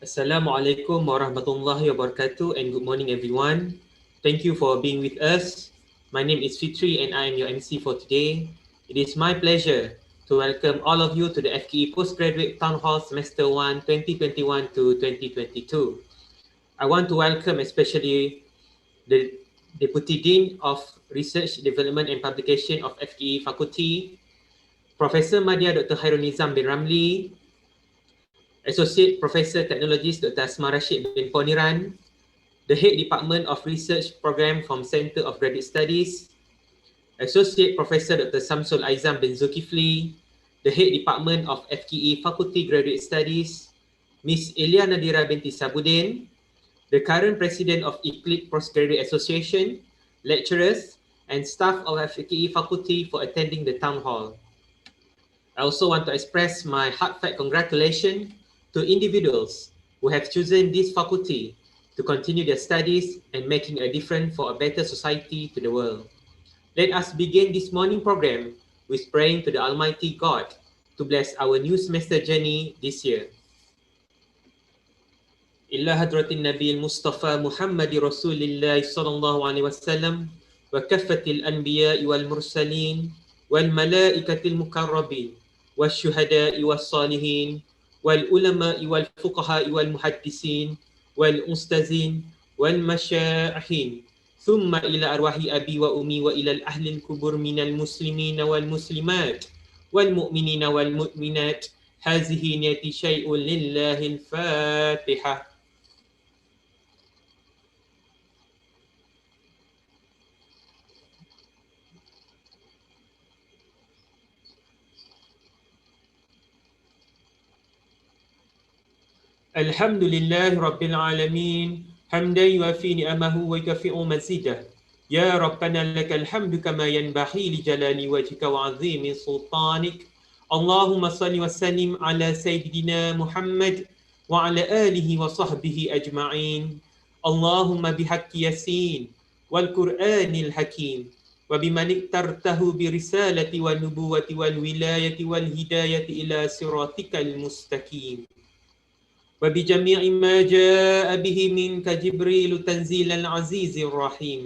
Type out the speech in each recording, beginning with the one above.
Assalamualaikum warahmatullahi wabarakatuh and good morning everyone. Thank you for being with us. My name is Fitri and I am your MC for today. It is my pleasure to welcome all of you to the Fkee Postgraduate Town Hall Semester 1 2021 to 2022. I want to welcome especially the Deputy Dean of Research, Development and Publication of Fkee Faculty, Professor Madya Dr. Hairul Nizam bin Ramli, Associate Professor Technologist Dr. Asma Rashid bin Poniran, the Head Department of Research Program from Center of Graduate Studies, Associate Professor Dr. Samsul Aizam bin Zulkifli, the Head Department of Fkee Faculty Graduate Studies, Miss Elia Nadira binti Sabudin, the current President of Eclipse Postgraduate Association, lecturers, and staff of Fkee Faculty for attending the Town Hall. I also want to express my heartfelt congratulations to individuals who have chosen this faculty to continue their studies and making a difference for a better society to the world. Let us begin this morning program with praying to the Almighty God to bless our new semester journey this year. إلى حضرة النبي المصطفى محمد رسول الله صلى الله عليه وسلم وكافة الأنبياء والمرسلين والملائكة المقربين والشهداء والصالحين والعلماء والفقهاء والمحدثين والأستاذين والمشايخين ثم إلى أرواح أبي وأمي وإلى الأهل الكبر من المسلمين والمسلمات والمؤمنين والمؤمنات. هذه نيتي شيء لله. الفاتحة. الحمد لله رب العالمين حمدا يوافي نعمه ويكافئ مزيده. يا ربنا لك الحمد كما ينبغي لجلال وجهك وعظيم سلطانك. اللهم صل وسلم على سيدنا محمد وعلى آله وصحبه أجمعين. اللهم بحق ياسين والقرآن الحكيم وبمن اخترته برسالة والنبوة والولاية والهداية إلى صراطك المستقيم وبجميع ما جاء به منك جبريل تنزيل العزيز الرحيم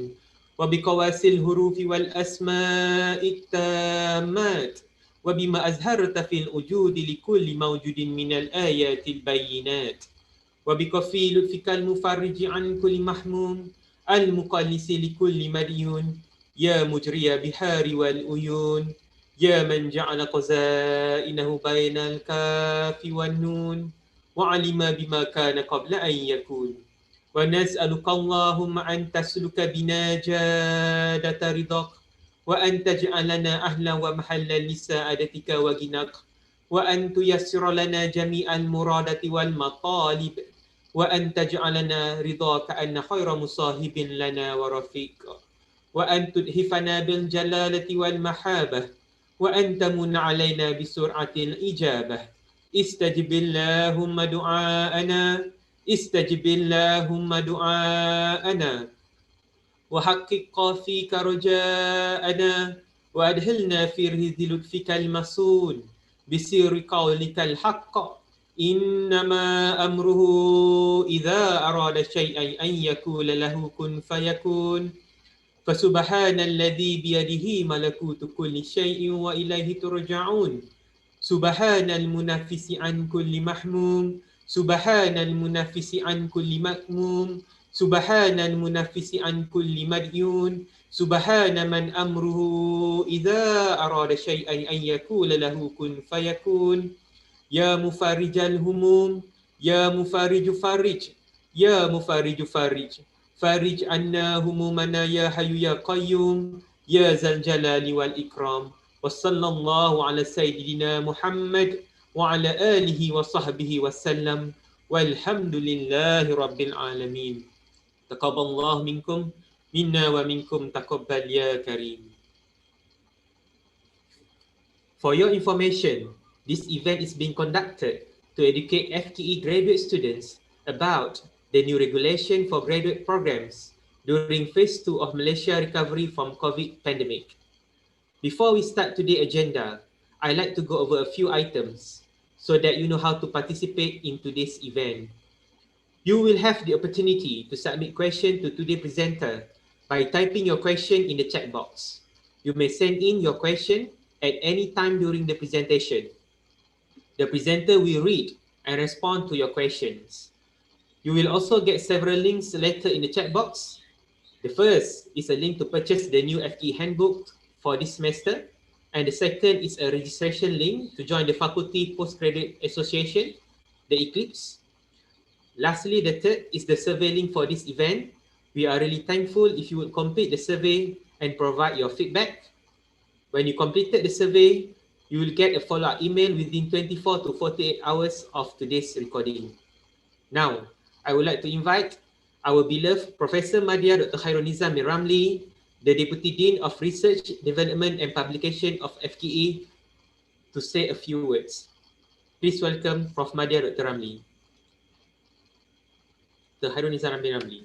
وبقواس الحروف والأسماء التامات وبما أزهرت في الوجود لكل موجود من الآيات البينات وبكفي لطفك المفرج عن كل محموم المقلس لكل مديون يا مجري بحار والعيون يا من جعل قزائنه بين الكاف والنون وعلم بما كان قبل أن يكون. ونسألك اللهم أن تسلك بنا جادة رضاك وأن تجعلنا أهلا ومحلا لسعادتك وغناك وأن تيسر لنا جميع المرادات والمطالب وأن تجعلنا رضاك أن خير مصاحب لنا ورفيق وأن تدهفنا بالجلالة والمحابة وأن تمن علينا بسرعة الإجابة. استجب اللهم دعاءنا استجب اللهم دعاءنا وحقق فيك رجاءنا وأدخلنا في رهد لطفك المسون بسر قولك الحق إنما أمره إذا أراد شيئا أن يقول له كن فيكون. فسبحان الذي بيده ملكوت كل شيء وإليه ترجعون. سبحان المنافس عن كل محموم سبحان المنافس عن كل مأموم سبحان المنافس عن كل مديون سبحان من أمره إذا أراد شيئا أن يقول له كن فيكون. يا مفرج الهموم يا مفرج فرج يا مفرج فرج فرج عنا همومنا يا حي يا قيوم يا ذا الجلال والإكرام. وصلى الله على سيدنا محمد وعلى آله وصحبه وسلم والحمد لله رب العالمين. تقبل الله منكم منا ومنكم تقبل يا كريم. For your information, this event is being conducted to educate FKE graduate students about the new regulation for graduate programs during phase 2 of Malaysia recovery from COVID pandemic. Before we start today's agenda, I'd like to go over a few items so that you know how to participate in today's event. You will have the opportunity to submit question to today's presenter by typing your question in the chat box. You may send in your question at any time during the presentation. The presenter will read and respond to your questions. You will also get several links later in the chat box. The first is a link to purchase the new Fkee handbook for this semester, and the second is a registration link to join the Faculty Postgraduate Association, the Eclipse. Lastly, the third is the survey link for this event. We are really thankful if you would complete the survey and provide your feedback. When you completed the survey, you will get a follow-up email within 24 to 48 hours of today's recording. Now, I would like to invite our beloved Professor Madya Dr. Khairunisa Mir Ramli, the Deputy Dean of Research, Development and Publication of Fkee, to say a few words. Please welcome Prof. Madya Dr. Ramli. Dr. Khairunisa Ramli.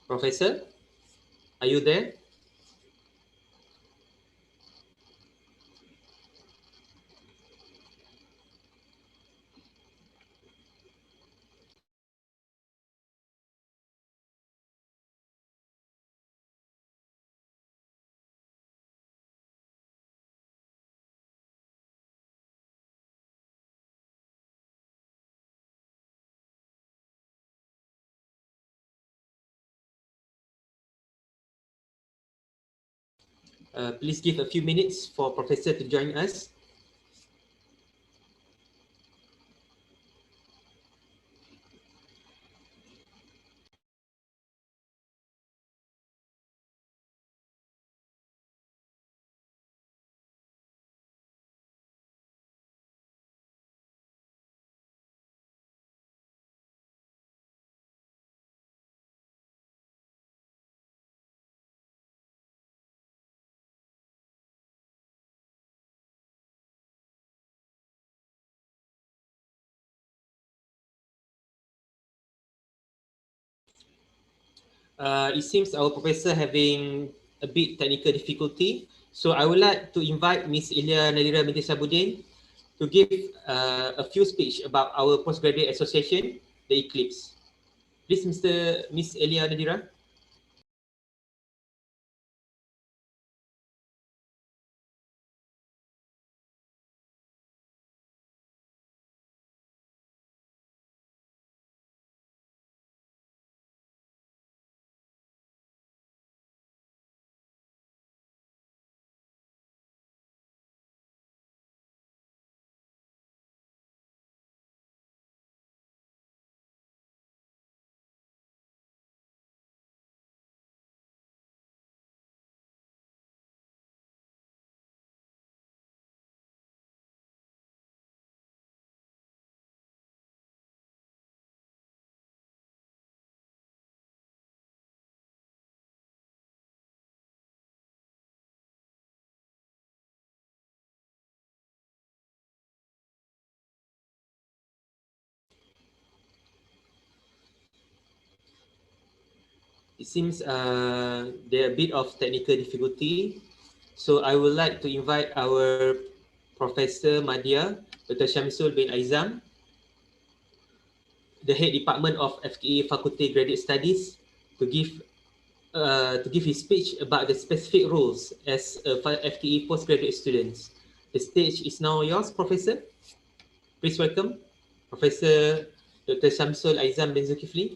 Professor, are you there? Please give a few minutes for Professor to join us. It seems our professor having a bit technical difficulty. So I would like to invite Miss Ilya Nadira binti Sabudin to give a few speech about our postgraduate association, the Eclipse. Please, Miss Ilya Nadira. It seems there are a bit of technical difficulty. So I would like to invite our Professor Madya, Dr. Shamsul bin Aizam, the head department of Fkee Faculty Graduate Studies, to give his speech about the specific roles as a Fkee postgraduate students. The stage is now yours, Professor. Please welcome Professor Dr. Shamsul Aizam bin Zulkifli.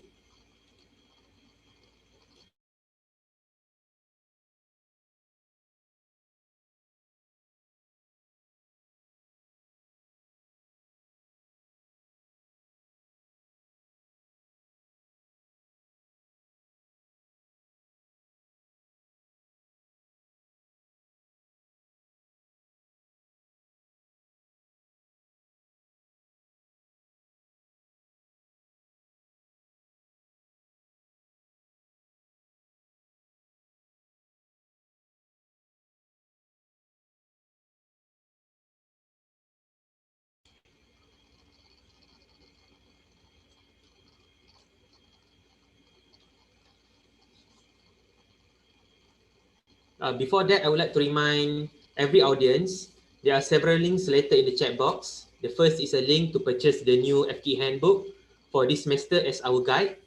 Before that, I would like to remind every audience, there are several links later in the chat box. The first is a link to purchase the new Fkee handbook for this semester as our guide.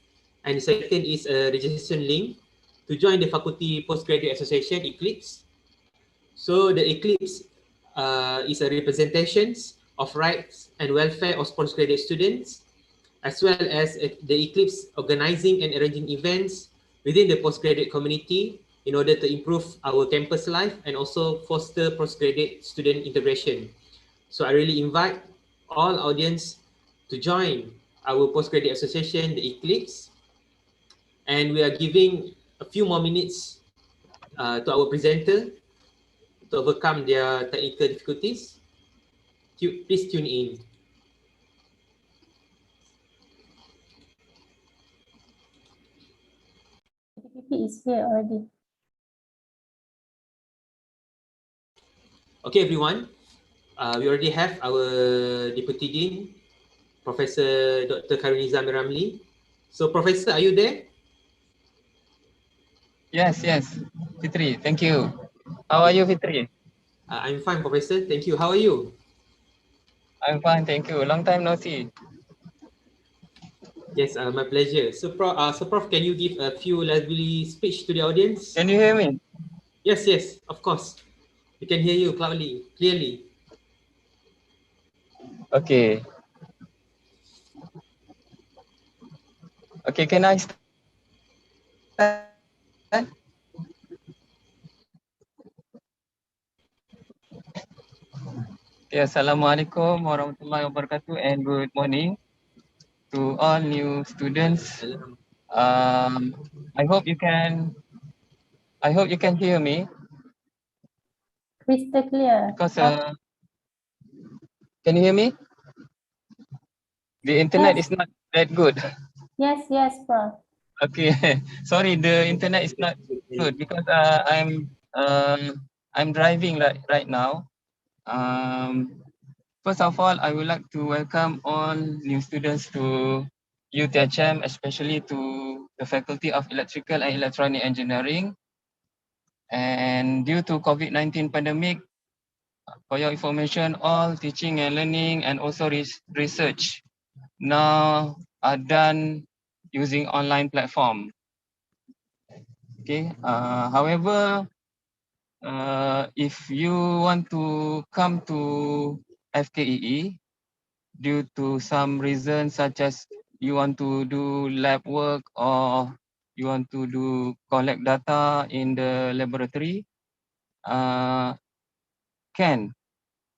And the second is a registration link to join the Faculty Postgraduate Association, Eclipse. So the Eclipse is a representation of rights and welfare of postgraduate students, as well as the Eclipse organizing and arranging events within the postgraduate community in order to improve our campus life and also foster postgraduate student integration. So I really invite all audience to join our postgraduate association, the Eclipse, and we are giving a few more minutes to our presenter to overcome their technical difficulties. Please tune in. Is here already. Okay, everyone. We already have our Deputy Dean, Professor Dr. Karuniza Miramli. So, Professor, are you there? Yes, Fitri, thank you. How are you, Fitri? I'm fine, Professor. Thank you. How are you? I'm fine, thank you. Long time no see. Yes, my pleasure. So, Prof, can you give a few lively speech to the audience? Can you hear me? Yes, of course. We can hear you clearly. Okay. Okay, can I start? Okay, Assalamualaikum warahmatullahi wabarakatuh and good morning to all new students. I hope you can hear me. Crystal clear. Because can you hear me? The internet is not that good. Yes, Prof. Okay, sorry, the internet is not good because I'm driving right now. First of all, I would like to welcome all new students to UTHM, especially to the Faculty of Electrical and Electronic Engineering. And due to COVID-19 pandemic, for your information, all teaching and learning and also research now are done using online platform. Okay. However, if you want to come to Fkee due to some reasons such as you want to do lab work or you want to collect data in the laboratory, can,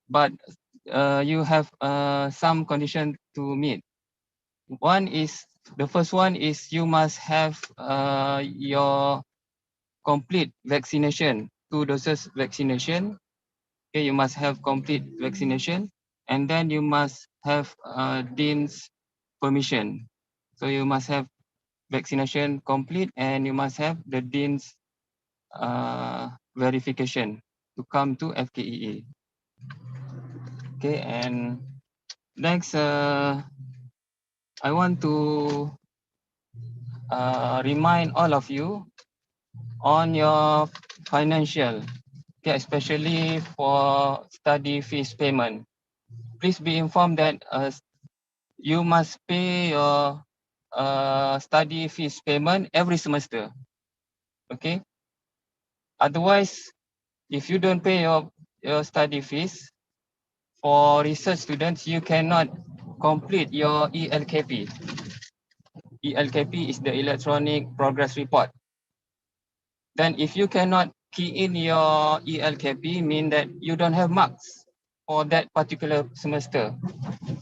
but you have some condition to meet. The first one is you must have your complete vaccination, 2 doses vaccination. Okay, you must have complete vaccination, and then you must have Dean's permission. So you must have vaccination complete, and you must have the Dean's verification to come to Fkee. Okay, and next, I want to remind all of you on your financial, okay, especially for study fees payment. Please be informed that you must pay your study fees payment every semester. Okay. Otherwise, if you don't pay your study fees, for research students, you cannot complete your ELKP. ELKP is the Electronic Progress Report. Then if you cannot key in your ELKP, mean that you don't have marks for that particular semester,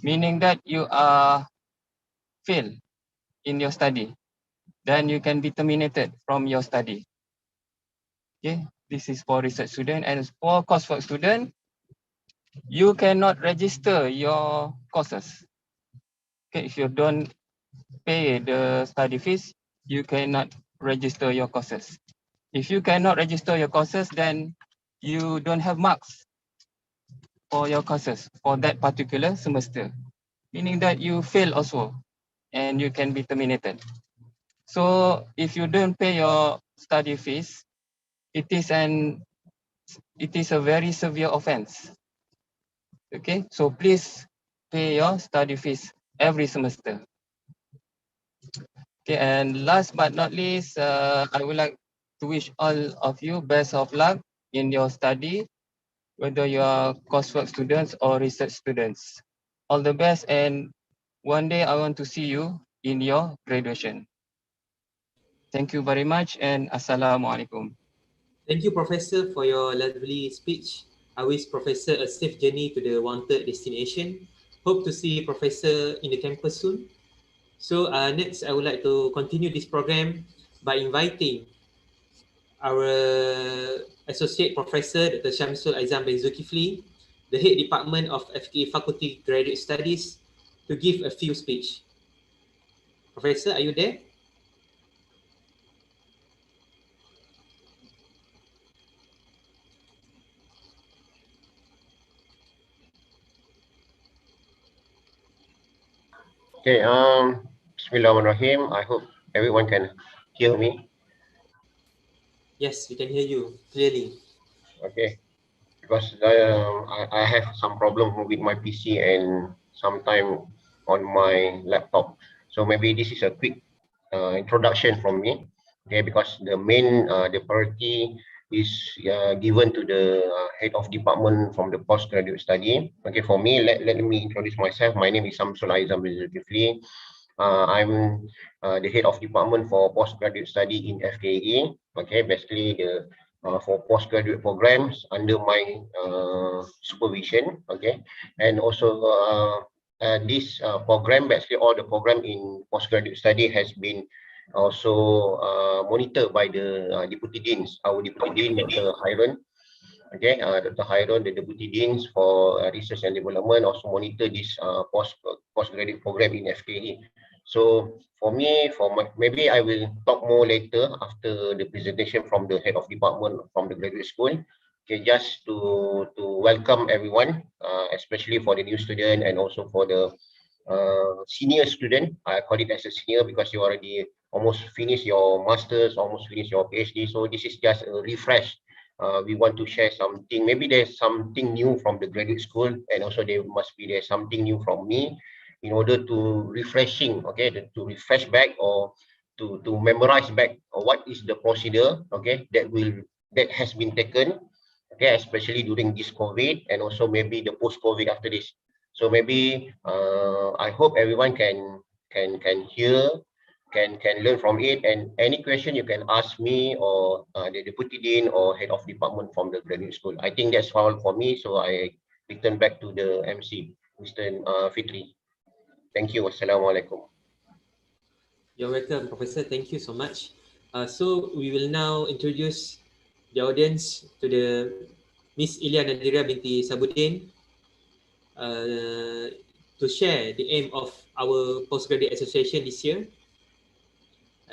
meaning that you are fail in your study. Then you can be terminated from your study. Okay, this is for research student, and for coursework student, you cannot register your courses. Okay, if you don't pay the study fees, you cannot register your courses. If you cannot register your courses, then you don't have marks for your courses for that particular semester, meaning that you fail also and you can be terminated. So if you don't pay your study fees, it is a very severe offense. Okay, so please pay your study fees every semester. Okay, and last but not least, I would like to wish all of you best of luck in your study, whether you are coursework students or research students. All the best, and one day I want to see you in your graduation. Thank you very much, and Assalamualaikum. Thank you, Professor, for your lovely speech. I wish Professor a safe journey to the wanted destination. Hope to see Professor in the campus soon. So next, I would like to continue this program by inviting our Associate Professor, Dr. Shamsul Aizam bin Zulkifli, the Head Department of Fkee Faculty Graduate Studies, to give a few speech. Professor, are you there? Okay, Bismillahirrahmanirrahim. I hope everyone can hear me. Yes, we can hear you clearly. Okay, because I have some problem with my PC and sometime on my laptop. So maybe this is a quick introduction from me. Okay, because the priority is given to the head of department from the postgraduate study. Okay, for me, let me introduce myself. My name is Samsul Aizam bin Zulkifli. I'm the head of department for postgraduate study in Fkee. Okay, basically the for postgraduate programs under my supervision. Okay, and also this program, basically all the program in postgraduate study has been also monitored by the deputy deans, our deputy dean, Dr. Hiron. Okay, Dr. Hiron, the deputy deans for research and development, also monitor this postgraduate program in Fkee. So for me, maybe I will talk more later after the presentation from the head of department from the graduate school. Okay, just to welcome everyone, especially for the new student and also for the senior student. I call it as a senior because you already almost finished your masters, almost finished your PhD. So this is just a refresh. We want to share something. Maybe there's something new from the graduate school, and also there's something new from me, in order to refreshing, okay, to refresh back or to memorize back what is the procedure, okay, that has been taken, okay, especially during this COVID and also maybe the post-COVID after this. So maybe I hope everyone can hear, can learn from it, and any question you can ask me or the deputy dean or head of department from the graduate school. I think that's all for me. So I return back to the MC, Mr. Fitri. Thank you. Wassalamualaikum. You're welcome, Professor. Thank you so much. So we will now introduce the audience to the Miss Ilya Nadira binti Sabudin to share the aim of our postgraduate association this year.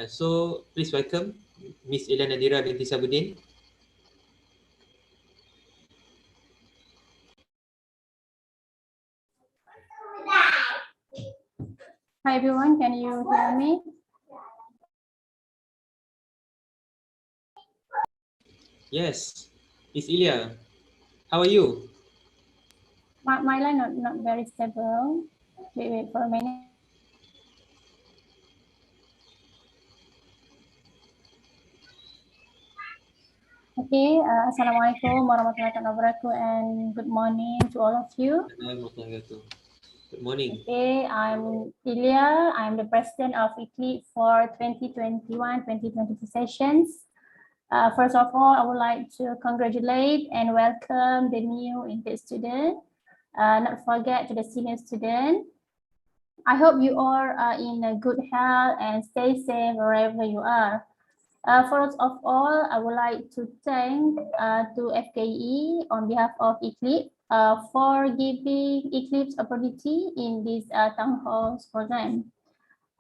So please welcome Miss Ilya Nadira binti Sabudin. Hi everyone, can you hear me? Yes, Miss Ilya, how are you? My line not very stable. Wait for a minute. Okay, Assalamualaikum warahmatullahi wabarakatuh and good morning to all of you. Good morning. Okay, I'm Ilya. I'm the president of Fkee for 2021-2022 sessions. First of all, I would like to congratulate and welcome the new intake student. Not forget to the senior student. I hope you all are in a good health and stay safe wherever you are. First of all, I would like to thank to Fkee on behalf of Eclipse for giving Eclipse opportunity in this town hall program.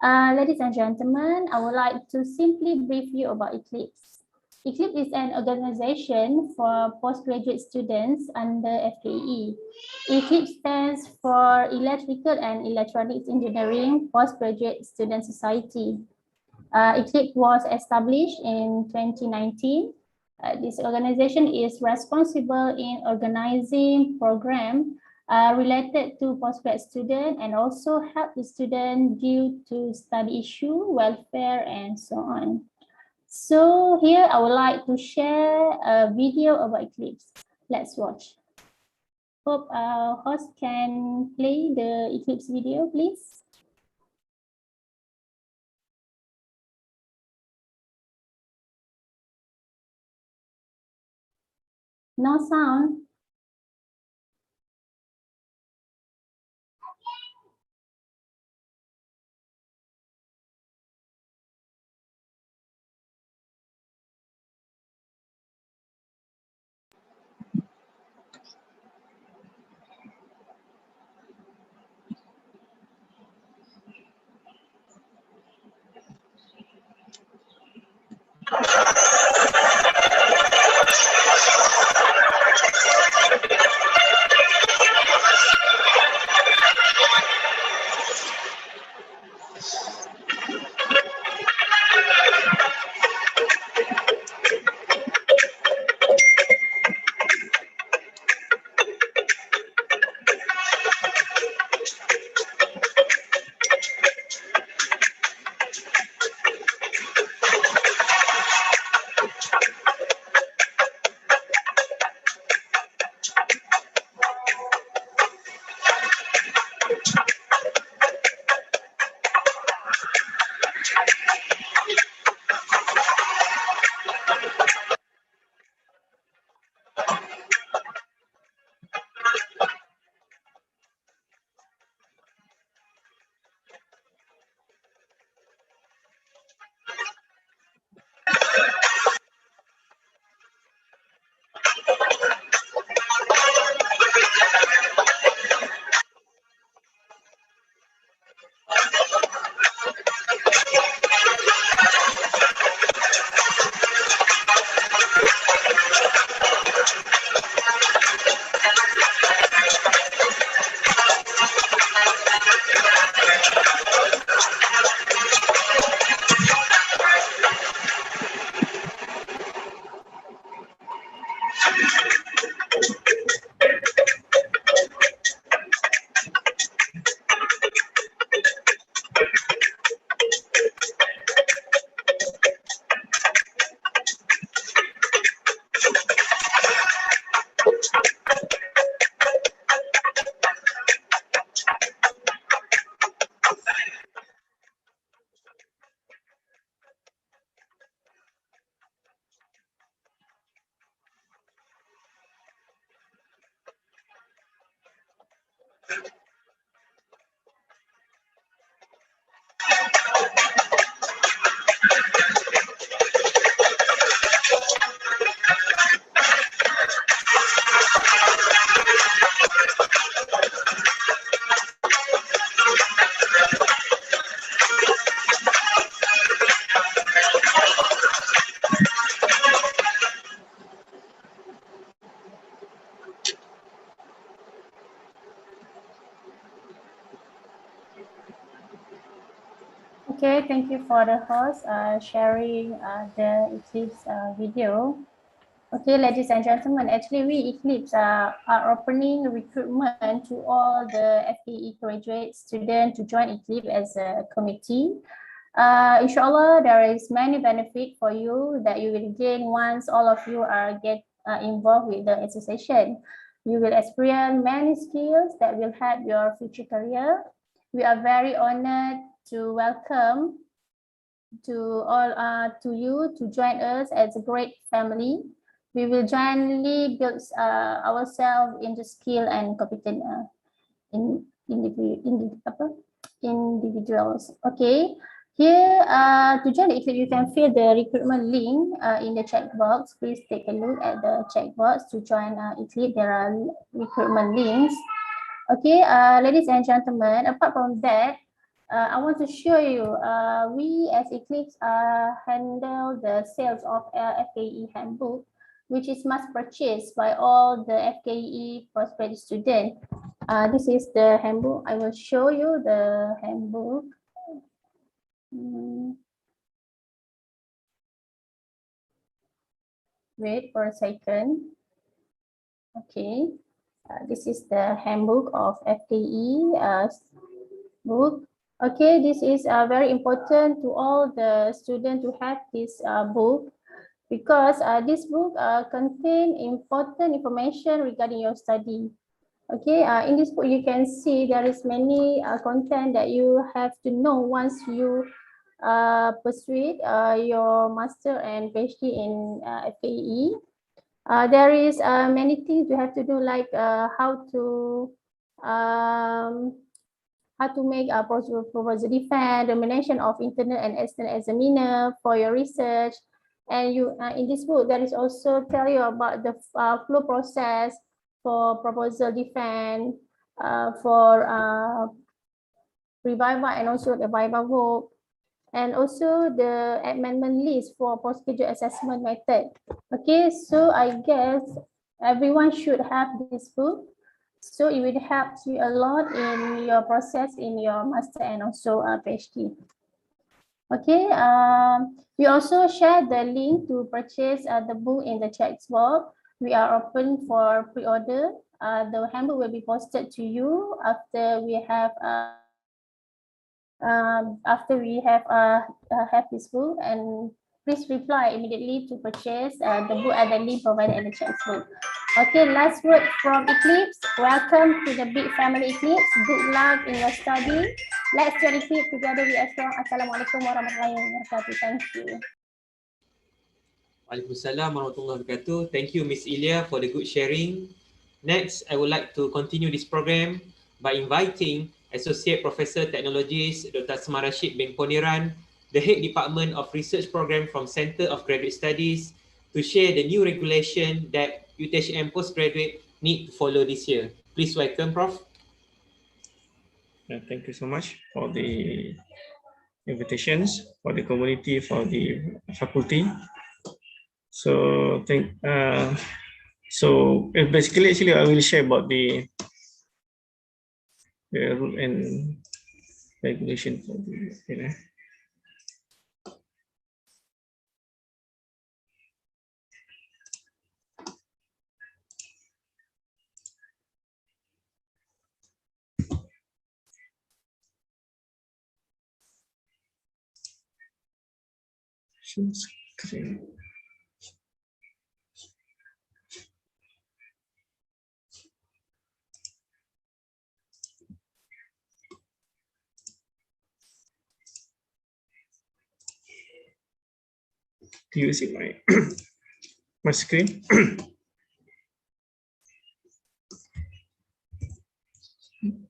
Ladies and gentlemen, I would like to simply brief you about Eclipse. Eclipse is an organization for postgraduate students under Fkee. Eclipse stands for Electrical and Electronics Engineering Postgraduate Student Society. Eclipse was established in 2019 This organization is responsible in organizing program related to postgrad student and also help the student due to study issue, welfare, and so on. So here I would like to share a video about Eclipse. Let's watch. Hope our host can play the Eclipse video, please. No sound. Okay, thank you for the host sharing the Eclipse video. Okay, ladies and gentlemen, actually we Eclipse are opening recruitment to all the Fkee graduate students to join Eclipse as a committee. Inshallah, there is many benefit for you that you will gain once all of you are involved with the association. You will experience many skills that will help your future career. We are very honored to welcome to you to join us as a great family. We will jointly build ourselves into skill and competent individuals. Okay, here to join the Eclipse, you can fill the recruitment link in the chat box. Please take a look at the chat box to join Eclipse. There are recruitment links. Okay, ladies and gentlemen, apart from that, I want to show you, we as Eclipse handle the sales of Fkee handbook, which is must purchase by all the Fkee postgraduate student. This is the handbook. I will show you the handbook. Wait for a second. Okay, this is the handbook of Fkee book. Okay, this is very important to all the students to have this book, because this book contain important information regarding your study. Okay, in this book you can see there is many content that you have to know once you pursue your master and PhD in Fkee. There is many things you have to do, like how to make a proposal defense, domination of internal and external examiner for your research. And you in this book, there is also tell you about the flow process for proposal defense, for revival and also the viva work, and also the amendment list for postgraduate assessment method. Okay, so I guess everyone should have this book. So it will help you a lot in your process in your master and also PhD. Okay, we also share the link to purchase the book in the chat box. We are open for pre-order. The handbook will be posted to you after we have this book, and please reply immediately to purchase the book at the link provided in the chat book. Okay, last word from Eclipse. Welcome to the big family Eclipse. Good luck in your study. Let's join Eclipse together with everyone. Assalamualaikum warahmatullahi wabarakatuh. Thank you. Waalaikumsalam warahmatullahi wabarakatuh. Thank you, Miss Ilya, for the good sharing. Next, I would like to continue this program by inviting Associate Professor Technologies Dr. Asma Rashid bin Poniran, the Head Department of Research Program from Center of Graduate Studies, to share the new regulation that UTHM postgraduate need to follow this year. Please welcome, Prof. Thank you so much for the invitations, for the community, for the faculty. So basically, actually, I will share about the rule and regulation for the screen. Do you see my my screen?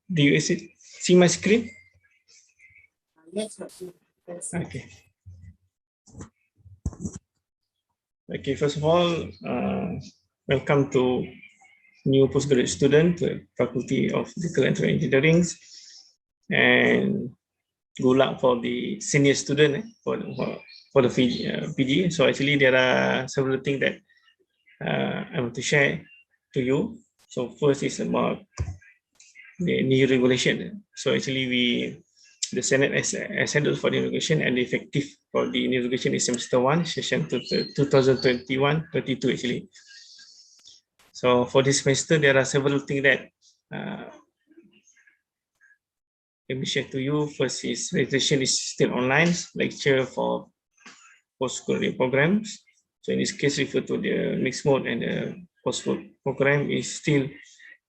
Do you see my screen? Yes. Okay. Okay, first of all, welcome to new postgraduate student to Faculty of Electrical and Engineering, and good luck for the senior student for the PG. So actually there are several things that I want to share to you. So first is about the new regulation. So actually the Senate has settled for the regulation, and the effective for the new regulation is semester 1, session 2021-22 actually. So for this semester, there are several things that let me share to you. First is registration is still online, lecture for postgraduate programs. So in this case, refer to the mixed mode, and the postgraduate program is still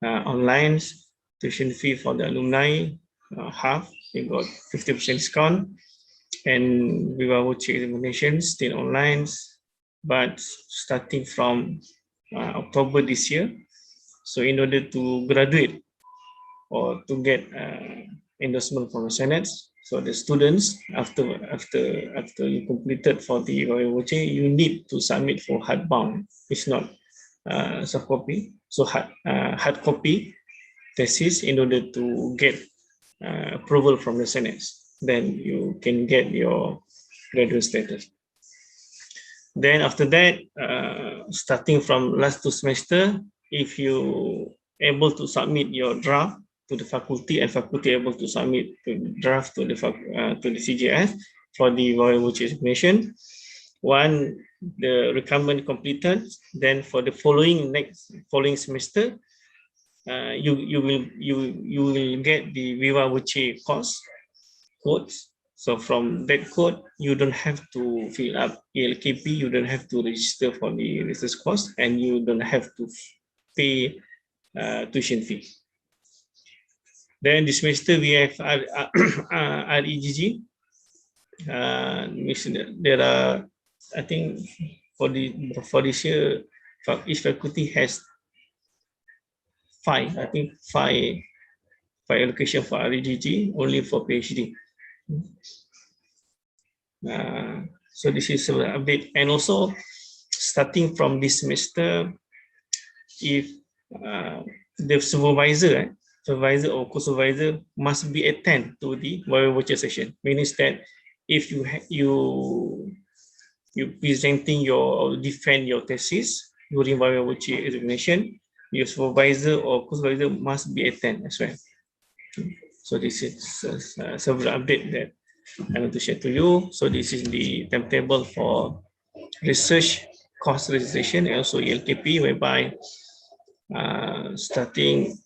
online. Tuition fee for the alumni half, they got 50% discount, and Viva Voce examinations still online, but starting from October this year. So in order to graduate or to get endorsement from the Senate, so the students after you completed for the Viva Voce, you need to submit for hardbound. It's not soft copy. So hard copy thesis in order to get approval from the Senate. Then you can get your graduate status. Then after that, starting from last 2 semester, if you able to submit your draft to the faculty, and faculty able to submit the draft to the CGS for the Viva Voce examination, One, the requirement completed, then for the following semester, you will get the Viva Voce course codes. So from that code, you don't have to fill up ELKP, you don't have to register for the research course, and you don't have to pay tuition fee. Then this semester we have REGG. There are, I think, for this year, each faculty has five allocation for REGG, only for PhD. So this is an update, and also starting from this semester, if the supervisor or co-supervisor must be attend to the Viva Voce session, meaning that if you presenting or defend your thesis during Viva Voce examination, your supervisor or co-supervisor must be attend as well. So this is several update that I want to share to you. So this is the timetable for research course registration and also ELKP, whereby starting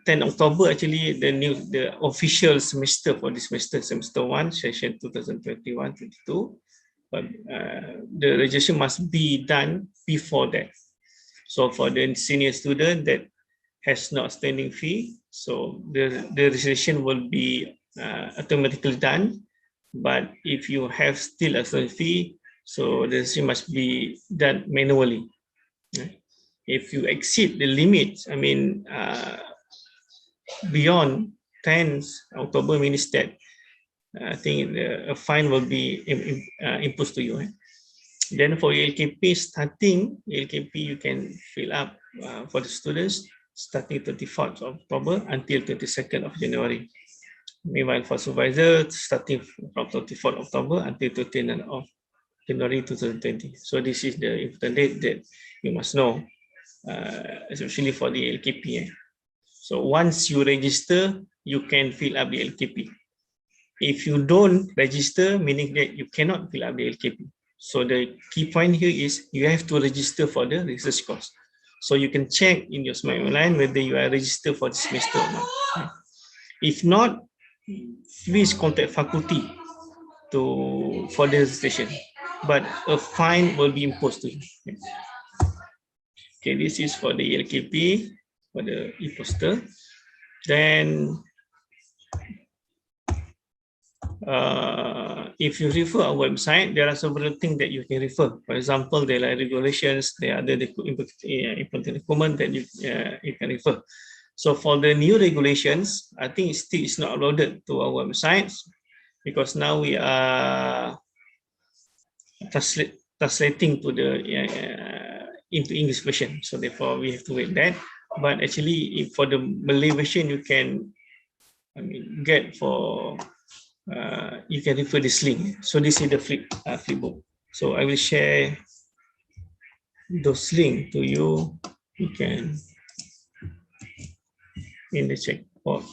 10 October, actually the official semester for this semester 1, session 2021-22, but the registration must be done before that. So for the senior student that has not standing fee, so the registration will be automatically done. But if you have still a standing fee, so the registration must be done manually. If you exceed the limit, I mean, beyond 10 October, means that I think a fine will be imposed to you. Then for ELKP, starting ELKP, you can fill up for the students starting 24th of October until 22nd of January. Meanwhile, for supervisor, starting from 24th October until 29th of January 2020. So this is the important date that you must know, especially for the ELKP. So once you register, you can fill up the ELKP. If you don't register, meaning that you cannot fill up the ELKP. So the key point here is you have to register for the research course. So you can check in your Smart Online whether you are registered for this semester or not. If not, please contact faculty for the registration, but a fine will be imposed to you. Okay, this is for the ELKP, for the e-poster. Then if you refer our website, there are several things that you can refer. For example, there are regulations, there are other important documents that you can refer. So for the new regulations, I think it still is not uploaded to our website because now we are translating to the into English version. So therefore, we have to wait that. But actually, for the Malay version, you can, get for. You can refer this link. So this is the flipbook. So I will share those links to you. You can in the chat box.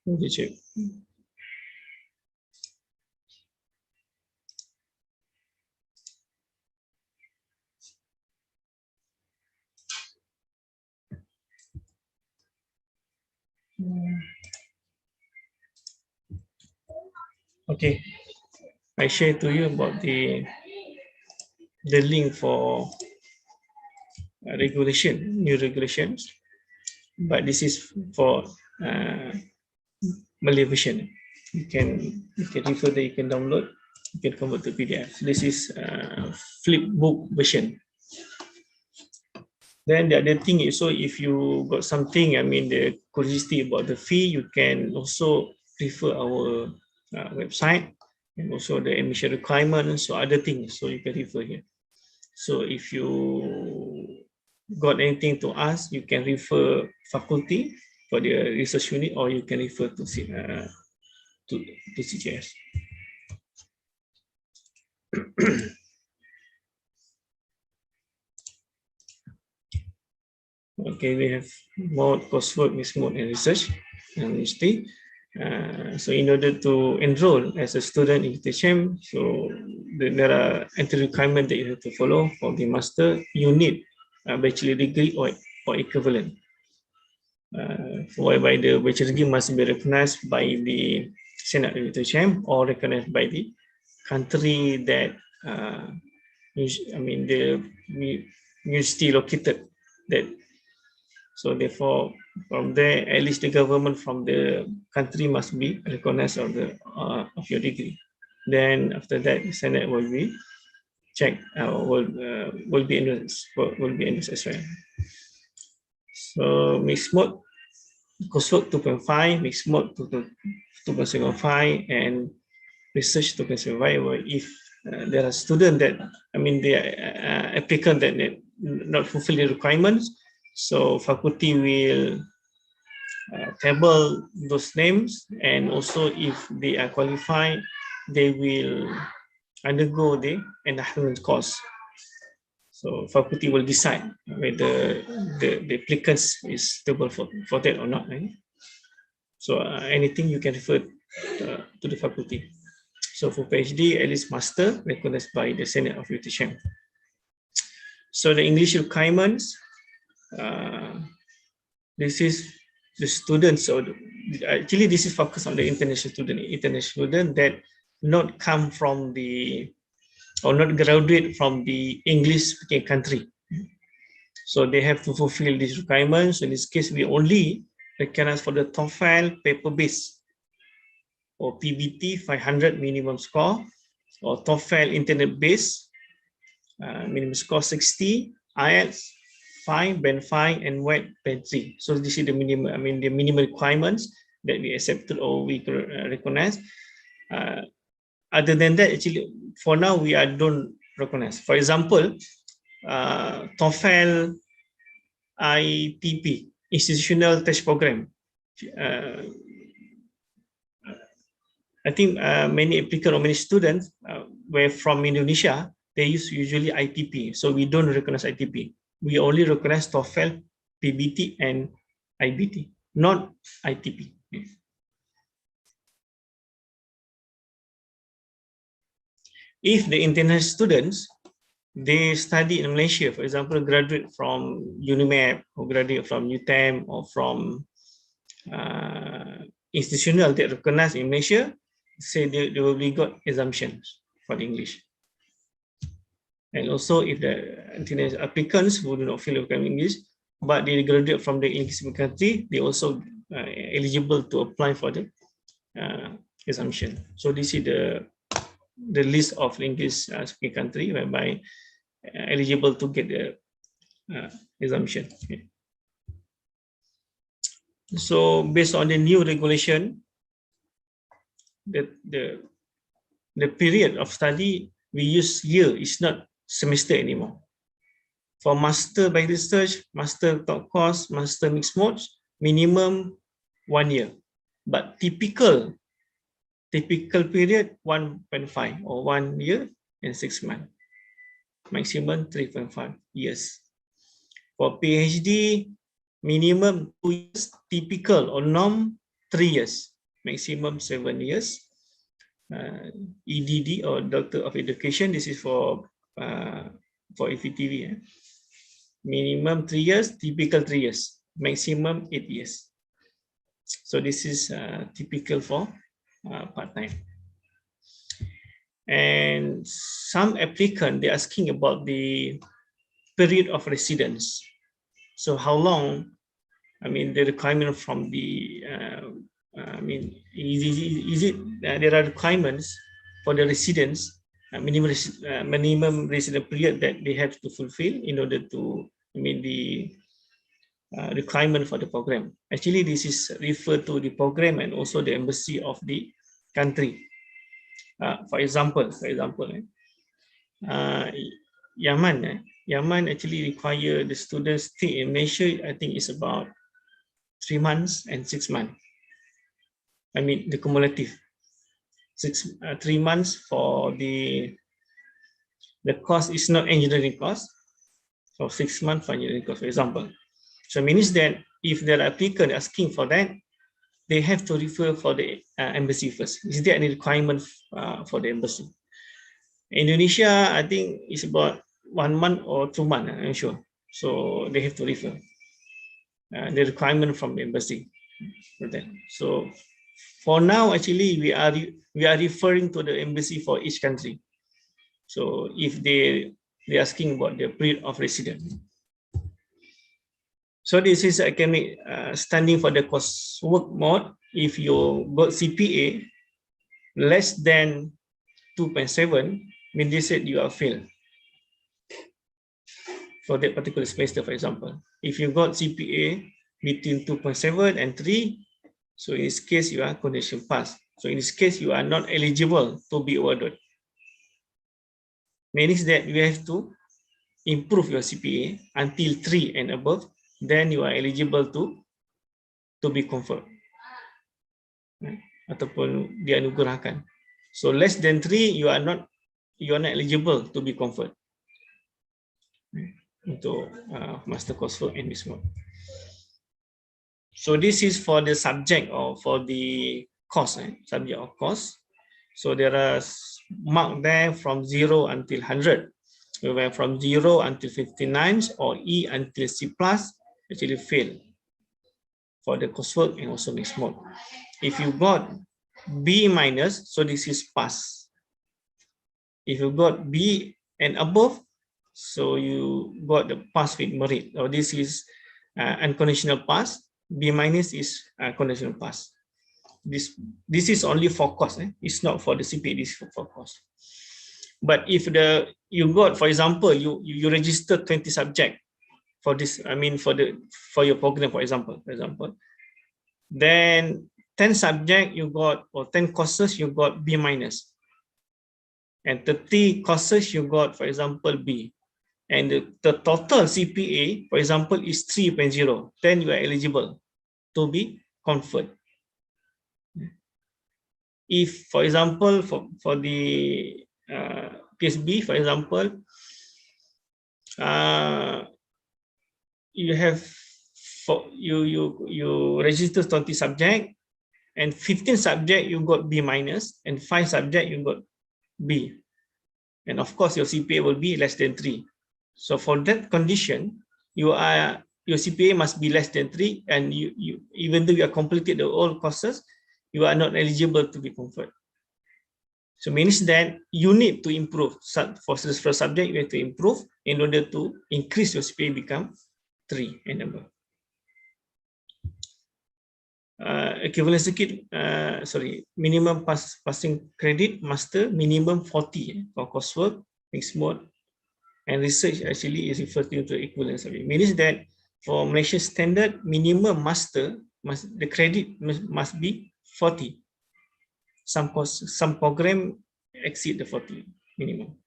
In the chat. Okay, I share to you about the link for new regulations, but this is for Malay version. You can refer that, you can download, you can convert to PDF. This is flipbook version. Then the other thing is, so if you got something, the curiosity about the fee, you can also refer our website and also the admission requirements or other things. So you can refer here. So if you got anything to ask, you can refer faculty for the research unit, or you can refer to CGS. Okay, we have mode, coursework, mixed mode, and research university. So in order to enroll as a student in THM, so there are entry requirements that you have to follow. For the master, you need a bachelor degree or equivalent. Whereby the bachelor degree must be recognized by the Senate of THM or recognized by the country that the university located that. So therefore, from there, at least the government from the country must be recognized of your degree. Then after that, the Senate will be checked, will be endorsed as well. So mixed mode, coursework 2.5, mixed mode 2.75, and research 2.75. If there are students that, the applicant that not fulfill the requirements, so faculty will table those names, and also if they are qualified, they will undergo the enhancement course. So faculty will decide whether the applicants is suitable for that or not. Right? So anything you can refer to the faculty. So for PhD, at least master recognized by the Senate of UTHM. So the English requirements, this is the students, or actually this is focused on the international student that not come from the, or not graduate from the English speaking country. So they have to fulfill these requirements. In this case, we only recognize for the TOEFL paper-based or PBT 500 minimum score, or TOEFL internet-based minimum score 60, IELTS 5, band 5, and WET band 3. So this is the minimum, the minimum requirements that we accepted or we recognize. Other than that, actually, for now, we don't recognize. For example, TOEFL ITP, Institutional Test Program. I think many applicants or many students were from Indonesia, they use usually ITP. So we don't recognize ITP. We only recognize TOEFL, PBT, and IBT, not ITP. If the international students, they study in Malaysia, for example, graduate from UNIMAP or graduate from UTM or from institutional that recognized in Malaysia, say they will be got exemptions for the English. And also if the international applicants who do not feel okay English, but they graduate from the English speaking country, they also eligible to apply for the exemption. So this is the list of English speaking country whereby eligible to get the exemption. Okay. So based on the new regulation, the period of study we use year is not semester anymore. For master by research, master top course, master mixed modes, minimum 1 year. But typical period 1.5 or 1 year and 6 months. Maximum 3.5 years. For PhD, minimum 2 years, typical or norm 3 years, maximum 7 years. EDD or Doctor of Education, this is for FETV. Minimum 3 years, typical 3 years, maximum 8 years. So this is typical for part-time. And some applicant, they're asking about the period of residence. So how long, the requirement from the, is it there are requirements for the residents, minimum resident period that they have to fulfill in order to meet the requirement for the program. Actually, this is referred to the program and also the embassy of the country. For example, Yaman actually require the students stay in Malaysia. I think it's about 3 months and 6 months. The cumulative 3 months for the course is not engineering course. So 6 months for engineering course, for example. So means that if the applicant asking for that, they have to refer for the embassy first. Is there any requirement for the embassy? Indonesia, I think it's about 1 month or 2 months, I'm sure. So they have to refer the requirement from the embassy for that. So for now, actually, we are referring to the embassy for each country. So if they're asking about the period of residence. So this is academic standing for the coursework mode. If you got CPA less than 2.7, mean they said you are failed for that particular semester, for example. If you got CPA between 2.7 and 3, so in this case you are condition pass. So in this case you are not eligible to be awarded. Means that you have to improve your CPA until 3 and above, then you are eligible to be conferred ataupun dianugerahkan. So less than 3 you are not eligible to be conferred untuk master coursework in this mode. So this is for the subject or for the course, subject or course. So there are mark there from 0 until 100. We went from 0 until 59 or E until C+, actually fail for the coursework and also mixed mode. If you got B minus, so this is pass. If you got B and above, so you got the pass with merit. Or this is unconditional pass. B minus is conditional pass. This is only for course. It's not for the CPA. This is for course. But if you got, for example, you registered 20 subject for this, I mean for your program, for example, then 10 subject you got, or 10 courses you got B minus, and 30 courses you got, for example, B, and the total CPA, for example, is 3.0, then you are eligible to be conferred. If, for example, for the case B, for example, you have you register 20 subject, and 15 subject you got B minus, and 5 subject you got B, and of course your CPA will be less than 3. So for that condition, your CPA must be less than 3, and you even though you have completed the all courses, you are not eligible to be conferred. So means that you need to improve. For the first subject, you have to improve in order to increase your CPA become 3 and above. Equivalent circuit, minimum passing credit, master, minimum 40 for coursework, mixed mode, and research actually is referred to equivalent circuit. Means that for Malaysia standard, minimum master, the credit must be 40. Some program exceed the 40 minimum.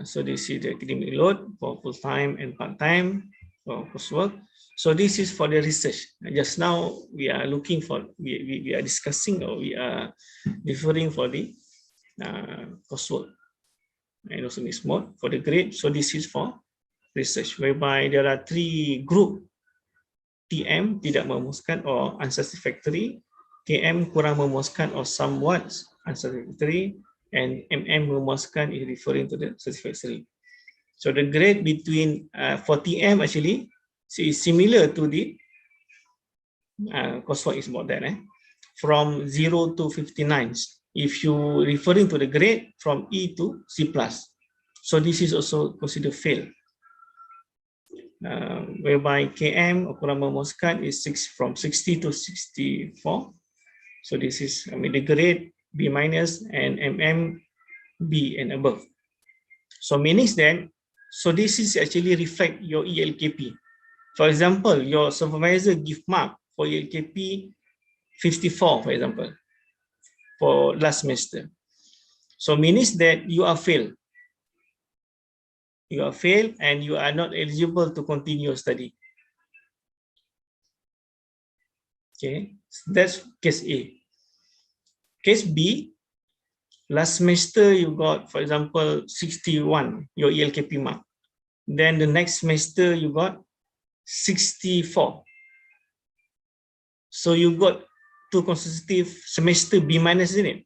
So this is the academic load for full-time and part-time for coursework. So this is for the research. Just now we are looking for, we are discussing, or we are referring for the coursework and also mixed mode for the grade. So this is for research, whereby there are 3 group: TM, tidak memuaskan or unsatisfactory; KM, kurang memuaskan or somewhat unsatisfactory; and MM, memuaskan, is referring to the satisfactory. So the grade between for TM actually is similar to the coursework is about that, from 0 to 59. If you referring to the grade from E to C+, so this is also considered fail. Whereby KM, or kurang memuaskan, is from 60 to 64. So this is, I mean, the grade B minus, and MM B and above. So meaning that, so this is actually reflect your ELKP. For example, your supervisor give mark for ELKP 54, for example, for last semester. So means that you are failed. You are failed and you are not eligible to continue study. Okay, that's case A. Case B, last semester you got, for example, 61, your ELKP mark. Then the next semester you got 64. So you got 2 consecutive semester B minus, isn't it?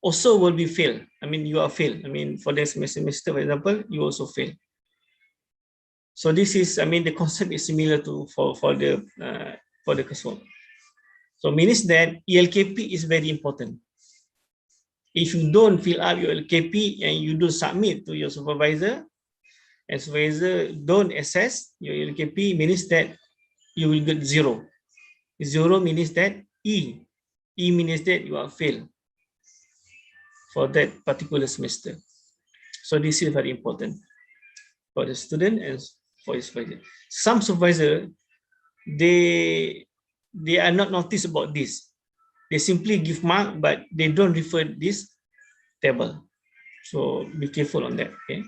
Also will be fail. I mean, you are fail. I mean, for the semester, for example, you also fail. So this is, I mean, the concept is similar to for the coursework. So means that ELKP is very important. If you don't fill up your LKP and you don't submit to your supervisor, and supervisor don't assess your LKP, means that you will get 0. 0 means that E. E means that you are failed for that particular semester. So this is very important for the student and for his supervisor. Some supervisor, they are not noticed about this. They simply give mark, but they don't refer this table. So be careful on that. Okay.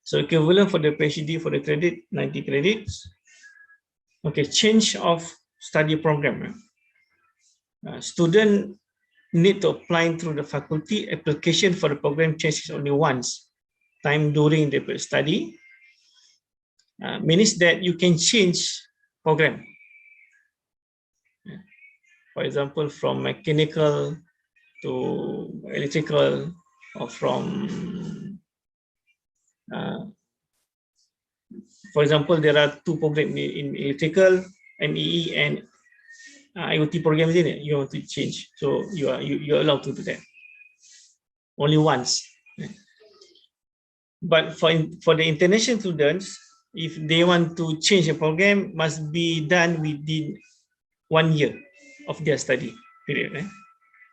So equivalent for the PhD for the credit, 90 credits. Okay, change of study program. Student need to apply through the faculty. Application for the program changes only once time during the study. Means that you can change program. For example, from mechanical to electrical, or from for example, there are 2 programs in electrical, MEE, and IoT program, isn't it? You want to change, so you're allowed to do that only once. But for the international students, if they want to change a program, must be done within 1 year of their study period,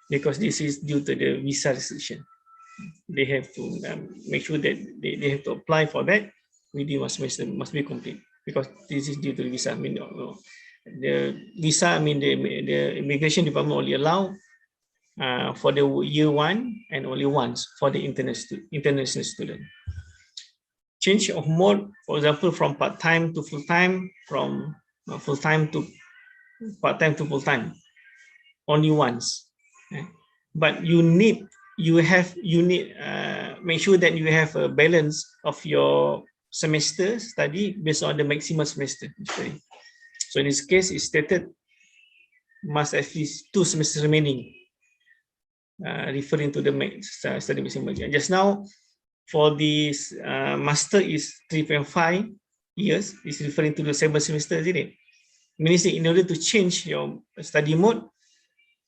because this is due to the visa restriction. They have to make sure that they have to apply for that within 1 semester, must be complete, because this is due to the visa. I mean, the visa, I mean, the immigration department only allow for the year 1 and only once for the international student. Change of mode, for example, from part-time to full-time, from full-time to part-time to full-time, only once. But you need make sure that you have a balance of your semester study based on the maximum semester. So in this case, it's stated must at least 2 semesters remaining, referring to the study maximum. Just now, for this master is 3.5 years, is referring to the 7 semesters, isn't it? Means that in order to change your study mode,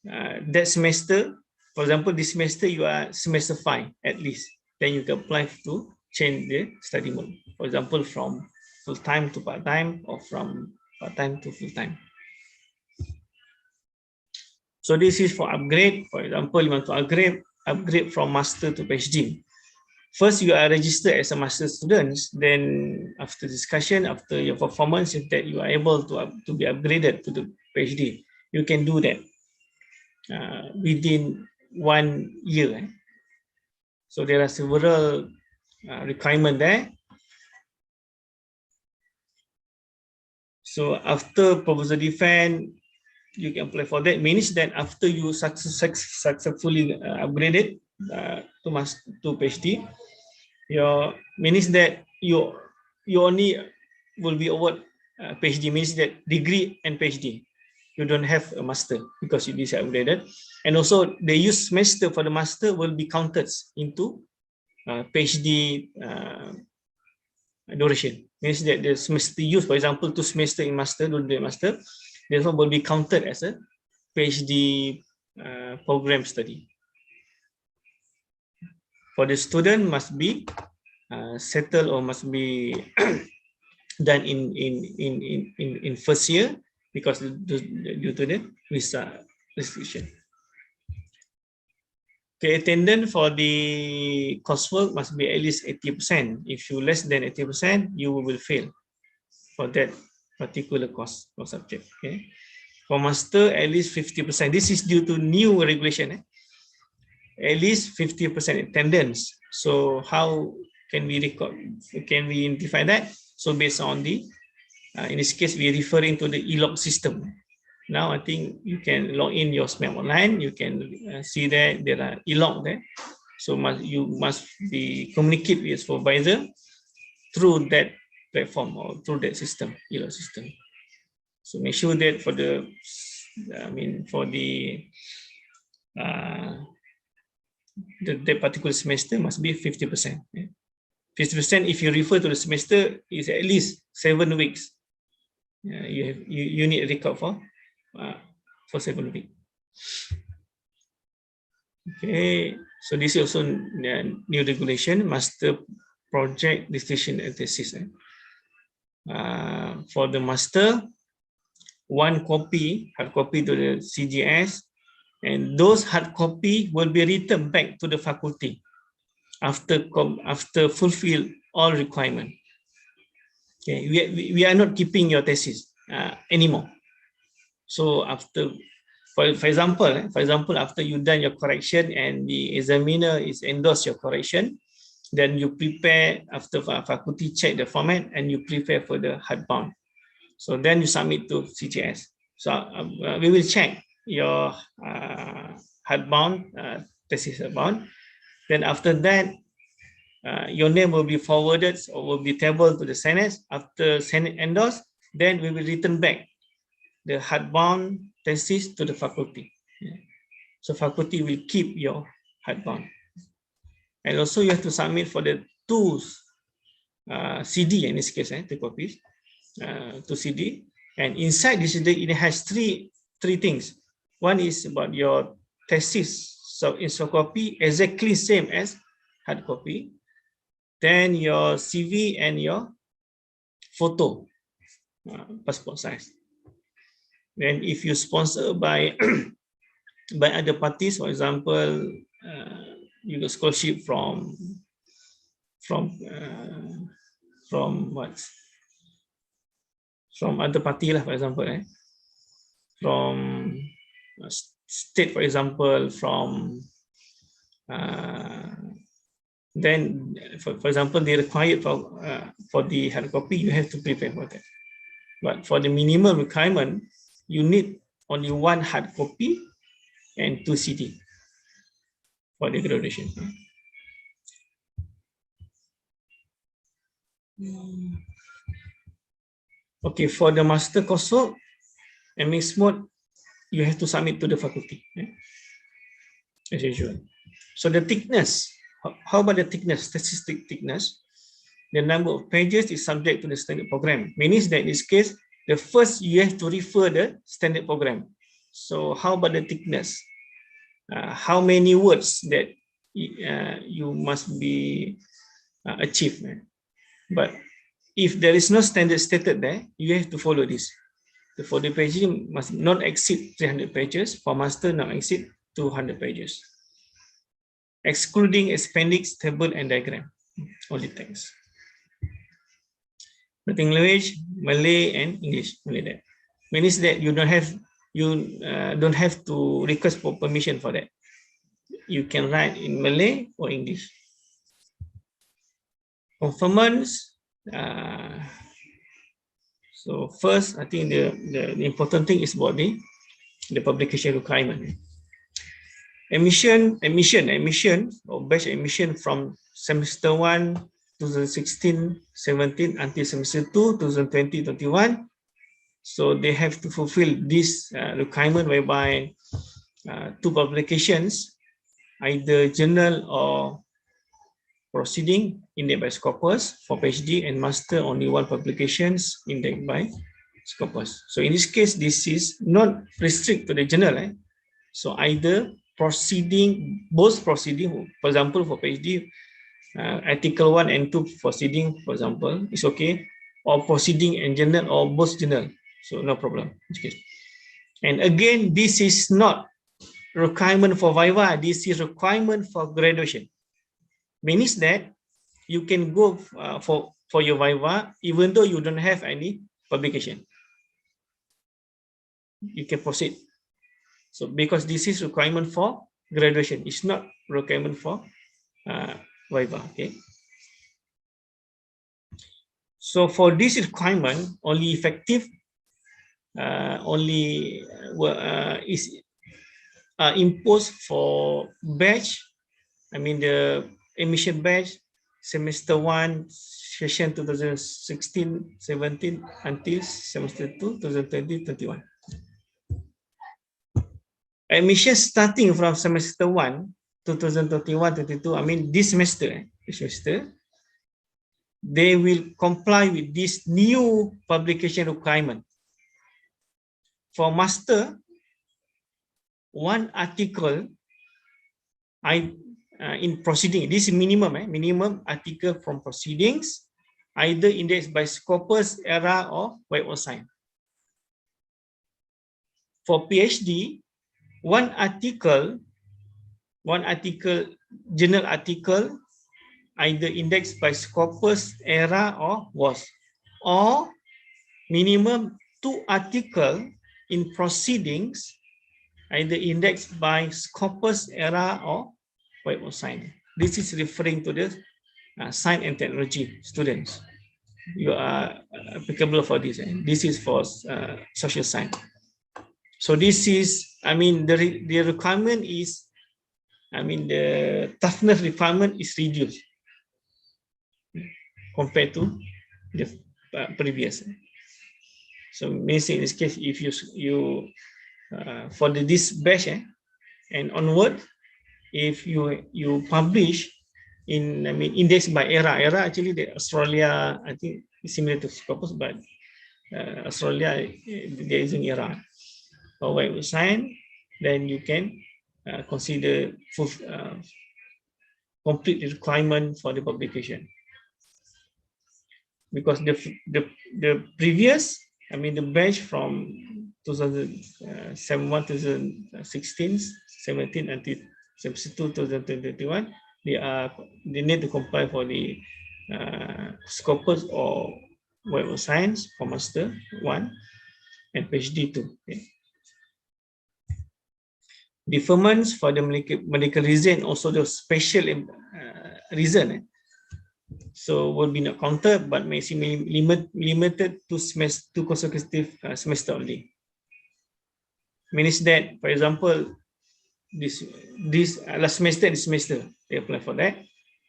that semester, for example, this semester you are semester 5 at least, then you can apply to change the study mode. For example, from full-time to part-time, or from part-time to full-time. So this is for upgrade. For example, you want to upgrade from master to PhD. First, you are registered as a master student. Then, after discussion, after your performance, if that you are able to be upgraded to the PhD, you can do that within 1 year. So there are several requirements there. So after proposal defense, you can apply for that. Means that after you successfully upgraded to PhD, means that you only will be awarded PhD, means that degree and PhD. You don't have a master because you is upgraded, and also the use semester for the master will be counted into PhD duration. Means that the semester use, for example, 2 semester in master, during the master, therefore will be counted as a PhD program study. For the student, must be settled or must be done in first year, because due to the visa restriction. Okay, attendance for the coursework must be at least 80%. If you less than 80%, you will fail for that particular course or subject. Okay, for master, at least 50%. This is due to new regulation. At least 50% attendance. So how can we record? Can we identify that? So based on the, in this case, we're referring to the e-log system. Now I think you can log in your SMAP online. You can see that there are e-log there. So you must be communicate with supervisor through that platform or through that system, e-learning system. So make sure that for the, that particular semester must be 50%. 50% if you refer to the semester is at least 7 weeks. You need a record for 7 weeks. Okay, so this is also new regulation, master project dissertation and thesis. For the master, 1 copy, hard copy to the CGS, and those hard copy will be returned back to the faculty after fulfill all requirement. Okay, we are not keeping your thesis anymore. So after, for example, after you done your correction and the examiner is endorse your correction, then you prepare after faculty check the format and you prepare for the hardbound. So then you submit to CGS. So we will check your hardbound thesis hardbound. Then after that, your name will be forwarded or will be tabled to the Senate. After Senate endorse, then we will return back the hardbound thesis to the faculty. So faculty will keep your hardbound. And also you have to submit for the 2 CD in this case, 2 copies, 2 CD. And inside this CD, it has three things. One is about your thesis, so in soft copy, exactly same as hard copy. Then your CV and your photo, passport size. Then if you sponsor by by other parties, for example, you get scholarship from other party lah, for example, from state, for example, from then for example they required for the hard copy, you have to prepare for that. But for the minimum requirement, you need only 1 hard copy and 2 CD for the graduation. Okay, for the master coursework and mixed mode, you have to submit to the faculty, as usual. So the thickness, how about the thickness, statistic thickness? The number of pages is subject to the standard program. Means that in this case, the first you have to refer the standard program. So how about the thickness? How many words that you must be achieved? But if there is no standard stated there, you have to follow this. The 40 pages must not exceed 300 pages. For master, not exceed 200 pages. Excluding appendix, table, and diagram. Only text. Writing language, Malay and English. Only that. Means that you don't have to request for permission for that. You can write in Malay or English. Conformance. So first, I think the important thing is about the publication requirement. Admission or batch admission from semester 1, 2016-17 until semester 2, 2020-21. So they have to fulfill this requirement whereby 2 publications, either journal or proceeding indexed by Scopus. For PhD and master, only 1 publications indexed by Scopus. So in this case, this is not restricted to the journal. So either proceeding, both proceeding, for example, for PhD, article 1 and 2 proceeding, for example, is okay, or proceeding and journal or both journal. So no problem. And again, this is not requirement for Viva, this is requirement for graduation. Means that you can go for your Viva even though you don't have any publication. You can proceed. So because this is requirement for graduation, it's not requirement for Viva. Okay. So for this requirement, only effective is imposed for batch. I mean the admission batch semester 1 session 2016-17 until semester 2 2020-21. Admission starting from semester 1 2021-22, I mean this semester, they will comply with this new publication requirement. For master, one article in proceeding, this is minimum, minimum article from proceedings, either indexed by Scopus, ERA, or Web of Science. For PhD, one article, journal article, either indexed by Scopus, ERA, or WAS, or minimum 2 articles in proceedings, either indexed by Scopus, ERA, or Web of Science. This is referring to the science and technology students. You are applicable for this. This is for social science. So this is, I mean, the requirement is, I mean, the toughness requirement is reduced compared to the previous. So means in this case, if you for this batch and onward, if you publish in, I mean, indexed by ERA actually the Australia, I think is similar to Scopus, but Australia they're using ERA or Web of Science, then you can consider complete requirement for the publication. Because the previous, I mean, the batch from 2007, 2016, 17 until 2021, they need to comply for the Scopus or Web of Science for Master 1 and PhD 2. Okay. Deferments for the medical reason, also the special reason. So will be not counted, but maximum limited to semester, 2 consecutive semester only. Means that, for example, this last semester, this semester they apply for that.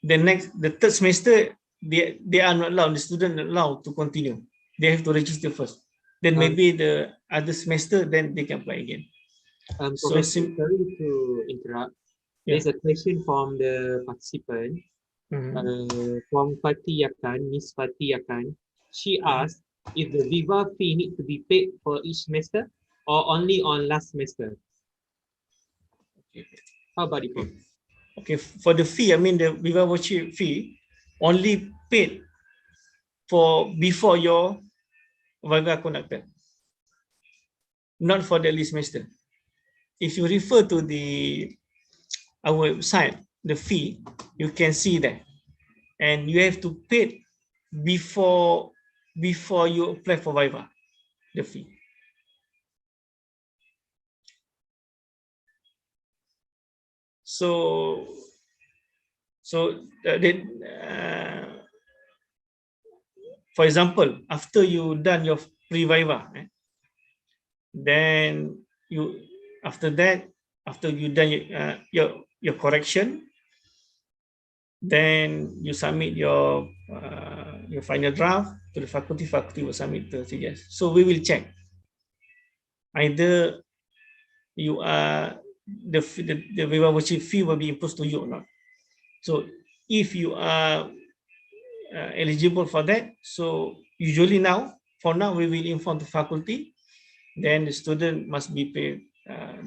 The third semester they are not allowed. The student not allowed to continue. They have to register first. Then maybe the other semester, then they can apply again. So sorry to interrupt. There's a question from the participant. From Fatih Yakan, Miss Fatih Yakan. She asked if the Viva fee need to be paid for each semester or only on last semester. How about it? Okay, for the fee, I mean the Viva voucher fee only paid for before your Viva conducted, not for the early semester. If you refer to our website, the fee, you can see that, and you have to pay before you apply for Viva, the fee. So for example, after you done your pre-Viva, then after you done your correction, then you submit your final draft to the faculty. Faculty will submit to CGS. So we will check either you are the Viva voucher fee will be imposed to you or not. So if you are eligible for that, so usually for now we will inform the faculty, then the student must be paid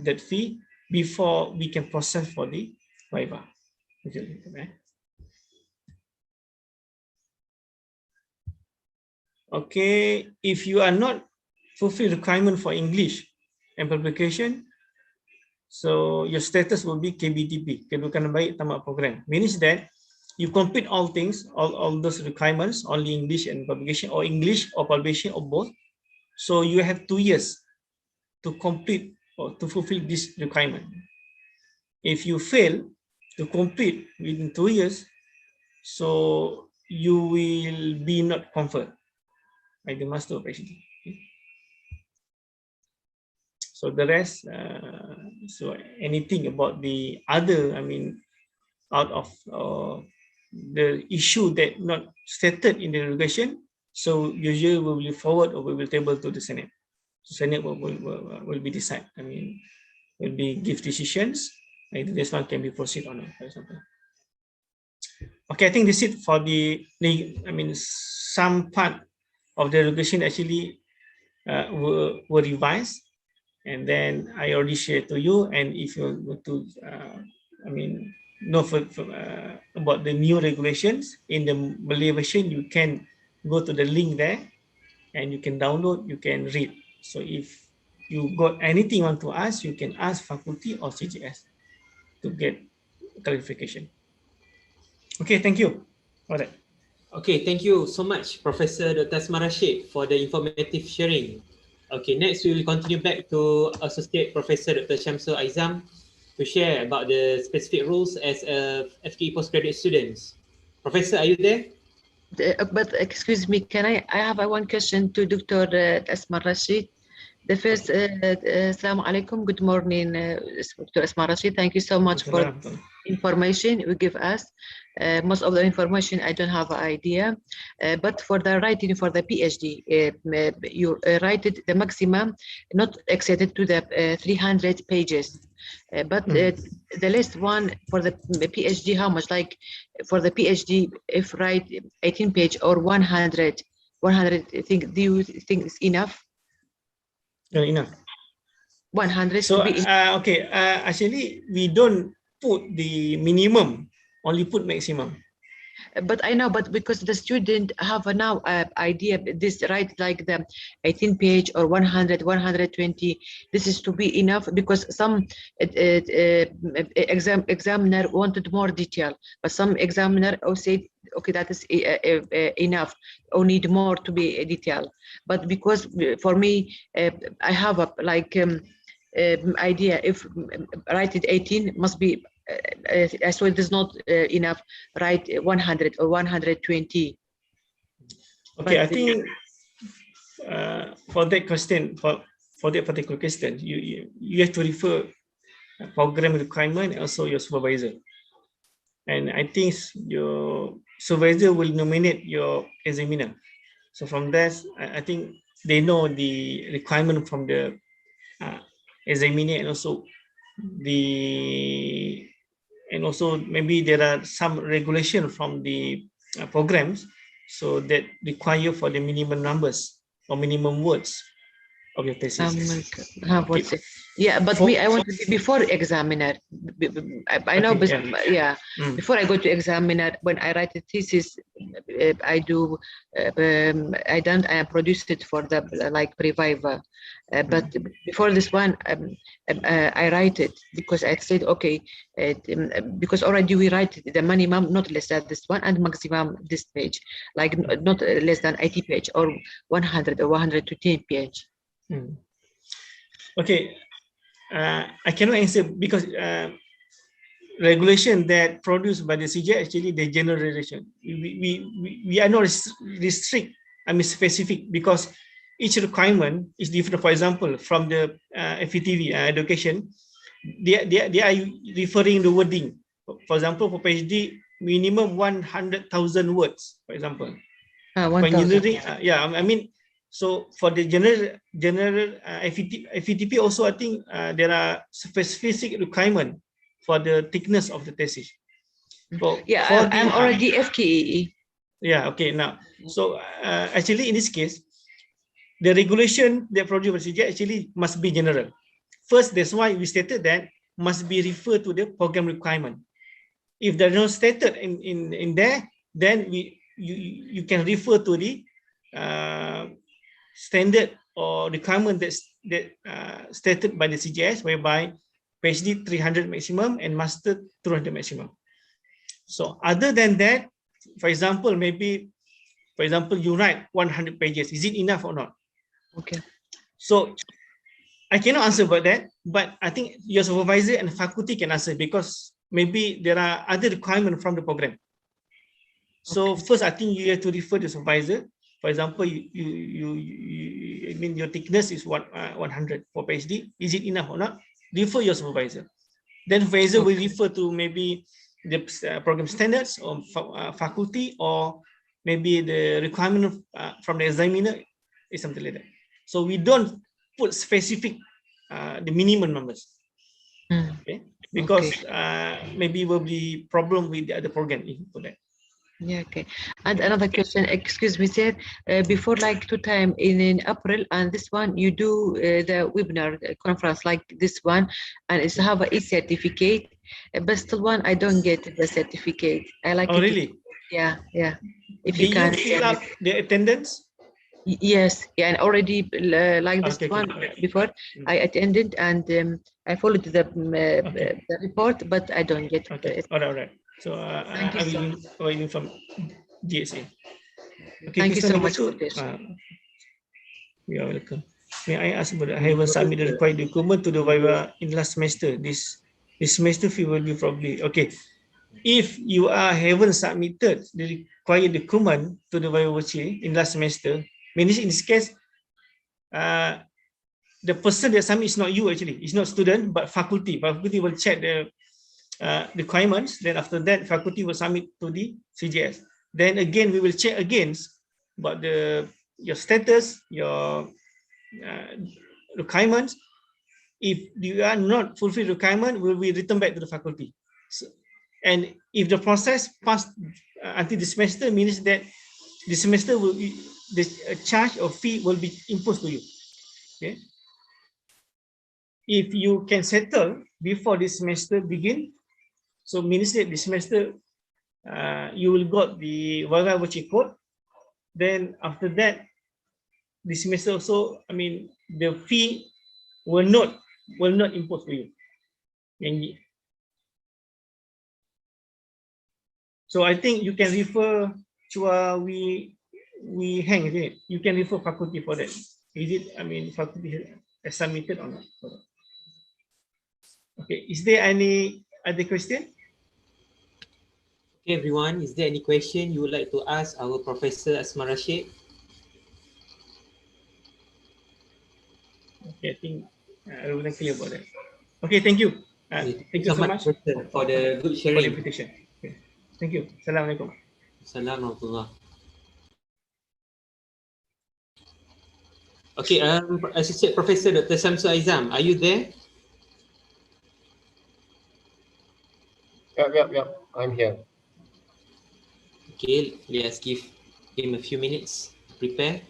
that fee before we can process for the Viva. Okay, if you are not fulfill requirement for English and publication, so your status will be KBTP, Kedudukan Baik Tamat Program. Means that you complete all things, all those requirements, only English and publication, or English or publication, or both. So you have 2 years to complete or to fulfill this requirement. If you fail to complete within 2 years, so you will be not conferred by the master of PhD. So the rest, so anything about the other, I mean, out of the issue that not stated in the regulation, so usually we will forward or we will table to the Senate. So Senate will be decide. I mean, will be give decisions. Either this one can be proceed or not, for example. Okay, I think this is for I mean, some part of the regulation actually were revised, and then I already shared to you. And if you want to, I mean, know about the new regulations in the Malay version, you can go to the link there, and you can download, you can read. So if you got anything you want to ask, you can ask faculty or CGS to get clarification. Okay, thank you. All right. Okay, thank you so much, Professor Dr. Asmar Rashid, for the informative sharing. Okay, next we will continue back to Associate Professor Dr. Shamsul Aizam to share about the specific rules as a FKE postgraduate students. Professor, are you there? But excuse me, can I have one question to Dr. Asmar Rashid? The first, Assalamu alaikum, good morning, Dr. Asmar Rashid. Thank you so much for information you give us. Most of the information I don't have an idea, but for the writing for the PhD, you write it the maximum, not exceeded to the 300 pages. But the last one for the PhD, how much? Like for the PhD, if write 18 page or 100, do you think it's enough? Enough. 100 so to be okay, actually we don't put the minimum, only put maximum. But I know, but because the student have a now idea, this right, like the 18 page or 100, 120, this is to be enough, because some examiner wanted more detail, but some examiner said, okay, that is enough, or need more to be detailed. But because for me, I have a like idea, if write it 18 must be so it is not enough, write 100 or 120. Okay, but I think for that question, for that particular question, you have to refer program requirement and also your supervisor. And I think your supervisor will nominate your examiner. So from that, I think they know the requirement from the examiner, and also maybe there are some regulation from the programs, so that require for the minimum numbers or minimum words of your thesis. Okay. Yeah, but me, I want to be before examiner. I know, okay, but yeah, before I go to examiner, when I write a thesis, I do, I am produced it for the like Previva. But before this one, I write it because I said, okay, because already we write the minimum not less than this one and maximum this page, like not less than 80 page or 100 or 120 page. Okay, I cannot answer because regulation that produced by the CJ, actually the general regulation. We are not restrict, I mean specific, because each requirement is different. For example, from the FETV education, they are referring the wording. For example, for PhD, minimum 100,000 words, for example. For engineering, yeah, I mean, so for the general FETP also, I think there are specific requirement for the thickness of the thesis. Yeah, I'm already Fkee. Yeah, okay, now. So actually in this case, the regulation that produced by CJ actually must be general. First, that's why we stated that must be referred to the program requirement. If they're not stated in there, then you can refer to the standard or requirement that stated by the CGS, whereby PhD 300 maximum and master 200 maximum. So other than that, for example, you write 100 pages. Is it enough or not? Okay. So I cannot answer about that, but I think your supervisor and faculty can answer, because maybe there are other requirements from the program. So first, I think you have to refer to the supervisor. For example, I mean, your thickness is 100 for PhD. Is it enough or not? Refer your supervisor. Then supervisor will refer to maybe the program standards or faculty, or maybe the requirement from the examiner is something like that. So we don't put specific the minimum numbers. Okay, because maybe will be problem with the other program for that. Yeah, okay. And another question, excuse me, sir, before like 2 times in April, and this one you do the webinar conference like this one, and it's have a certificate, but still one I don't get the certificate. I like Oh, it. really? Yeah, yeah. If Did you can fill up the attendance? Yes, yeah, and already like this one before I attended, and I followed the report, but I don't get it. All right. So I will inform GSA. Okay, thank you so number much for this. You are welcome. May I ask about I haven't submitted the required document to the Viva in last semester. This semester fee will be probably okay. If you haven't submitted the required document to the Viva in last semester, means in this case, the person that submits is not you actually. It's not student, but faculty. Faculty will check the requirements. Then after that, faculty will submit to the CGS. Then again, we will check against about your status, your requirements. If you are not fulfill requirement, will be returned back to the faculty. So, and if the process passed until the semester, means that the semester will be, the charge or fee will be imposed to you. Okay. If you can settle before this semester begin, so means that this semester you will got the voucher code. Then after that, this semester also, I mean, the fee will not impose to you. So I think you can refer to we hang it. You can refer faculty for that. Is it? I mean, faculty has submitted or not? Okay. Is there any other question? Okay, everyone. Is there any question you would like to ask our Professor Asma Rashid? Okay, I think I will clear about that. Okay, thank you. Thank you so much for the good sharing. For the invitation. Okay. Thank you. Assalamualaikum. Assalamualaikum. Okay, Associate Professor Dr. Samsul Aizam, are you there? Yep. I'm here. Okay, let's give him a few minutes to prepare.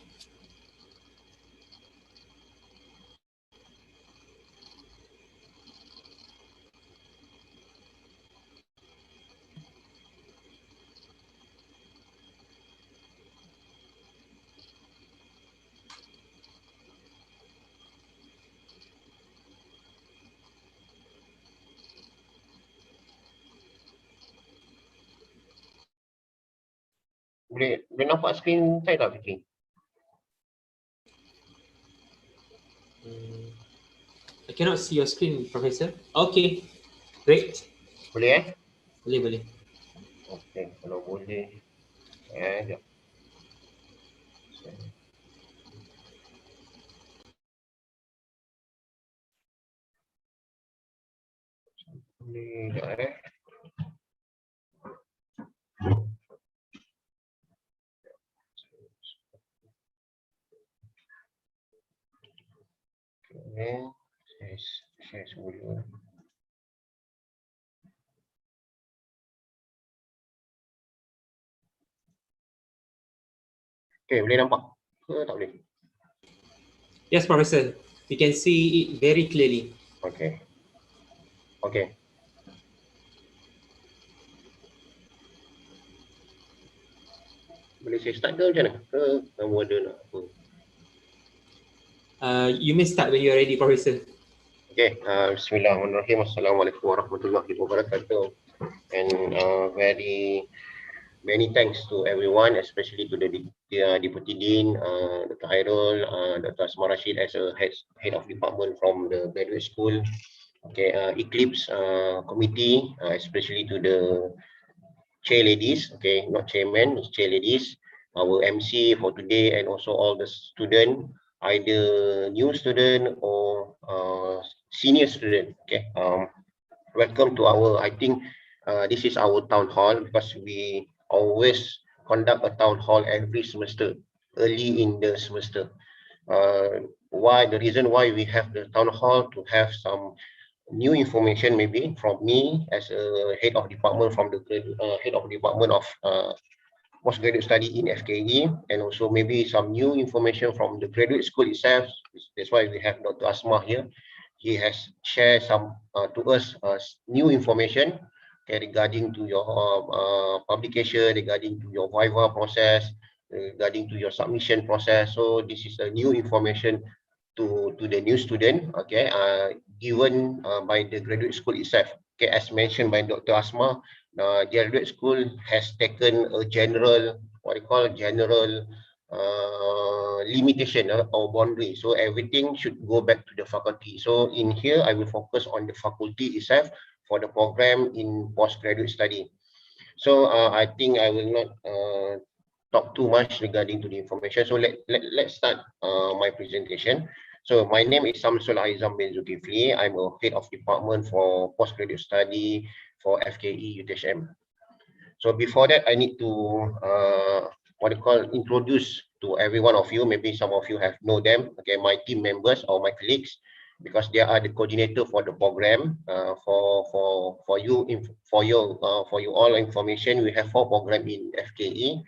Boleh nampak skrin saya tak, Fkee? I cannot see your screen, Professor. Okay, great. Boleh Boleh. Okay, kalau boleh. Sekejap. Boleh sekejap Saya semua dulu. Okay, boleh nampak ke tak boleh? Yes, Professor. We can see it very clearly. Okay. Boleh saya start ke macam mana? Ke kamu ada nak apa? You may start when you're ready, Professor. Okay, Bismillahirrahmanirrahim. Assalamualaikum warahmatullahi wabarakatuh. And very many thanks to everyone, especially to the Deputy Dean, Dr. Hairul, Dr. Asma Rashid as a head of department from the graduate school. Okay, Eclipse committee, especially to the chair ladies, okay, not chairman, it's chair ladies, our MC for today, and also all the student, either new student or senior student. Okay, welcome to our, I think this is our town hall, because we always conduct a town hall every semester, early in the semester. Why? The reason why we have the town hall, to have some new information, maybe from me as a head of department, from the head of department of postgraduate study in Fkee, and also maybe some new information from the graduate school itself. That's why we have Dr. Asma here. He has shared some to us new information, okay, regarding to your publication, regarding to your viva process, regarding to your submission process. So this is a new information to the new student, okay, given by the graduate school itself. Okay, as mentioned by Dr. Asma, graduate school has taken a general, what you call general limitation or boundary. So everything should go back to the faculty. So in here, I will focus on the faculty itself for the program in postgraduate study. So I think I will not talk too much regarding to the information. So let's start my presentation. So my name is Samsul Aizam bin Zulkifli. I'm a head of department for postgraduate study for Fkee UTHM. So before that, I need to introduce to every one of you. Maybe some of you have know them. Okay, my team members or my colleagues, because they are the coordinator for the program. For you all information, we have 4 programs in Fkee.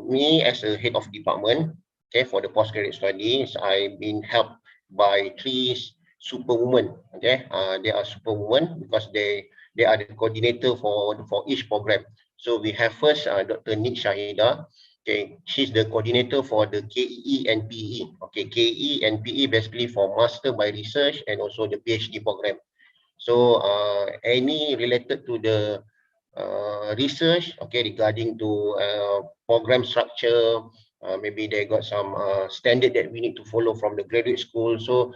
Me as a head of department, okay, for the postgraduate studies, I've been helped by 3 superwomen. Okay, they are superwomen because they are the coordinator for each program. So we have first Dr. Nik Shahida. Okay, she's the coordinator for the KE and PE. Okay, KE and PE basically for Master by Research and also the PhD program. So any related to the research, okay, regarding to program structure, maybe they got some standard that we need to follow from the graduate school. So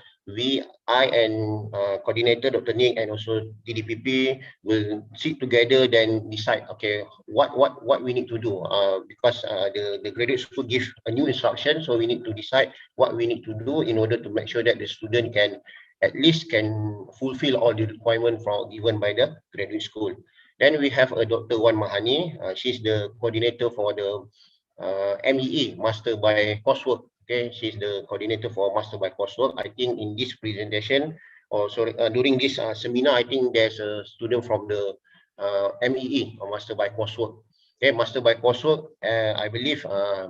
I and coordinator Dr. Nick and also DDPP will sit together, then decide, okay, what we need to do, because the graduate school gives a new instruction, so we need to decide what we need to do in order to make sure that the student can at least can fulfill all the requirements given by the graduate school. Then we have Dr. Wan Mahani. She's the coordinator for the MEE, Master by Coursework. Okay, she's the coordinator for Master by Coursework. I think in this presentation, or sorry, during this seminar, I think there's a student from the MEE, or Master by Coursework. Okay, Master by Coursework, I believe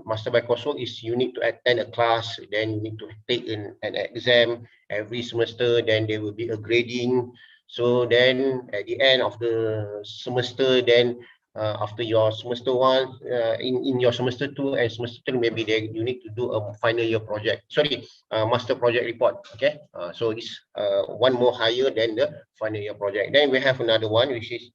Master by Coursework is you need to attend a class, then you need to take an exam every semester, then there will be a grading. So then at the end of the semester, then after your semester 1, in your semester 2 and semester 3, maybe you need to do a final year project. Sorry, master project report. Okay, so this one more higher than the final year project. Then we have another one, which is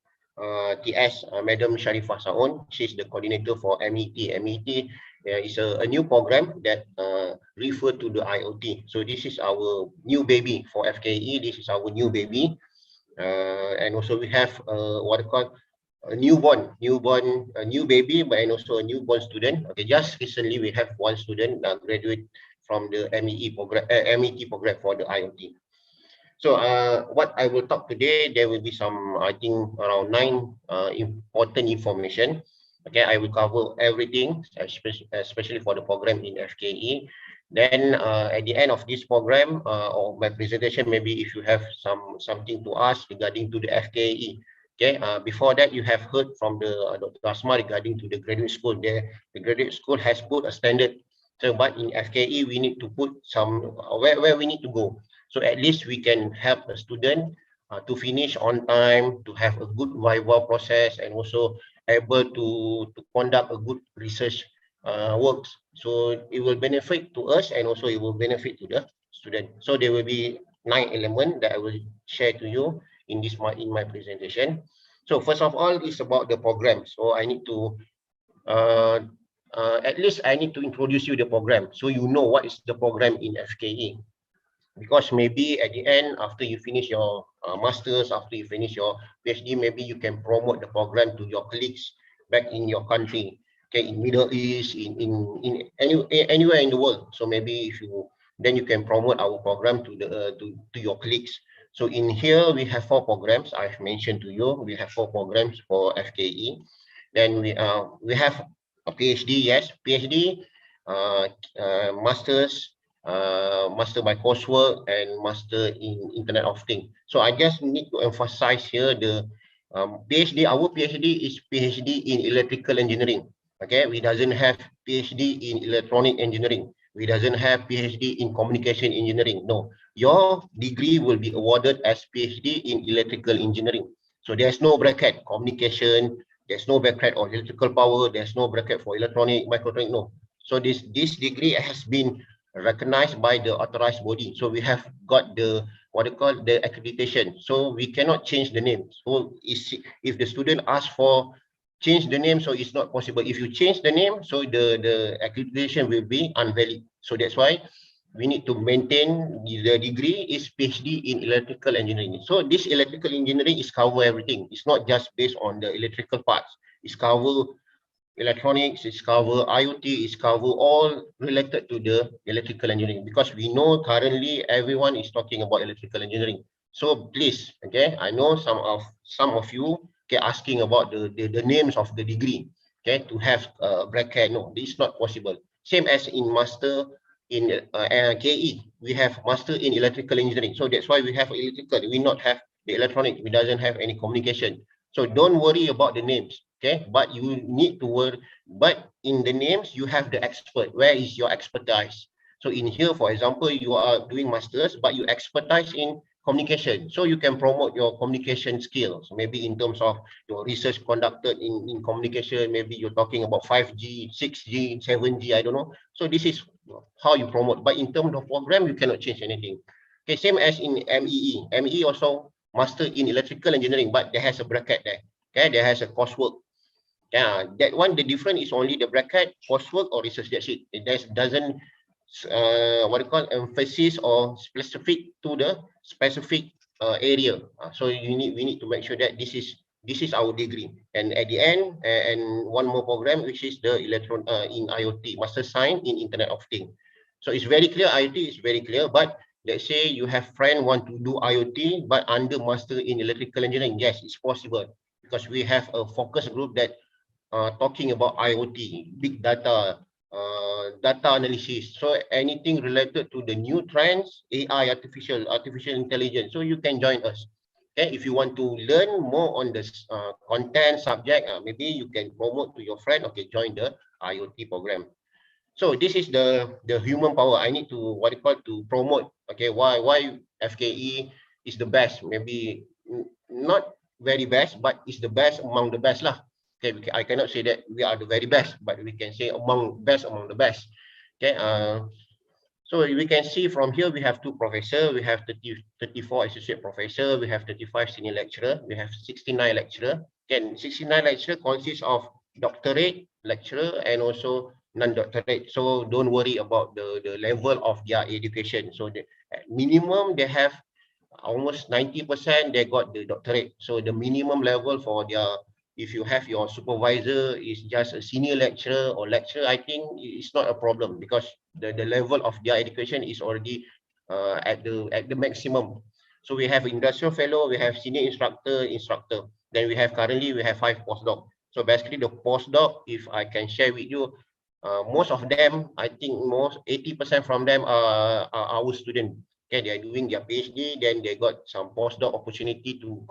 TS, Madam Sharifah Saon. She's the coordinator for MET. MET is a new program that refer to the IoT. So this is our new baby for Fkee. This is our new baby. And also we have what I call a new baby, but and also a newborn student. Okay, just recently we have one student graduate from the MET program for the IoT. So what I will talk today, there will be some, I think around 9 important information. Okay, I will cover everything, especially for the program in Fkee. Then at the end of this program or my presentation, maybe if you have something to ask regarding to the Fkee. Okay, before that, you have heard from the Dr. Asma regarding to the graduate school. The graduate school has put a standard. So, but in Fkee, we need to put some where we need to go. So at least we can help the student to finish on time, to have a good viva process, and also able to conduct a good research works. So it will benefit to us, and also it will benefit to the student. So there will be 9 elements that I will share to you in my presentation. So first of all, it's about the program. So I need to at least I need to introduce you the program, so you know what is the program in Fkee. Because maybe at the end, after you finish your masters, after you finish your PhD, maybe you can promote the program to your colleagues back in your country, okay, in Middle East, anywhere in the world. So maybe if you then you can promote our program to the to your colleagues. So in here, we have 4 programs. I've mentioned to you, we have 4 programs for Fkee. Then we have a PhD, yes, PhD, masters, master by coursework, and master in Internet of Things. So I just need to emphasize here the PhD. Our PhD is PhD in electrical engineering. Okay, we doesn't have PhD in electronic engineering. We doesn't have PhD in communication engineering. No, your degree will be awarded as PhD in electrical engineering. So there's no bracket communication. There's no bracket or electrical power. There's no bracket for electronic, microelectronic. No. So this degree has been recognized by the authorized body. So we have got the what they call the accreditation. So we cannot change the name. So if the student asks for change the name, so it's not possible. If you change the name, so the accreditation will be invalid. So that's why we need to maintain the degree is PhD in electrical engineering. So this electrical engineering is cover everything. It's not just based on the electrical parts. It's cover electronics, it's cover IoT, it's cover all related to the electrical engineering, because we know currently everyone is talking about electrical engineering. So please, okay, I know some of you asking about the names of the degree, okay, to have bracket. No, this is not possible. Same as in master in KE, we have master in electrical engineering. So that's why we have electrical. We not have the electronic. We doesn't have any communication. So don't worry about the names. Okay, but you need to work. But in the names, you have the expert. Where is your expertise? So in here, for example, you are doing masters, but you expertise in communication. So you can promote your communication skills. Maybe in terms of your research conducted in communication. Maybe you're talking about 5G, 6G, 7G. I don't know. So this is how you promote. But in terms of program, you cannot change anything. Okay, same as in MEE. MEE also master in electrical engineering, but there has a bracket there. Okay, there has a coursework. Yeah, that one, the difference is only the bracket, coursework or research. That's it. It doesn't what you call emphasis or specific to the specific area. So we need to make sure that this is our degree. And at the end, and one more program, which is the in IoT, Master Science in Internet of Things. So it's very clear. IoT is very clear. But let's say you have friend want to do IoT, but under Master in Electrical Engineering. Yes, it's possible, because we have a focus group that talking about IoT, big data, data analysis. So anything related to the new trends, AI, artificial intelligence. So you can join us. Okay, if you want to learn more on this content subject, maybe you can promote to your friend. Okay, join the IoT program. So this is the human power. I need to to promote. Okay, why Fkee is the best? Maybe not very best, but it's the best among the best lah. Okay, I cannot say that we are the very best, but we can say among the best. Okay, so we can see from here we have 2 professors, we have 34 associate professor, we have 35 senior lecturer, we have 69 lecturer. Again, 69 lecturer consists of doctorate lecturer and also non-doctorate. So don't worry about the level of their education. So the minimum they have almost 90% they got the doctorate. So the minimum level for their, if you have your supervisor is just a senior lecturer or lecturer, I think it's not a problem, because the level of their education is already at the maximum. So we have industrial fellow, we have senior instructor. Then we have currently 5 postdoc. So basically the postdoc, if I can share with you, most of them, I think 80% from them are our students. Okay, they are doing their PhD, then they got some postdoc opportunity to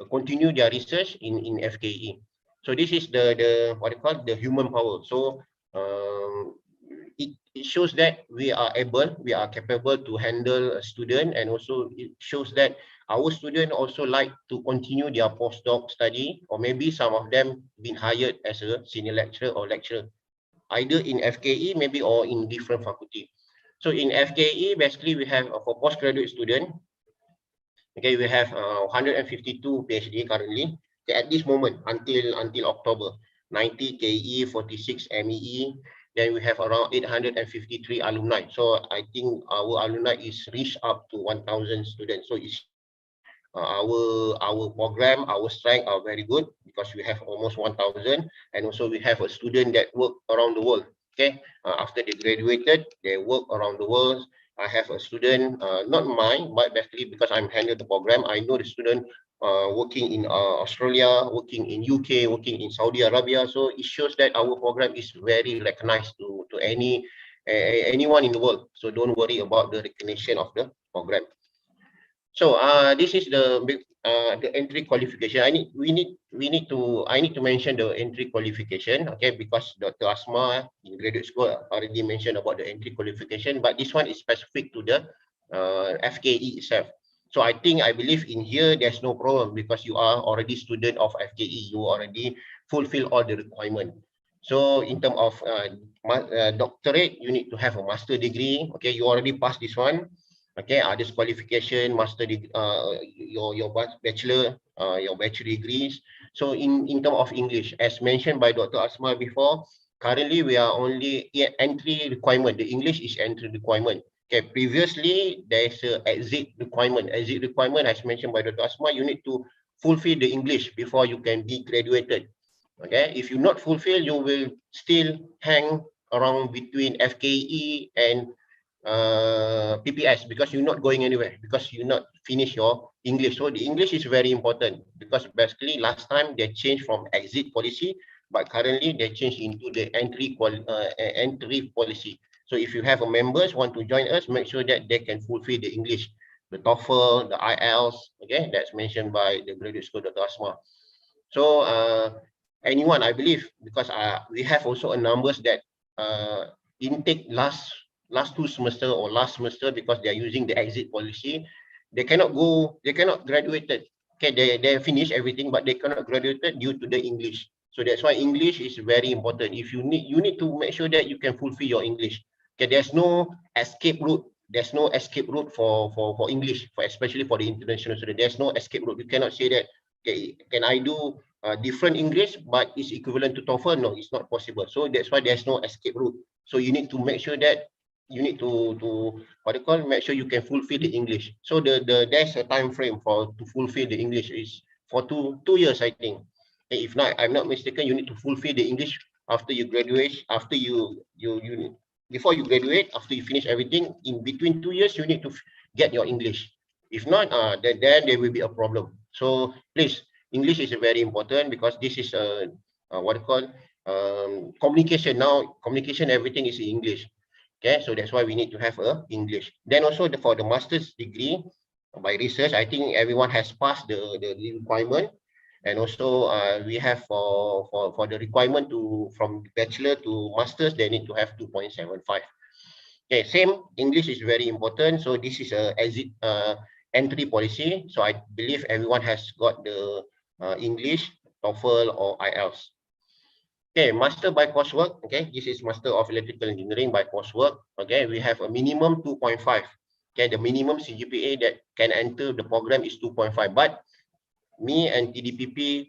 continue their research in Fkee. So this is the what you call the human power. So it shows that we are capable to handle a student, and also it shows that our students also like to continue their postdoc study, or maybe some of them been hired as a senior lecturer or lecturer, either in Fkee maybe or in different faculty. So in Fkee, basically we have for postgraduate student. Okay, we have 152 PhD currently. Okay, at this moment until October, 90 KE, 46 MEE. Then we have around 853 alumni. So I think our alumni is reached up to 1,000 students. So it's our program, our strength are very good, because we have almost 1,000, and also we have a student that work around the world. Okay, after they graduated, they work around the world, I have a student, not mine, but basically because I'm handling the program, I know the student working in Australia, working in UK, working in Saudi Arabia. So it shows that our program is very recognized to anyone in the world. So don't worry about the recognition of the program. So this is the entry qualification. I need to mention the entry qualification, okay, because Dr. Asma in graduate school already mentioned about the entry qualification, but this one is specific to the FKE itself. So I believe in here there's no problem because you are already student of FKE, you already fulfill all the requirement. So in terms of doctorate, you need to have a master degree. Okay, you already passed this one. Okay, others qualification, master degree, your bachelor, your bachelor degrees. So in terms of English, as mentioned by Dr. Asma before, currently we are only entry requirement. The English is entry requirement. Okay, previously there is a exit requirement. Exit requirement, as mentioned by Dr. Asma, you need to fulfill the English before you can be graduated. Okay, if you not fulfill, you will still hang around between FKE and PPS because you're not going anywhere because you not finish your English. So the English is very important because basically last time they changed from exit policy, but currently they changed into the entry policy. So if you have a members want to join us, make sure that they can fulfill the English, the TOEFL, the IELTS. Okay, that's mentioned by the graduate school Dr. Asma. So anyone, I believe, because we have also a numbers that intake last 2 semester or last semester because they are using the exit policy, they cannot graduated. Okay, they finish everything, but they cannot graduated due to the English. So that's why English is very important. If you need to make sure that you can fulfill your English. Okay, there's no escape route. There's no escape route for English, especially for the international student. There's no escape route. You cannot say that, okay, can I do different English but it's equivalent to TOEFL? No, it's not possible. So that's why there's no escape route. So you need to make sure that you need to what you call, make sure you can fulfill the English. So there's a time frame to fulfill the English is for two years, I think. Okay, if not, I'm not mistaken, you need to fulfill the English after you graduate, after you before you graduate, after you finish everything. In between 2 years, you need to get your English. If not, then there will be a problem. So please, English is very important because this is what you call communication. Now communication, everything is in English. Okay, so that's why we need to have English. Then also for the master's degree by research, I think everyone has passed the requirement. And also we have for the requirement from bachelor to masters, they need to have 2.75. Okay, same, English is very important. So this is a exit entry policy. So I believe everyone has got the English, TOEFL or IELTS. Okay, master by coursework. Okay, this is Master of Electrical Engineering by coursework. Okay, we have a minimum 2.5. Okay, the minimum CGPA that can enter the program is 2.5. But me and TDPP,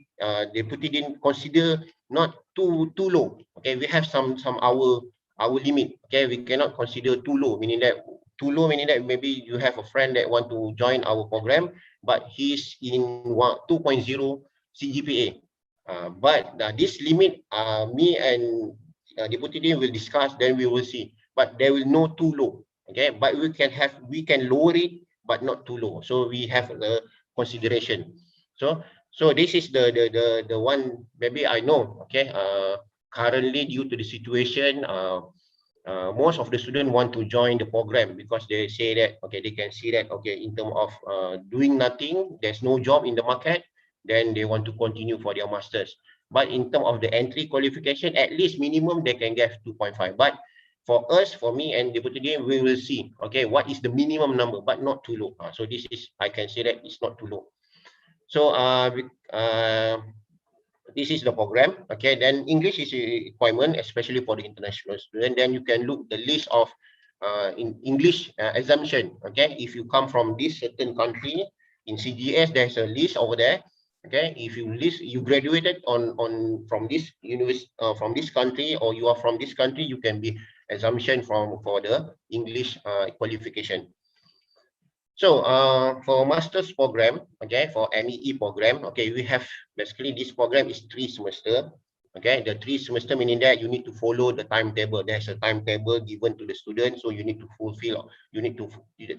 Deputy Dean, consider not too low. Okay, we have some our limit. Okay, we cannot consider too low, meaning that maybe you have a friend that want to join our program, but he's in 2.0 CGPA. But this limit, me and Deputy Dean will discuss, then we will see. But there will no too low. Okay, but we can lower it, but not too low. So we have the consideration. So this is the one maybe I know. Okay, currently due to the situation, most of the students want to join the program because they say that, okay, they can see that, okay, in terms of doing nothing, there's no job in the market, then they want to continue for their masters. But in terms of the entry qualification, at least minimum they can get 2.5. But for us, for me and Deputy Dean, we will see, okay, what is the minimum number, but not too low. So this is, I can say that it's not too low. So this is the program. Okay, then English is a requirement, especially for the international student. Then you can look the list of in English exemption. Okay, if you come from this certain country in CGS, there's a list over there. Okay, if you graduated from this university, from this country, or you are from this country, you can be exemption for the English qualification. So for master's program, okay, for MEE program, okay, we have basically this program is 3 semester. Okay, the 3 semester meaning that you need to follow the timetable. There's a timetable given to the student, so you need to fulfill. You need to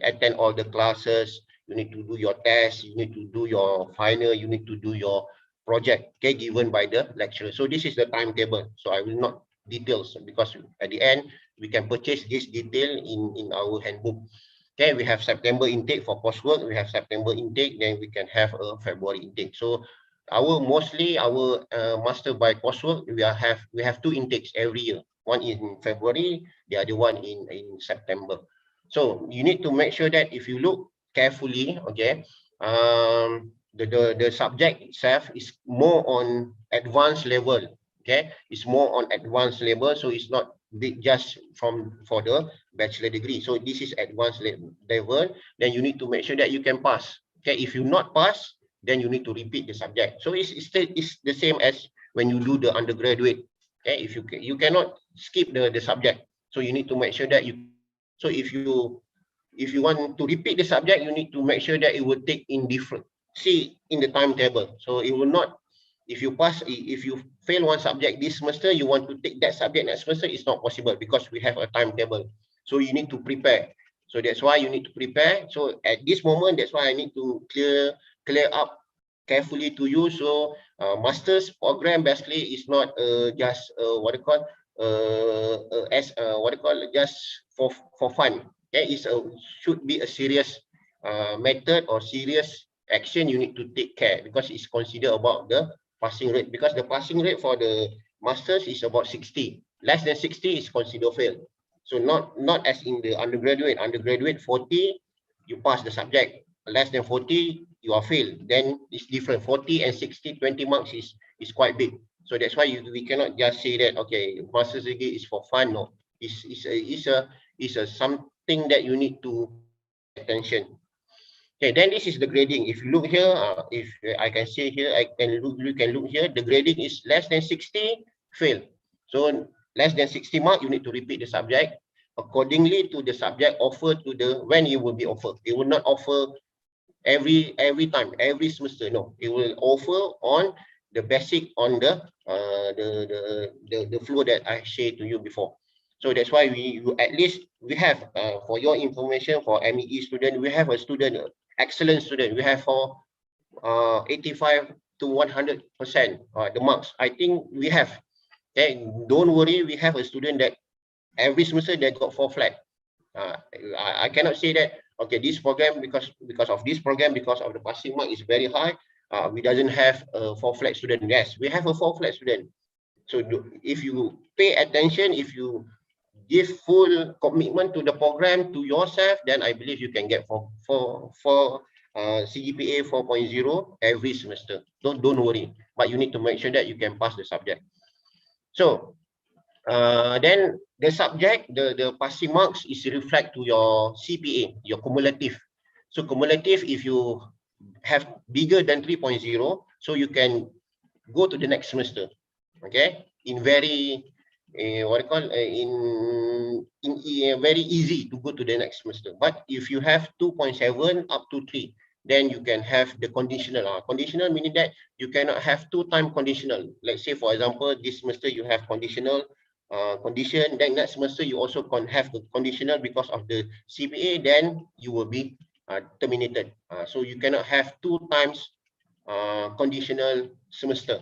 attend all the classes. You need to do your test. You need to do your final. You need to do your project. Okay, given by the lecturer. So this is the timetable. So I will not details because at the end we can purchase this detail in our handbook. Okay, we have September intake for coursework. We have September intake. Then we can have a February intake. So mostly our master by coursework we have 2 intakes every year, one in February, the other one in September. So you need to make sure that if you look carefully, okay, the subject itself is more on advanced level. Okay, it's more on advanced level, so it's not just for the bachelor degree. So this is advanced level. Then you need to make sure that you can pass. Okay, if you not pass, then you need to repeat the subject. So it's the same as when you do the undergraduate. Okay, if you cannot skip the subject, so you need to make sure that you. So if you want to repeat the subject, you need to make sure that it will take in different. See in the timetable. So it will not. If you fail one subject this semester, you want to take that subject next semester, it's not possible because we have a timetable. So you need to prepare. So that's why you need to prepare. So at this moment, that's why I need to clear up carefully to you. So master's program basically is not just what you call just for fun. Okay, should be a serious method or serious action you need to take care because it's considered about the passing rate, because the passing rate for the masters is about 60. Less than 60 is considered fail. So not as in the undergraduate. Undergraduate 40, you pass the subject. Less than 40, you are failed. Then it's different. 40 and 60, 20 marks is quite big. So that's why we cannot just say that okay, master's degree is for fun. No, it's a something that you need to pay attention. Okay, then this is the grading. If you look here, if I can say here, you can look here. The grading is less than 60, fail. So less than 60 mark, you need to repeat the subject accordingly to the subject offered to when it will be offered. It will not offer every time, every semester. No, it will offer on the basic on the flow that I shared to you before. So that's why at least we have for your information, for MEE student, we have a student, excellent student. We have for 85 to 100% the marks. I think we have. Okay, don't worry. We have a student that every semester they got 4 flat. I cannot say that okay, this program because of this program, because of the passing mark is very high, we doesn't have a 4 flat student. Yes, we have a 4 flat student. So if you pay attention, if you give full commitment to the program, to yourself, then I believe you can get for CGPA 4.0 every semester. Don't worry, but you need to make sure that you can pass the subject. So then the subject, the passing marks is reflect to your CPA, your cumulative. So cumulative, if you have bigger than 3.0, so you can go to the next semester. Okay, in very very easy to go to the next semester. But if you have 2.7 up to 3, then you can have the conditional. Conditional meaning that you cannot have 2-time conditional. Let's say, for example, this semester you have conditional condition, then next semester you also can have the conditional because of the CPA, then you will be terminated. So you cannot have 2 times conditional semester.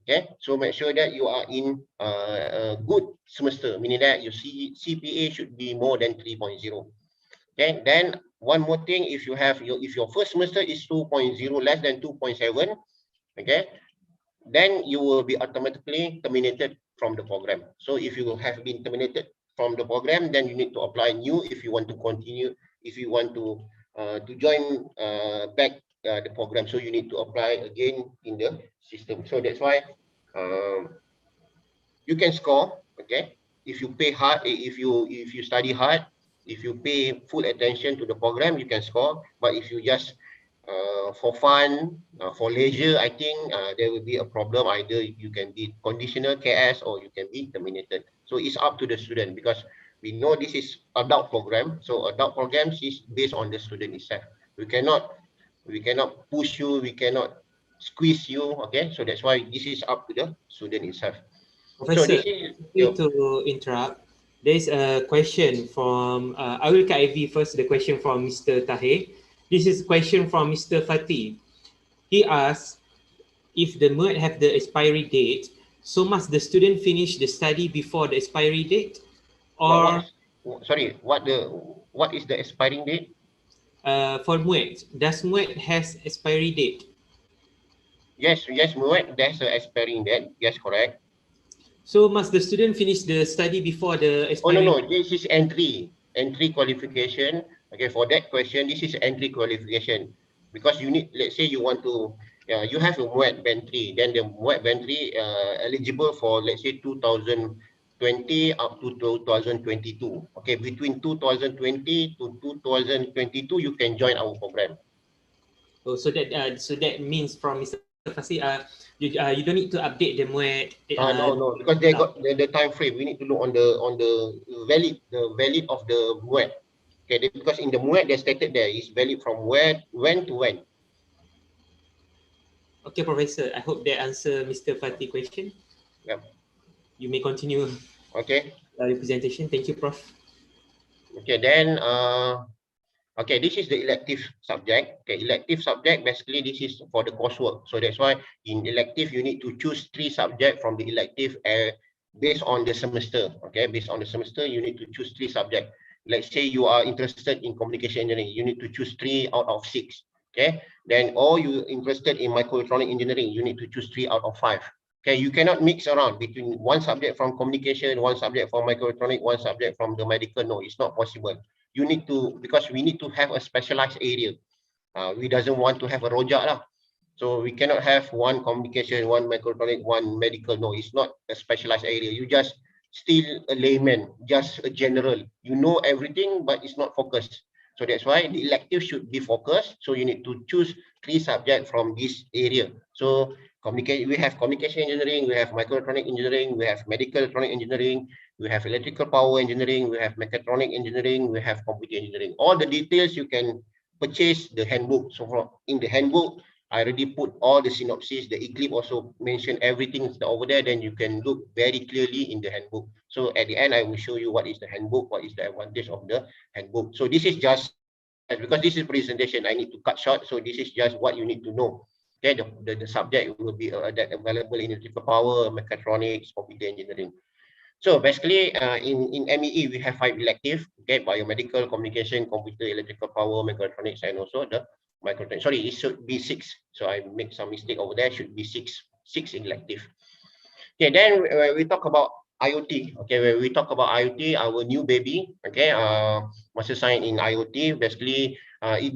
Okay, so make sure that you are in a good semester, meaning that your CPA should be more than 3.0. Okay, then one more thing, if your first semester is 2.0, less than 2.7, okay, then you will be automatically terminated from the program. So if you have been terminated from the program, then you need to apply new if you want to continue, if you want to join back the program. So you need to apply again in the system. So that's why you can score, okay, if you pay hard, if you study hard, if you pay full attention to the program, you can score. But if you just for fun, for leisure, I think there will be a problem. Either you can be conditional KS or you can be terminated. So it's up to the student, because we know this is adult program. So adult programs is based on the student itself. We cannot push you. We cannot squeeze you. Okay, so that's why this is up to the student itself. So Professor, this is sorry to interrupt. There's a question from, I will cut IV first, the question from Mr. Tahir. This is a question from Mr. Fatih. He asks, if the MERT have the expiry date, so must the student finish the study before the expiry date? Or sorry, what is the expiring date? For MERT, does MERT has expiry date? Yes, MERT, there's an expiring date. Yes, correct. So must the student finish the study before the Oh, no, expiry? this is entry qualification. Okay, for that question, this is entry qualification, because you need, let's say you want to, you have a MUET band 3, then the MUET band 3 eligible for, let's say, 2020 up to 2022. Okay, between 2020 to 2022, you can join our program. Oh, so that means from Mr. Fasih, you don't need to update the MUET. No, because they got the time frame. We need to look on the valid of the MUET. Okay, because in the MUET they stated there is valid from when to when. Okay, Professor. I hope that answer Mr. Fatih question. Yep. You may continue. Okay. Your presentation. Thank you, Prof. Okay, then okay, this is the elective subject. Okay, elective subject, basically this is for the coursework. So that's why in elective you need to choose 3 subjects from the elective based on the semester. Okay, based on the semester you need to choose 3 subjects. Let's say you are interested in communication engineering, you need to choose 3 out of 6. Okay, then or you interested in microelectronic engineering, you need to choose 3 out of 5. Okay, you cannot mix around between one subject from communication, one subject from microelectronic, one subject from the medical. No, it's not possible. You need to, because we need to have a specialized area. We doesn't want to have a rojak lah. So we cannot have one communication, one microelectronic, one medical. No, it's not a specialized area. You just still a layman, just a general. You know everything, but it's not focused. So that's why the elective should be focused. So you need to choose 3 subjects from this area. So we have communication engineering, we have microelectronic engineering, we have medical electronic engineering, we have electrical power engineering, we have mechatronic engineering, we have computer engineering. All the details you can purchase the handbook. So in the handbook, I already put all the synopsis. The Eclipse also mentioned everything over there. Then you can look very clearly in the handbook. So at the end, I will show you what is the handbook, what is the advantage of the handbook. So this is just, because this is presentation, I need to cut short. So this is just what you need to know. Okay, the subject will be that available in electrical power, mechatronics, computer engineering. So basically, in MEE, we have 5 electives. Okay, biomedical, communication, computer, electrical power, mechatronics, and also the microtronics. Sorry, it should be 6. So I make some mistake over there. Should be 6 elective. Okay, then we talk about IoT. Okay, when we talk about IoT, our new baby. Okay, master science in IoT. Basically,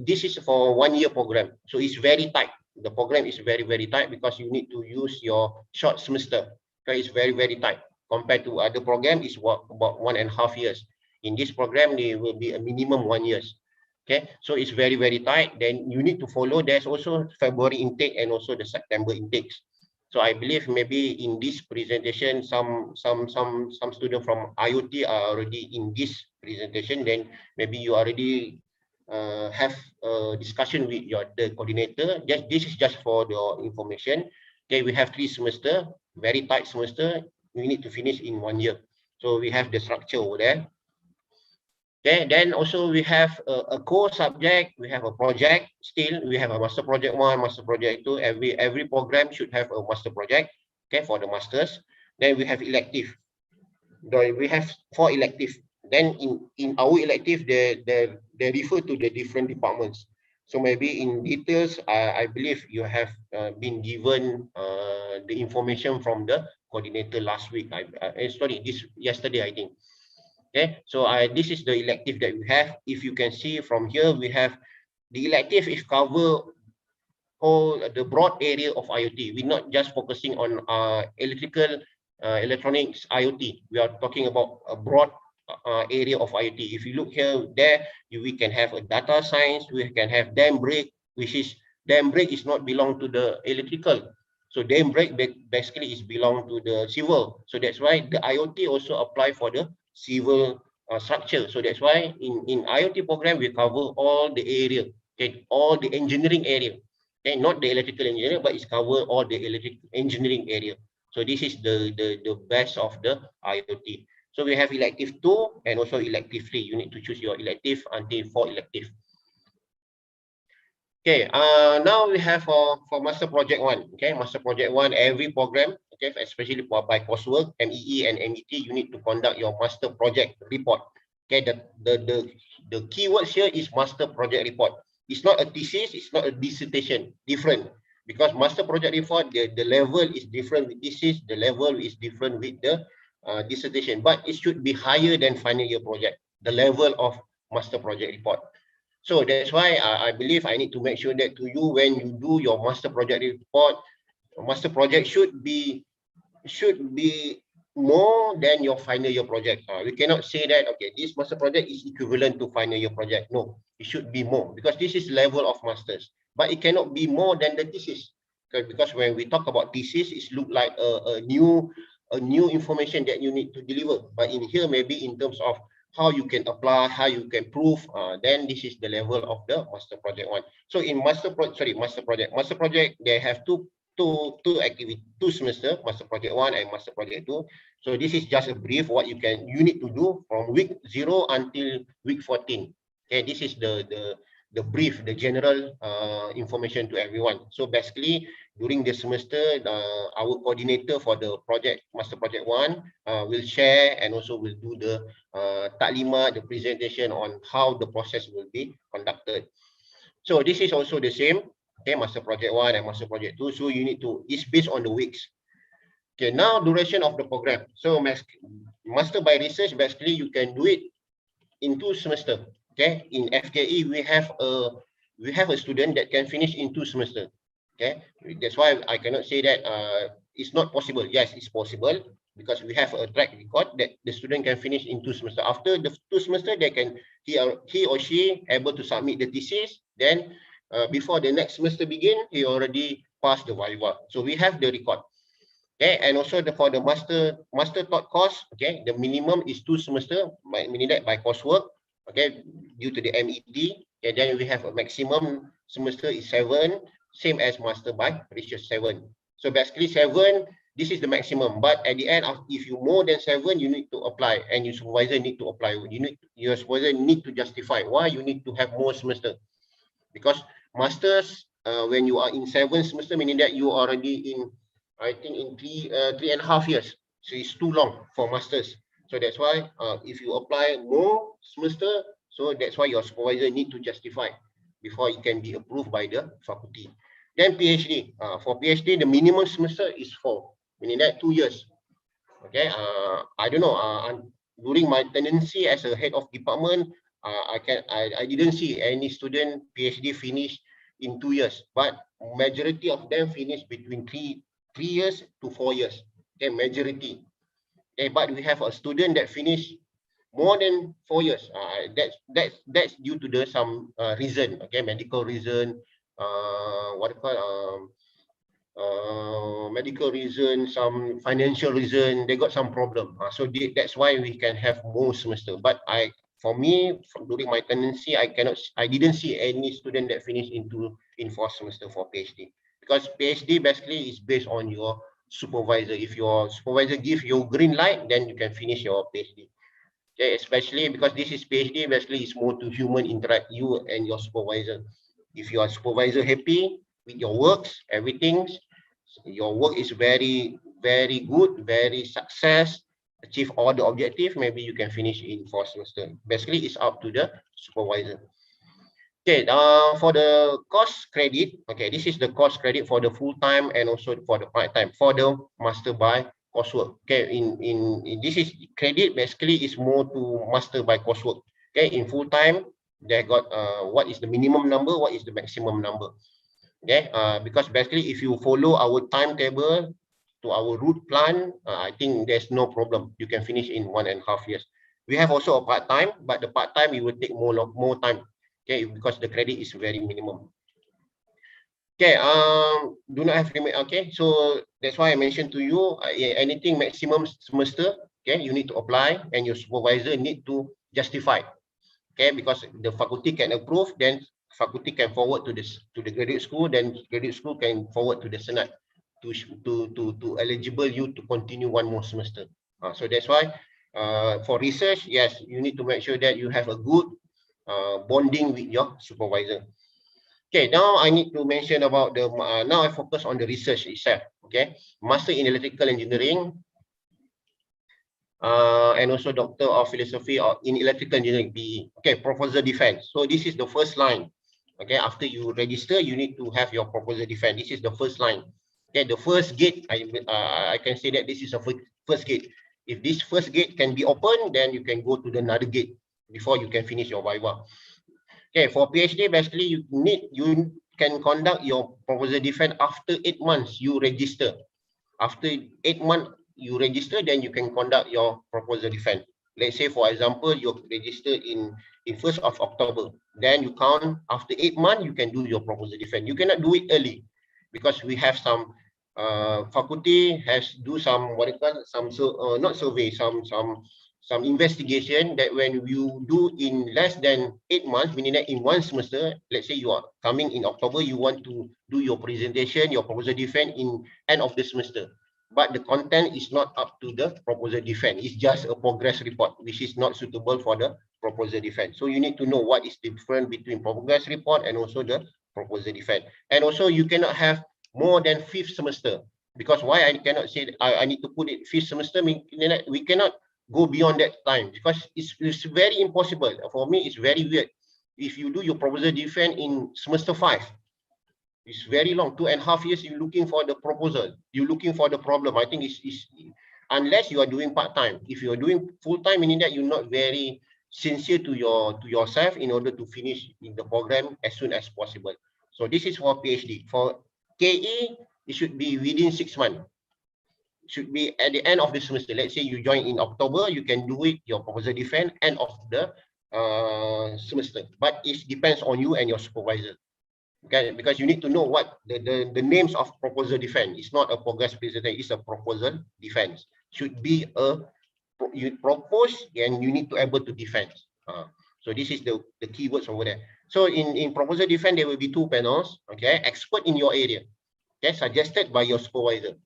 this is for 1-year program. So it's very tight. The program is very, very tight because you need to use your short semester. Okay, it's very, very tight. Compared to other program, is about 1.5 years. In this program, there will be a minimum 1 year. Okay, so it's very, very tight. Then you need to follow. There's also February intake and also the September intakes. So I believe maybe in this presentation, some students from IoT are already in this presentation. Then maybe you already have a discussion with the coordinator. This is just for your information. Okay, we have 3 semester, very tight semester. We need to finish in 1 year. So we have the structure over there. Okay, then also we have a core subject, we have a project, still we have a master project 1, master project 2. Every program should have a master project, okay, for the masters. Then we have elective. We have 4 elective. Then in our elective, they refer to the different departments. So maybe in details, I believe you have been given the information from the coordinator last week. Yesterday, I think. Okay, so this is the elective that we have. If you can see from here, we have the elective is cover all the broad area of IoT. We're not just focusing on electrical, electronics, IoT. We are talking about a broad area of IoT. If you look here, we can have a data science. We can have dam brake, which is dam brake is not belong to the electrical. So dam brake basically is belong to the civil. So that's why the IoT also apply for the civil structure. So that's why in IoT program, we cover all the area, okay, all the engineering area. Okay, not the electrical engineering, but it's cover all the electrical engineering area. So this is the best of the IoT. So we have elective 2 and also elective 3. You need to choose your elective until 4 elective. Okay, now we have for master project 1. Okay, master project 1, every program, okay, especially for by coursework, MEE and MET, you need to conduct your master project report. Okay, the keywords here is master project report. It's not a thesis, it's not a dissertation, different. Because master project report, the level is different with thesis, the level is different with the dissertation, but it should be higher than final year project, the level of master project report. So that's why I believe I need to make sure that to you, when you do your master project report, master project should be more than your final year project. We cannot say that, okay, this master project is equivalent to final year project. No, it should be more, because this is level of masters, but it cannot be more than the thesis. Because when we talk about thesis, it look like a new information that you need to deliver. But in here, maybe in terms of how you can apply, how you can prove, then this is the level of the master project 1. So in master project, they have two activity, 2 semester, master project 1 and master project 2. So this is just a brief what you need to do from week 0 until week 14. Okay, this is the brief, the general information to everyone. So basically, during the semester, our coordinator for the project, master project 1, will share and also will do the taklimat, the presentation on how the process will be conducted. So this is also the same. Okay, master project 1 and master project 2. So you need to, it's based on the weeks. Okay, now duration of the program. So master by research, basically you can do it in 2 semester. Okay, in Fkee we have a student that can finish in 2 semester. Okay, that's why I cannot say that it's not possible. Yes, it's possible, because we have a track record that the student can finish in 2 semester. After the 2 semester, they can he or she able to submit the thesis. Then before the next semester begin, he already passed the viva. So we have the record. Okay, and also for the master taught course, okay, the minimum is 2 semester, meaning that by coursework, okay, due to the MET. Okay, then we have a maximum semester is 7, same as master by research 7. So basically 7, this is the maximum. But at the end of, if you more than 7, you need to apply, and your supervisor need to apply. Your supervisor need to justify why you need to have more semester. Because masters, when you are in 7 semester, meaning that you are already in, I think in 3.5 years. So it's too long for masters. So that's why if you apply more semester, so that's why your supervisor need to justify before it can be approved by the faculty. Then PhD. For PhD, the minimum semester is 4, meaning that 2 years. Okay. I don't know. During my tenancy as a head of department, I didn't see any student PhD finish in 2 years, but majority of them finish between 3 years to 4 years. Okay, majority. Okay, but we have a student that finish more than 4 years. That's due to some reason. Okay, medical reason. What do you call medical reason, some financial reason, they got some problem. So that's why we can have more semester. But for me, during my tenancy, I didn't see any student that finished in 4 semester for PhD, because PhD basically is based on your supervisor. If your supervisor gives you green light, then you can finish your PhD. Okay, especially because this is PhD, basically it's more to human interact, you and your supervisor. If your supervisor happy with your works, everything, your work is very, very good, very success, achieve all the objective, maybe you can finish in 4 semester. Basically, it's up to the supervisor. Okay, for the course credit, okay, this is the course credit for the full time and also for the part time for the master by coursework. Okay, in this is credit basically is more to master by coursework. Okay, in full time they got what is the minimum number, what is the maximum number. Okay, because basically if you follow our timetable to our route plan, I think there's no problem. You can finish in 1.5 years. We have also a part time, but the part time it will take more time. Okay, because the credit is very minimum. Okay, do not have limit. Okay, so that's why I mentioned to you, anything maximum semester, okay, you need to apply and your supervisor need to justify. Okay, because the faculty can approve, then faculty can forward to the graduate school, then graduate school can forward to the senate to eligible you to continue one more semester. So that's why for research, yes, you need to make sure that you have a good bonding with your supervisor. Okay, now I need to mention about the now I focus on the research itself. Okay, master in electrical engineering, and also Doctor of Philosophy or in Electrical Engineering, BE. Okay, proposal defense. So this is the first line. Okay, after you register, you need to have your proposal defense. This is the first line. Okay, the first gate, I can say that this is a first gate. If this first gate can be opened, then you can go to the another gate before you can finish your viva. Okay, for PhD, basically you can conduct your proposal defense after 8 months you register. After 8 months you register, then you can conduct your proposal defense. Let's say, for example, you register in 1st of October. Then you count after 8 months, you can do your proposal defense. You cannot do it early because we have some faculty has do some what it call some not survey, some investigation that when you do in less than 8 months, meaning that in one semester, let's say you are coming in October, you want to do your presentation, your proposal defense in end of the semester. But the content is not up to the proposal defense. It's just a progress report, which is not suitable for the proposal defense. So you need to know what is the difference between progress report and also the proposal defense. And also you cannot have more than 5th semester, because why I cannot say I need to put it 5th semester, we cannot go beyond that time because it's very impossible. For me, it's very weird. If you do your proposal defense in semester 5, it's very long, 2.5 years. You're looking for the proposal. You're looking for the problem. I think it's unless you are doing part-time. If you are doing full-time, meaning that you're not very sincere to yourself in order to finish in the program as soon as possible. So this is for PhD. For KE, it should be within 6 months. It should be at the end of the semester. Let's say you join in October, you can do it, your proposal defense, end of the semester. But it depends on you and your supervisor. Okay, because you need to know what the names of proposal defense. It's not a progress presentation, it's a proposal defense. Should be you propose and you need to able to defend. So this is the keywords over there. So in proposal defense, there will be 2 panels. Okay, expert in your area. Okay, suggested by your supervisor.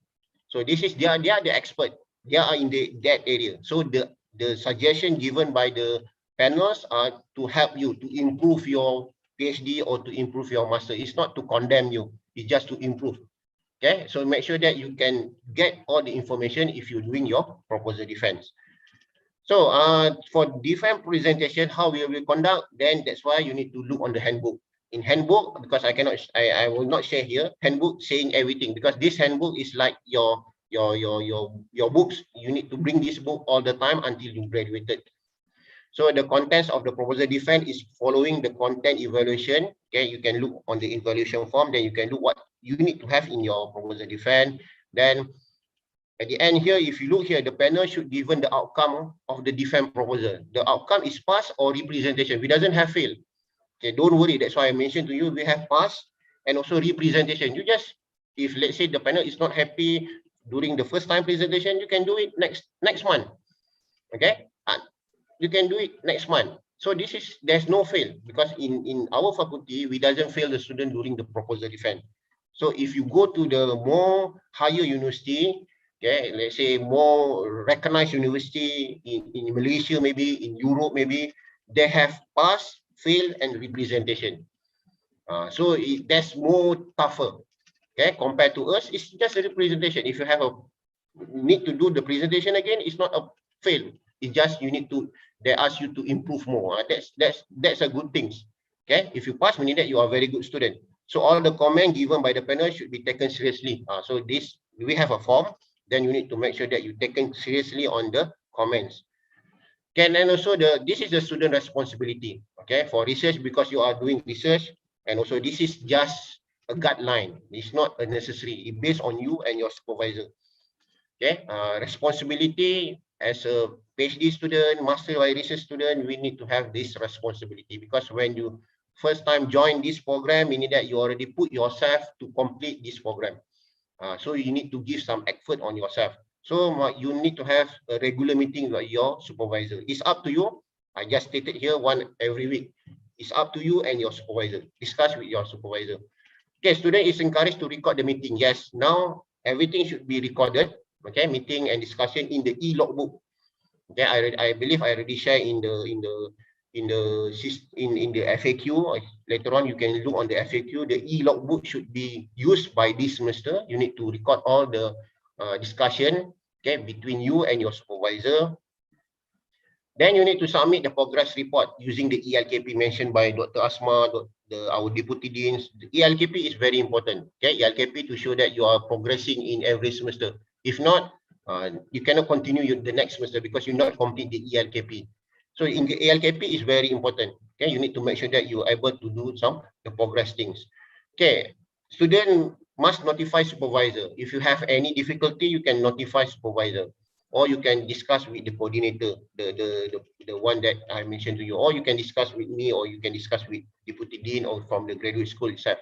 So this is they are the expert. They are in that area. So the suggestion given by the panels are to help you to improve your PhD or to improve your master. It's not to condemn you. It's just to improve. Okay, so make sure that you can get all the information if you're doing your proposal defense. So for defense presentation, how we will conduct, then that's why you need to look on the handbook. In handbook, because I will not share here, handbook saying everything, because this handbook is like your books. You need to bring this book all the time until you graduated. So the contents of the proposal defense is following the content evaluation. Okay, you can look on the evaluation form, then you can look what you need to have in your proposal defense. Then at the end here, if you look here, the panel should given the outcome of the defense proposal. The outcome is pass or representation. We doesn't have fail. Okay, don't worry. That's why I mentioned to you, we have pass and also representation. You just, if let's say the panel is not happy during the first time presentation, you can do it next month. Okay. You can do it next month. So there's no fail, because in our faculty, we doesn't fail the student during the proposal defense. So if you go to the more higher university, okay, let's say more recognized university in Malaysia, maybe in Europe, maybe they have pass, fail, and representation. So that's more tougher. Okay, compared to us, it's just a representation. If you have need to do the presentation again, it's not a fail. It's just they ask you to improve more. That's a good thing. Okay, if you pass, meaning that you are a very good student. So all the comment given by the panel should be taken seriously. So we have a form. Then you need to make sure that you taken seriously on the comments. Okay, and also this is the student responsibility. Okay, for research, because you are doing research, and also this is just a guideline. It's not a necessary. It's based on you and your supervisor. Okay, responsibility as a PhD student, master by research student, we need to have this responsibility, because when you first time join this program, meaning that you already put yourself to complete this program. So you need to give some effort on yourself. So you need to have a regular meeting with your supervisor. It's up to you. I just stated here, one every week. It's up to you and your supervisor. Discuss with your supervisor. Okay, student is encouraged to record the meeting. Yes, now everything should be recorded. Okay, meeting and discussion in the e-logbook. Okay, I believe I already share in the FAQ. Later on, you can look on the FAQ. The e-logbook should be used by this semester. You need to record all the discussion, okay, between you and your supervisor. Then you need to submit the progress report using the ELKP mentioned by Dr. Asma, our deputy deans. The ELKP is very important. Okay, ELKP to show that you are progressing in every semester. If not, you cannot continue the next semester because you not complete the ELKP. So in the ELKP is very important. Okay, you need to make sure that you are able to do the progress things. Okay, student must notify supervisor. If you have any difficulty, you can notify supervisor, or you can discuss with the coordinator, the one that I mentioned to you, or you can discuss with me, or you can discuss with deputy dean or from the graduate school itself.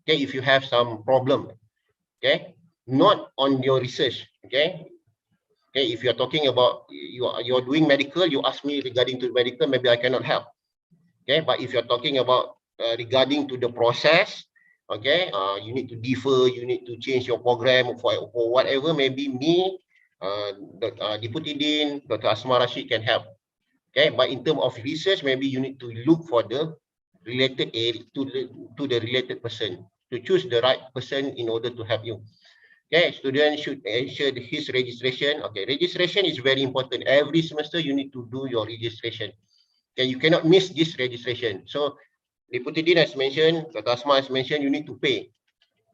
Okay, if you have some problem, okay, not on your research. Okay, okay, if you're talking about you're doing medical, you ask me regarding to medical, maybe I cannot help. Okay, but if you're talking about regarding to the process, okay, you need to defer, you need to change your program for whatever, maybe me, the deputy dean, Dr. Asma Rashid can help. Okay, but in terms of research, maybe you need to look for the related area to the related person to choose the right person in order to help you. Okay, student should ensure his registration. Okay, registration is very important. Every semester you need to do your registration. Okay, you cannot miss this registration. So Deputy Dean has mentioned, Dr. Asma has mentioned, you need to pay.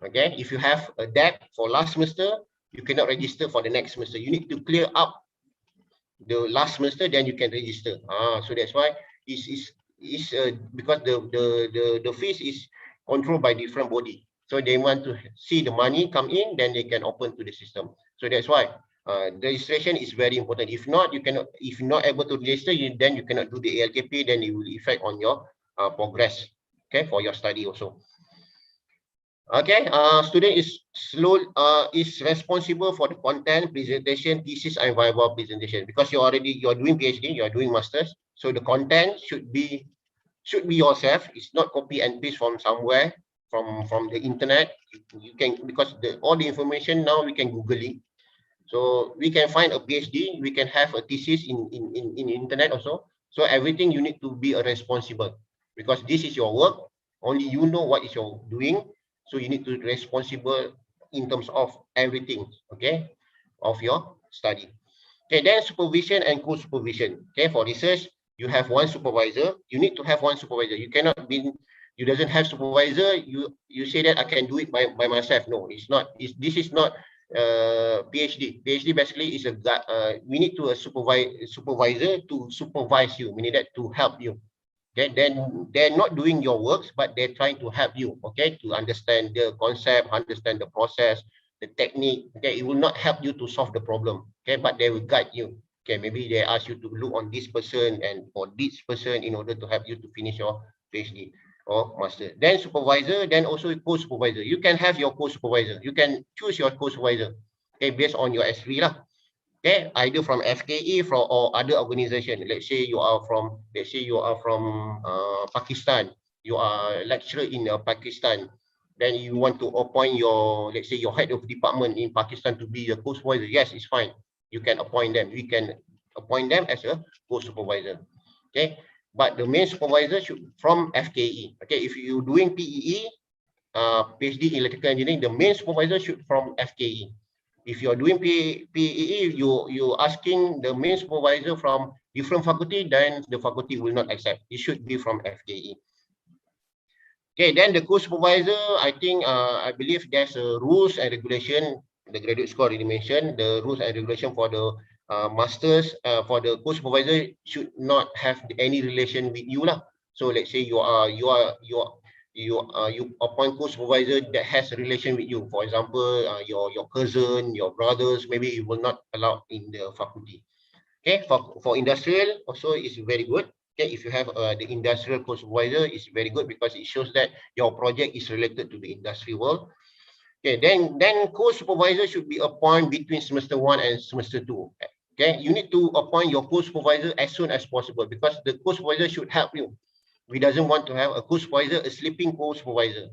Okay, if you have a debt for last semester, you cannot register for the next semester. You need to clear up the last semester, then you can register. So that's why it's because the fees is controlled by different body. So they want to see the money come in, then they can open to the system. So that's why the registration is very important. If not, you cannot. If you're not able to register, then you cannot do the ALKP. Then it will affect on your progress. Okay, for your study also. Okay, student is responsible for the content, presentation, thesis, and viva presentation because you're doing PhD, you're doing masters. So the content should be yourself. It's not copy and paste from somewhere from the internet. You can, because all the information now we can Google it. So we can find a PhD, we can have a thesis in internet also. So everything you need to be a responsible because this is your work. Only you know what is you're doing. So you need to be responsible in terms of everything, okay, of your study. Okay, then supervision and co-supervision. Okay, for research, you have one supervisor. You need to have one supervisor. You cannot be, you doesn't have supervisor. You say that I can do it by myself. No, it's not. This is not PhD. PhD basically is we need to a supervisor to supervise you. We need that to help you. Okay, then they're not doing your works, but they're trying to help you. Okay, to understand the concept, understand the process, the technique. Okay, it will not help you to solve the problem. Okay, but they will guide you. Okay, maybe they ask you to look on this person and or this person in order to help you to finish your PhD or master. Then supervisor, then also co-supervisor. You can have your co-supervisor. You can choose your co-supervisor. Okay, based on your S3 lah. Okay, either from Fkee or other organization. Let's say you are from Pakistan. You are lecturer in Pakistan. Then you want to appoint your, let's say, your head of department in Pakistan to be a co-supervisor. Yes, it's fine. You can appoint them. We can appoint them as a co-supervisor. Okay, but the main supervisor should from Fkee. Okay, if you're doing PEE, PhD in electrical engineering, the main supervisor should from Fkee. If you're doing PEE, you're asking the main supervisor from different faculty, then the faculty will not accept. It should be from Fkee. Okay, then the co-supervisor, I think, I believe there's a rules and regulation. The graduate school already mentioned the rules and regulation for the masters. For the co-supervisor should not have any relation with you lah. So let's say you appoint co-supervisor that has a relation with you. For example, your cousin, your brothers, maybe you will not allow in the faculty. Okay, for industrial also is very good. Okay, if you have the industrial co-supervisor, it's very good because it shows that your project is related to the industry world. Okay, then co-supervisor should be appointed between semester 1 and semester 2. Okay, you need to appoint your co-supervisor as soon as possible because the co-supervisor should help you. We doesn't want to have a co-supervisor, a sleeping co-supervisor.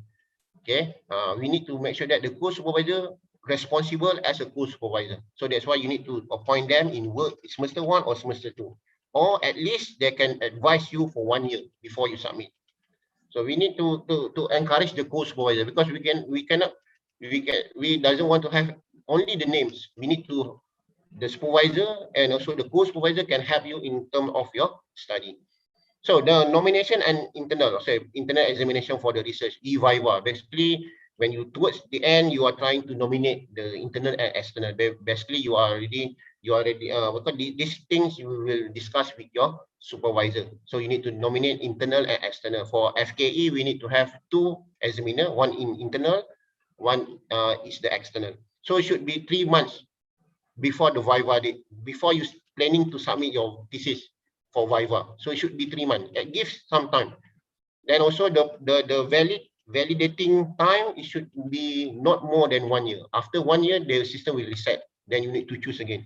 Okay, we need to make sure that the co-supervisor responsible as a co-supervisor. So that's why you need to appoint them in work semester 1 or semester 2, or at least they can advise you for 1 year before you submit. So we need to encourage the co-supervisor, because we doesn't want to have only the names. We need to, the supervisor and also the co-supervisor can help you in terms of your study. So the nomination and internal examination for the research, e-viva, basically when you towards the end you are trying to nominate the internal and external. Basically you are already because these things you will discuss with your supervisor. So you need to nominate internal and external. For Fkee, we need to have 2 examiner, one in internal, one is the external. So it should be 3 months before the viva date, before you planning to submit your thesis for viva. So it should be 3 months. It gives some time. Then also the validating time, it should be not more than 1 year. After 1 year, the system will reset. Then you need to choose again.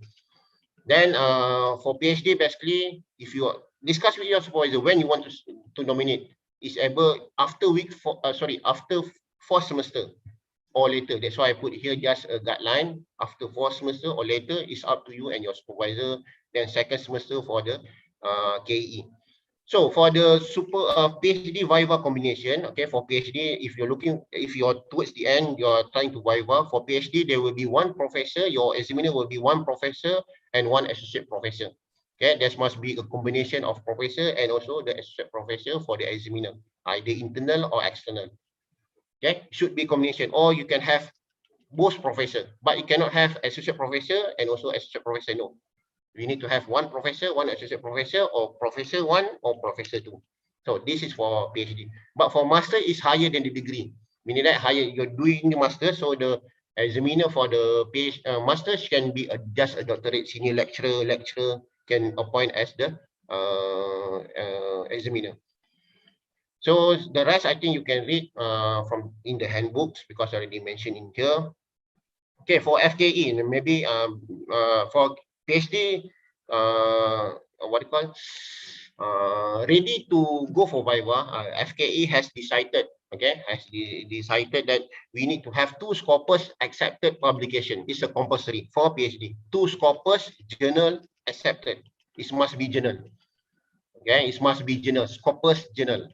Then for PhD, basically, if you discuss with your supervisor when you want to nominate, is able after after 4th semester or later. That's why I put here just a guideline. After 4th semester or later, it's up to you and your supervisor. Then 2nd semester for the KE. So for the PhD viva combination, okay, for PhD, if you're towards the end, you're trying to viva. For PhD, there will be 1 professor, your examiner will be 1 professor and 1 associate professor. Okay, there must be a combination of professor and also the associate professor for the examiner, either internal or external. Okay, should be combination, or you can have both professor, but you cannot have associate professor and also associate professor. No, we need to have 1 professor, 1 associate professor, or professor 1 or professor 2. So this is for PhD. But for master is higher than the degree, meaning that higher, you're doing the master, so the examiner for the master can be just a doctorate, senior lecturer can appoint as the examiner. So the rest I think you can read from in the handbooks, because I already mentioned in here. Okay, for Fkee, maybe for PhD, what do you call, ready to go for viva, Fkee has decided, decided that we need to have 2 Scopus accepted publication. It's a compulsory for PhD. 2 Scopus journal accepted. It must be journal. Okay, it must be journal, Scopus journal,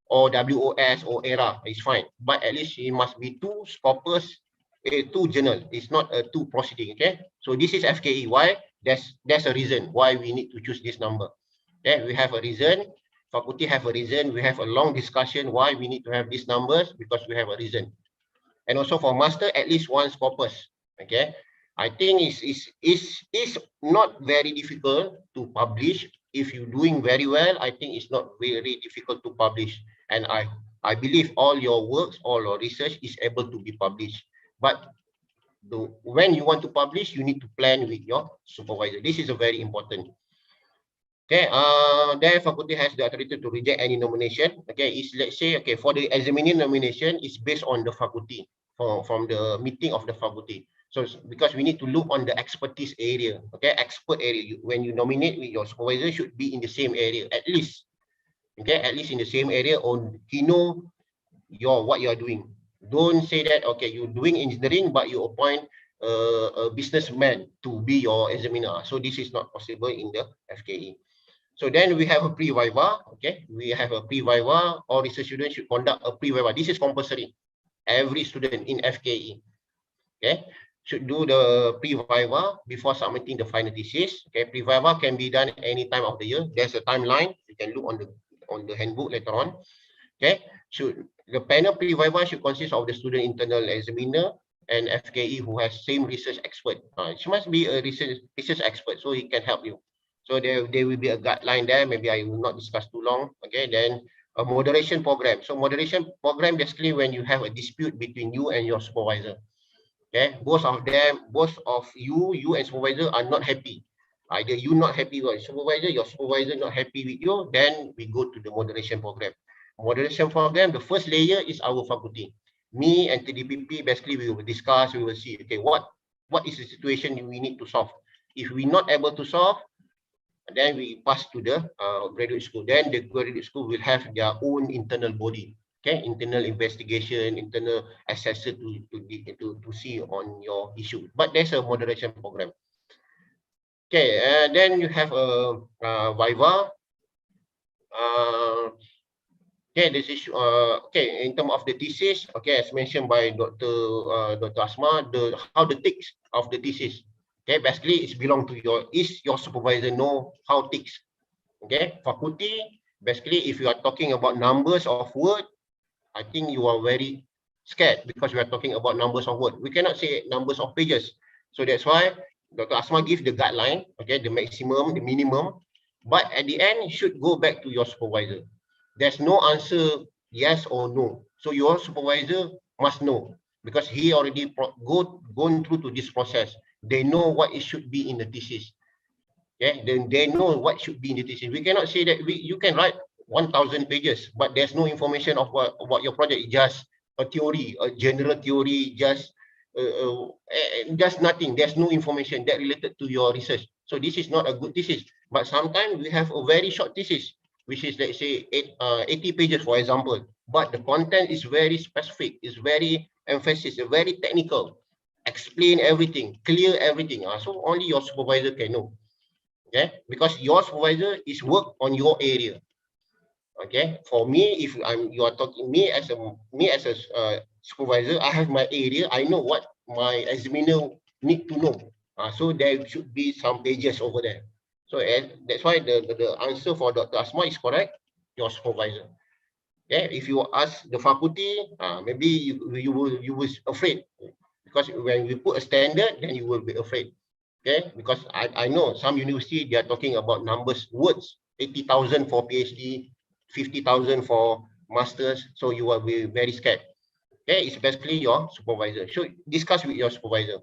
or WOS or ERA is fine, but at least it must be 2 Scopus, 2 journal. It's not a 2 proceeding. Okay, so this is Fkee. Why? There's a reason why we need to choose this number. Okay, we have a reason. Faculty have a reason. We have a long discussion why we need to have these numbers, because we have a reason. And also for master, at least 1 Scopus. Okay, I think it's not very difficult to publish. If you're doing very well, I think it's not very difficult to publish. And I believe all your works, all your research is able to be published. But when you want to publish, you need to plan with your supervisor. This is a very important. Okay, then faculty has the authority to reject any nomination. Okay, let's say, okay, for the examining nomination, it's based on the faculty, from the meeting of the faculty. So because we need to look on the expertise area, okay, expert area. When you nominate with your supervisor, should be in the same area at least. Okay, at least in the same area, or he know what you are doing. Don't say that, okay, you're doing engineering, but you appoint a businessman to be your examiner. So this is not possible in the Fkee. So then we have a pre-viva. Okay, we have a pre-viva. All research students should conduct a pre-viva. This is compulsory. Every student in Fkee, okay, should do the pre-viva before submitting the final thesis. Okay, pre-viva can be done any time of the year. There's a timeline. You can look on the handbook later on. Okay, the panel pre-viva should consist of the student internal examiner and Fkee who has same research expert. She must be a research expert, so he can help you. So there will be a guideline there. Maybe I will not discuss too long. Okay, then a moderation program. So moderation program basically when you have a dispute between you and your supervisor. Okay, both of you and supervisor are not happy. Either you not happy with your supervisor not happy with you, then we go to the moderation program. Moderation program, the first layer is our faculty. Me and TDPP, basically we will discuss, we will see, okay, what is the situation we need to solve. If we're not able to solve, and then we pass to the graduate school. Then the graduate school will have their own internal body, okay, internal investigation, internal assessor to see on your issue. But there's a moderation program. Okay, then you have a Viva. Okay, this is okay in terms of the thesis. Okay, as mentioned by Dr. Asma, how the ticks of the thesis. Okay, basically it's belong to your supervisor know how ticks. Okay, faculty basically if you are talking about numbers of word, I think you are very scared because we are talking about numbers of word. We cannot say numbers of pages. So that's why Dr. Asma gives the guideline, okay, the maximum, the minimum, but at the end, it should go back to your supervisor. There's no answer yes or no. So your supervisor must know because he already gone through to this process. They know what it should be in the thesis. Okay, then they know what should be in the thesis. We cannot say that you can write 1,000 pages, but there's no information of what about your project. Just a theory, a general theory, just nothing. There's no information that related to your research. So this is not a good thesis. But sometimes we have a very short thesis, which is let's say 80 pages, for example. But the content is very specific, is very emphasis, very technical. Explain everything, clear everything. So only your supervisor can know. Okay, because your supervisor is work on your area. Okay, for me, if you are talking me as a supervisor, I have my area. I know what my examiner need to know. So there should be some pages over there. So that's why the answer for Dr. Asma is correct. Your supervisor. Okay, if you ask the faculty, maybe you will afraid because when we put a standard, then you will be afraid. Okay, because I know some university they are talking about numbers, words, 80,000 for PhD, 50,000 for masters. So you will be very scared. Okay, it's basically your supervisor. So discuss with your supervisor.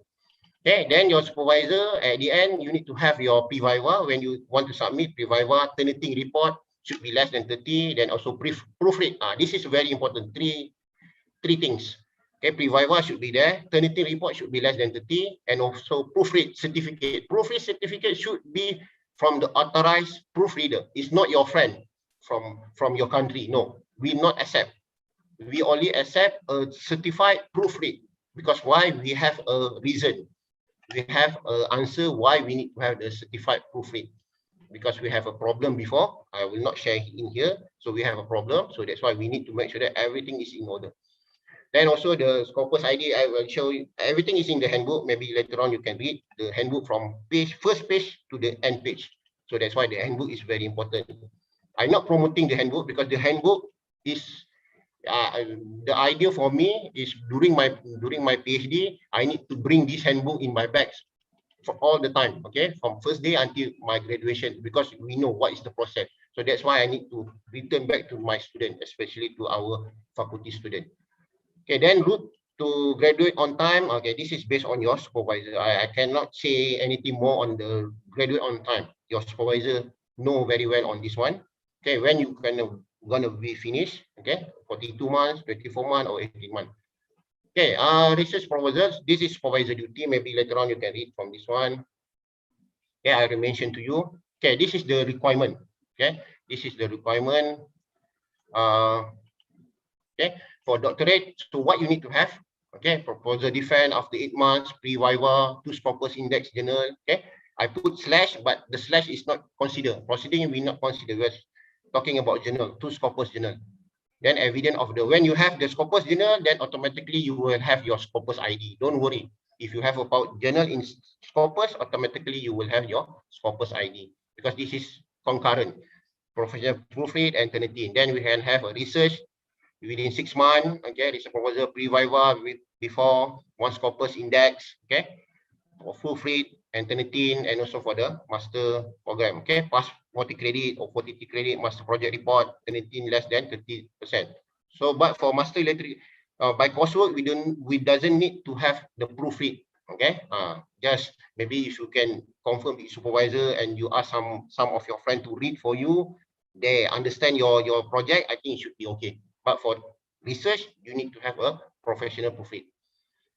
Okay, then your supervisor at the end you need to have your pre-viva when you want to submit pre-viva. Turnitin report should be less than 30. Then also proofread. This is very important. Three things. Okay, pre-viva should be there, Turnitin report should be less than 30, and also proofread certificate. Proofread certificate should be from the authorized proofreader. It's not your friend from your country. No, we not accept. We only accept a certified proofread because why? We have a reason. We have an answer why we need to have the certified proofread. Because we have a problem before. I will not share in here. So we have a problem. So that's why we need to make sure that everything is in order. Then also the Scopus ID, I will show you, everything is in the handbook. Maybe later on you can read the handbook from first page to the end page. So that's why the handbook is very important. I'm not promoting the handbook because the handbook is, the idea for me is during my PhD, I need to bring this handbook in my bags for all the time, okay, from first day until my graduation, because we know what is the process. So that's why I need to return back to my student, especially to our faculty student. Okay, then route to graduate on time. Okay, this is based on your supervisor. I cannot say anything more on the graduate on time. Your supervisor know very well on this one. Okay, when you gonna be finished. Okay, 42 months, 24 months, or 18 months. Okay, research proposals. This is supervisor duty. Maybe later on you can read from this one. Okay, I will mention to you. Okay, this is the requirement. Okay, this is the requirement. Okay, for doctorate, so what you need to have, okay, proposal defense after 8 months, pre-viva, 2 Scopus index journal, okay. I put slash, but the slash is not considered. Proceeding we not consider. We're talking about journal, 2 Scopus journal. Then evidence of the, when you have the Scopus journal, then automatically you will have your Scopus ID. Don't worry. If you have a journal in Scopus, automatically you will have your Scopus ID because this is concurrent. Professional proofread and Turnitin. Then we can have a research within 6 months, okay, it's a proposal pre-viva before 1 Scopus index, okay, for proofread and Turnitin, and also for the master program, okay, pass 40 credit or 40 credit master project report, Turnitin less than 30%. So, but for master electric, by coursework, we doesn't need to have the proofread, okay, just maybe if you can confirm with supervisor and you ask some of your friends to read for you, they understand your project, I think it should be okay. But for research, you need to have a professional proofread.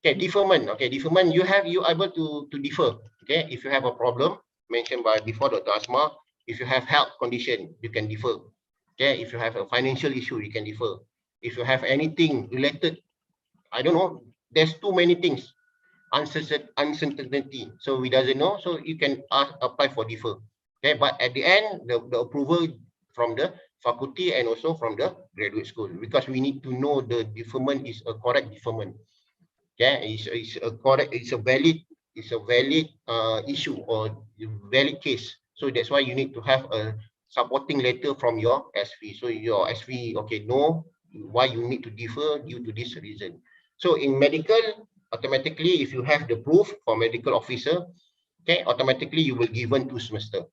Okay, deferment. Okay, deferment, you able to defer. Okay, if you have a problem mentioned by before Dr. Asma, If you have health condition, you can defer. Okay, if you have a financial issue, you can defer. If you have anything related, I don't know, there's too many things, uncertainty. So we doesn't know, so you can apply for defer. Okay, but at the end, the approval from the faculty and also from the graduate school, because we need to know the deferment is a correct deferment. Okay, it's a correct, it's a valid issue or valid case. So that's why you need to have a supporting letter from your SV. So your SV, okay, know why you need to defer due to this reason. So in medical, automatically, if you have the proof for medical officer, okay, automatically you will given 2 semester.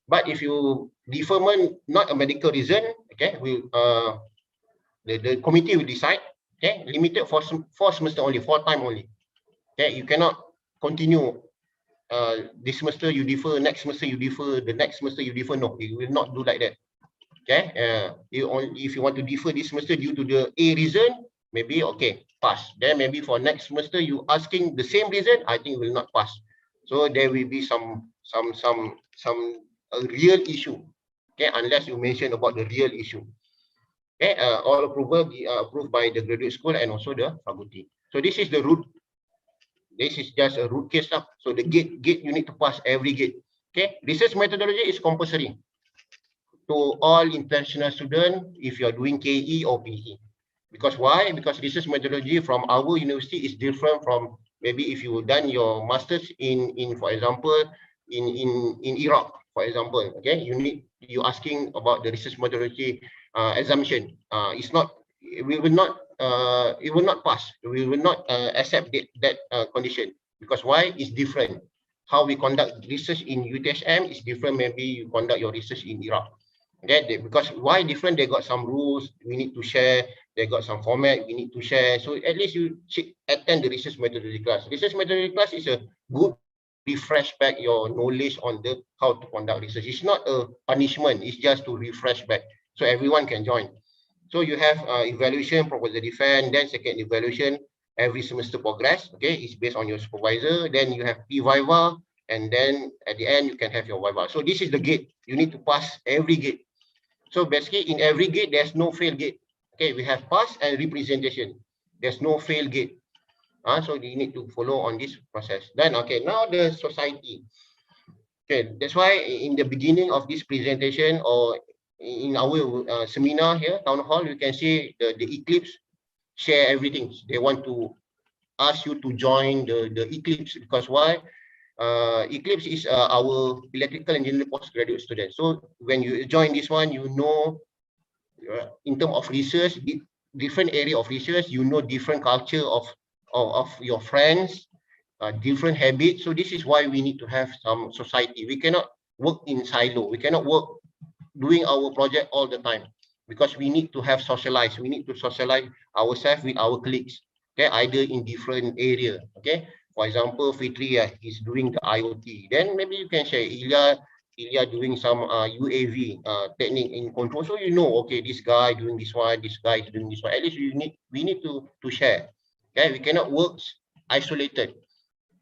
But if you deferment not a medical reason, okay, the committee will decide. Okay, limited for 4 semester only, 4 time only. Okay, you cannot continue. This semester you defer, next semester you defer, the next semester you defer. No, you will not do like that. Okay, if you want to defer this semester due to the A reason, maybe okay, pass. Then maybe for next semester you asking the same reason, I think will not pass. So there will be some a real issue. Okay, unless you mention about the real issue. Okay, all approval approved by the graduate school and also the faculty. So this is the route. This is just a root case up. So the gate you need to pass every gate. Okay, research methodology is compulsory to all international students if you are doing KE or PE. Because why? Because research methodology from our university is different from maybe if you done your masters in for example in Iraq, for example. Okay, you asking about the research methodology assumption. It's not, we will not it will not pass. We will not accept that condition. Because why? It's different. How we conduct research in UTSM is different. Maybe you conduct your research in Iraq. Okay, because why different? They got some rules we need to share. They got some format we need to share. So at least you attend the research methodology class. Research methodology class is a good refresh back your knowledge on the how to conduct research. It's not a punishment. It's just to refresh back so everyone can join. So you have evaluation, proposal defense, then second evaluation, every semester progress. Okay, it's based on your supervisor. Then you have P-Viva, and then at the end you can have your Viva. So this is the gate. You need to pass every gate. So basically in every gate there's no fail gate. Okay, we have pass and representation. There's no fail gate. So you need to follow on this process. Then okay, now the society. Okay, that's why in the beginning of this presentation or in our seminar here, town hall, you can see the Eclipse share everything. They want to ask you to join the Eclipse because why? Eclipse is our electrical engineering postgraduate student. So when you join this one, you know, in terms of research, different area of research, you know, different culture of your friends, different habits. So this is why we need to have some society. We cannot work in silo. We cannot work doing our project all the time because we need to have socialize. We need to socialize ourselves with our colleagues. Okay, either in different area. Okay. For example, Fitri is doing the IoT. Then maybe you can share Ilya doing some UAV technique in control. So you know, okay, this guy doing this one, this guy is doing this one. At least we need to share. Okay, we cannot work isolated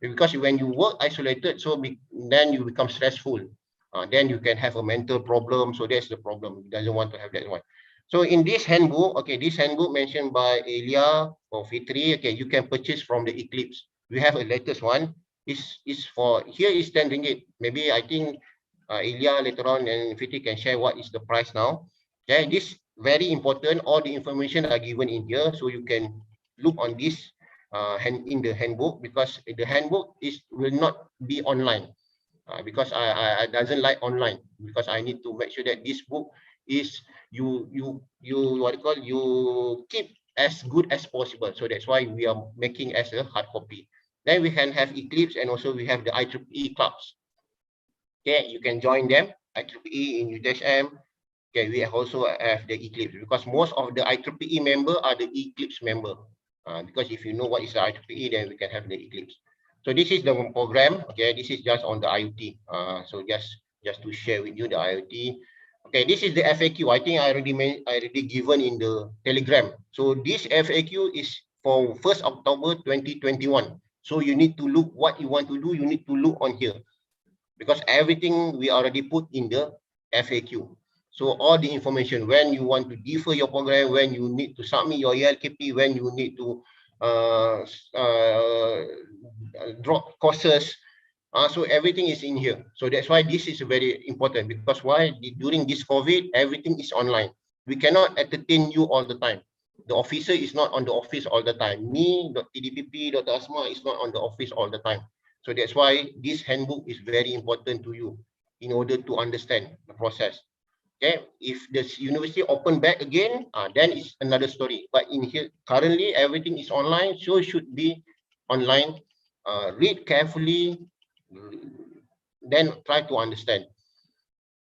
because when you work isolated, so then you become stressful. Then you can have a mental problem. So that's the problem. He doesn't want to have that one. So in this handbook, okay, this handbook mentioned by Ilya or Fitri, okay, you can purchase from the Eclipse. We have a latest one. Is for here is 10 ringgit. Maybe I think Ilya later on and Fitri can share what is the price now. Okay, this very important. All the information are given in here, so you can look on this in the handbook because the handbook will not be online because I doesn't like online because I need to make sure that this book is you what you call you keep as good as possible. So that's why we are making as a hard copy. Then we can have Eclipse and also we have the IEEE clubs. Okay, you can join them. IEEE in UTSM. Okay, we also have the Eclipse because most of the IEEE member are the Eclipse member. Because if you know what is the IEEE, then we can have the Eclipse. So this is the program. Okay, this is just on the IoT. So just to share with you the IoT. Okay, this is the FAQ. I think I already given in the Telegram. So this FAQ is for 1st October 2021. So you need to look what you want to do. You need to look on here. because everything we already put in the FAQ. So all the information, when you want to defer your program, when you need to submit your ELKP, when you need to drop courses, so everything is in here. So that's why this is very important, because why? During this COVID, everything is online. We cannot entertain you all the time. The officer is not on the office all the time. Me, TDPP, Dr. Asma is not on the office all the time. So that's why this handbook is very important to you in order to understand the process. Okay, if the university open back again, then it's another story. But in here, currently everything is online, so should be online. Read carefully, then try to understand.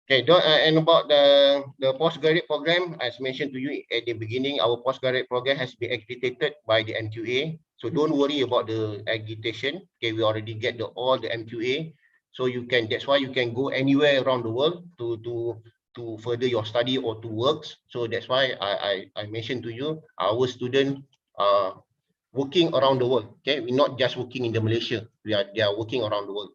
Okay, and about the postgraduate program, as mentioned to you at the beginning, our postgraduate program has been accredited by the MQA. So don't worry about the accreditation. Okay, we already get all the MQA. So you can, that's why you can go anywhere around the world to further your study or to work. So that's why I mentioned to you, our students are working around the world. Okay, we're not just working in the Malaysia. They are working around the world.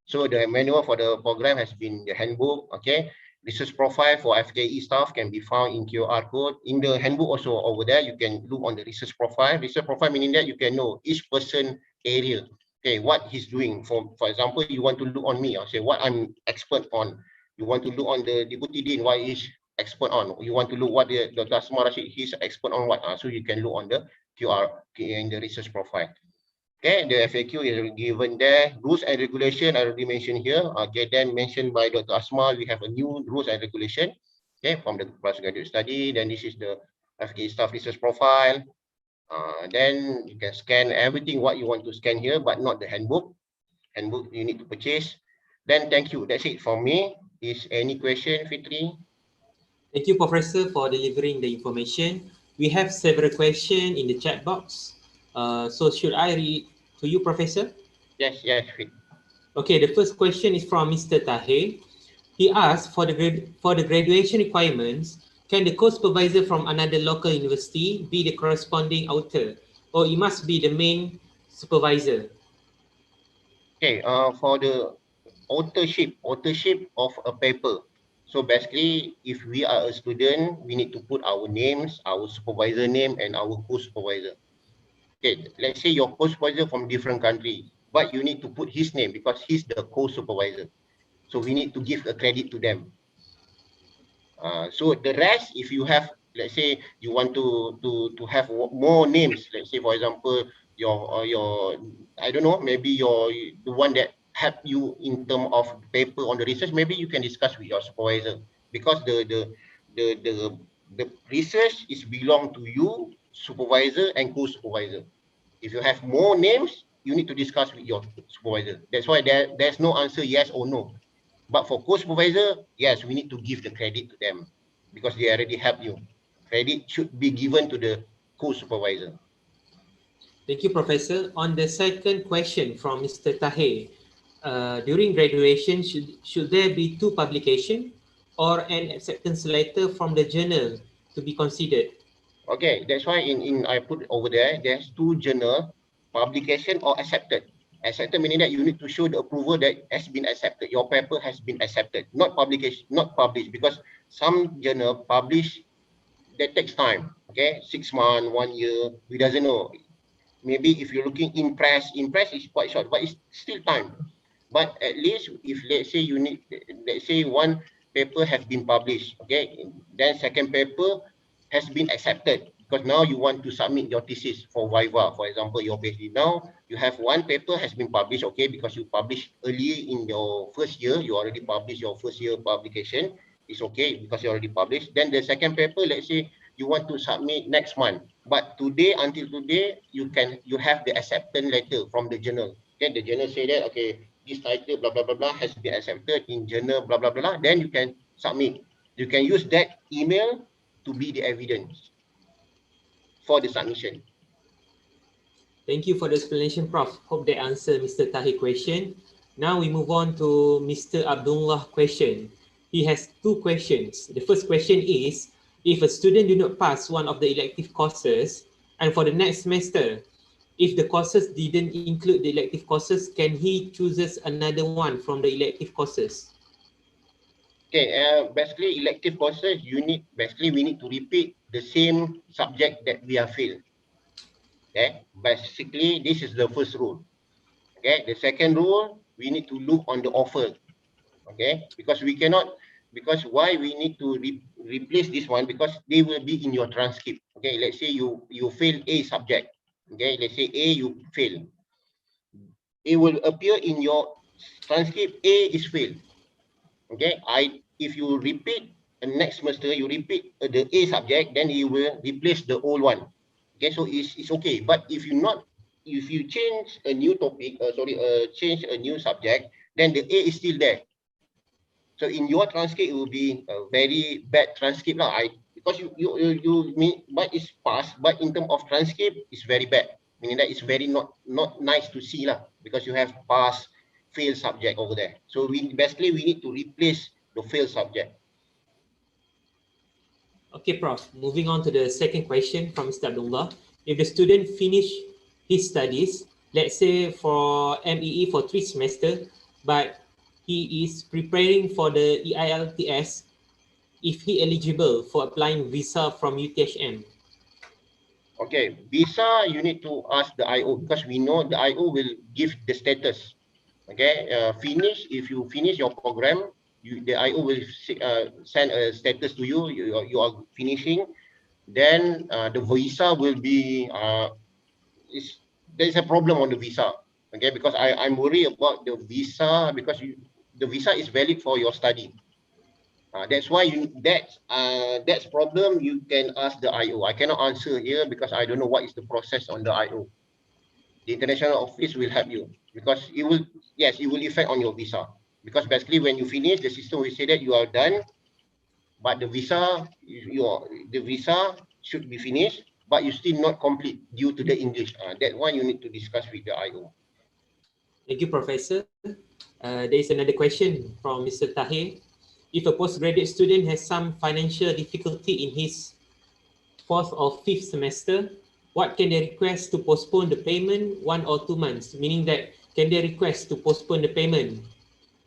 So the manual for the program has been the handbook. Okay, research profile for FKE staff can be found in QR code. In the handbook also over there, you can look on the research profile. Research profile meaning that you can know each person area. Okay, what he's doing. For example, you want to look on me. I'll say what I'm expert on. You want to look on the Deputy Dean, what is expert on. You want to look what the Dr. Asma Rashid, he's expert on what. So you can look on the QR in the research profile. Okay, the FAQ is given there. Rules and regulation I already mentioned here. Okay, then mentioned by Dr. Asma, we have a new rules and regulation. Okay, from the postgraduate study. Then this is the FKE staff research profile. Then you can scan everything what you want to scan here, but not the handbook. Handbook you need to purchase. Then thank you. That's it from me. Is any question, Fitri? Thank you, Professor, for delivering the information. We have several questions in the chat box. So should I read to you, Professor? Yes, Fit. Okay, the first question is from Mr. Tahe. He asked for the graduation requirements, can the co-supervisor from another local university be the corresponding author, or it must be the main supervisor? Okay, for the authorship of a paper. So basically, if we are a student, we need to put our names, our supervisor name, and our co-supervisor. Okay, let's say your co-supervisor from different country, but you need to put his name because he's the co-supervisor. So we need to give a credit to them. So the rest, if you have, let's say you want to have more names, let's say for example, your I don't know, maybe the one that help you in terms of paper on the research, maybe you can discuss with your supervisor, because the research is belong to you, supervisor and co-supervisor. If you have more names, you need to discuss with your supervisor. That's why there's no answer yes or no. But for co-supervisor, yes, we need to give the credit to them because they already help you. Credit should be given to the co-supervisor. Thank you, Professor. On the second question from Mr. Tahe, during graduation, should there be 2 publications or an acceptance letter from the journal to be considered? Okay, that's why in I put over there, there's 2 journal, publication or accepted. Accepted meaning that you need to show the approval that has been accepted. Your paper has been accepted, not publication, not published, because some journal publish, that takes time. Okay, 6 months, 1 year, we doesn't know. Maybe if you're looking in press is quite short, but it's still time. But at least if let's say you need, let's say one paper has been published, okay, then second paper has been accepted, because now you want to submit your thesis for Viva, for example, your PhD. Now you have one paper has been published, okay, because you published early in your first year, you already published your first year publication, it's okay because you already published. Then the second paper, let's say you want to submit next month, but today, until today, you have the acceptance letter from the journal. Okay, the journal say that, okay, this title blah blah blah blah has been accepted in journal blah blah blah. Then you can submit. You can use that email to be the evidence for the submission. Thank you for the explanation, Prof. Hope that answered Mr. Tahi's question. Now we move on to Mr. Abdullah question. He has 2 questions. The first question is, if a student do not pass one of the elective courses, and for the next semester, if the courses didn't include the elective courses, can he chooses another one from the elective courses? Okay, basically elective courses, we need to repeat the same subject that we have failed. Okay, basically this is the first rule. Okay, the second rule, we need to look on the offer. Okay, because why we need to replace this one, because they will be in your transcript. Okay, let's say you fail A subject. Okay, let's say A you fail. It will appear in your transcript A is failed. Okay, if you repeat next semester, you repeat the A subject, then you will replace the old one. Okay, so it's okay. But if you change a new topic, change a new subject, then the A is still there. So in your transcript, it will be a very bad transcript lah. Because you mean, but it's passed, but in terms of transcript, it's very bad. Meaning that it's very not nice to see lah, because you have pass, fail subject over there. So we need to replace the fail subject. Okay, Prof. Moving on to the second question from Mr. Abdullah. If the student finish his studies, let's say for MEE for 3 semesters, but he is preparing for the EILTS, if he eligible for applying visa from UTHM? Okay, visa, you need to ask the IO, because we know the IO will give the status. Okay, if you finish your program, the IO will send a status to you, you are finishing. Then the visa will be, there's a problem on the visa. Okay, because I'm worried about the visa, because the visa is valid for your study. That's why that's problem you can ask the IO. I cannot answer here because I don't know what is the process on the IO. The international office will help you, because it will affect on your visa, because basically when you finish, the system will say that you are done, but the visa should be finished, but you still not complete due to the English. That one you need to discuss with the IO. Thank you, Professor. There is another question from Mr. Tahir. If a postgraduate student has some financial difficulty in his 4th or 5th semester, what can they request to postpone the payment 1 or 2 months? Meaning that, can they request to postpone the payment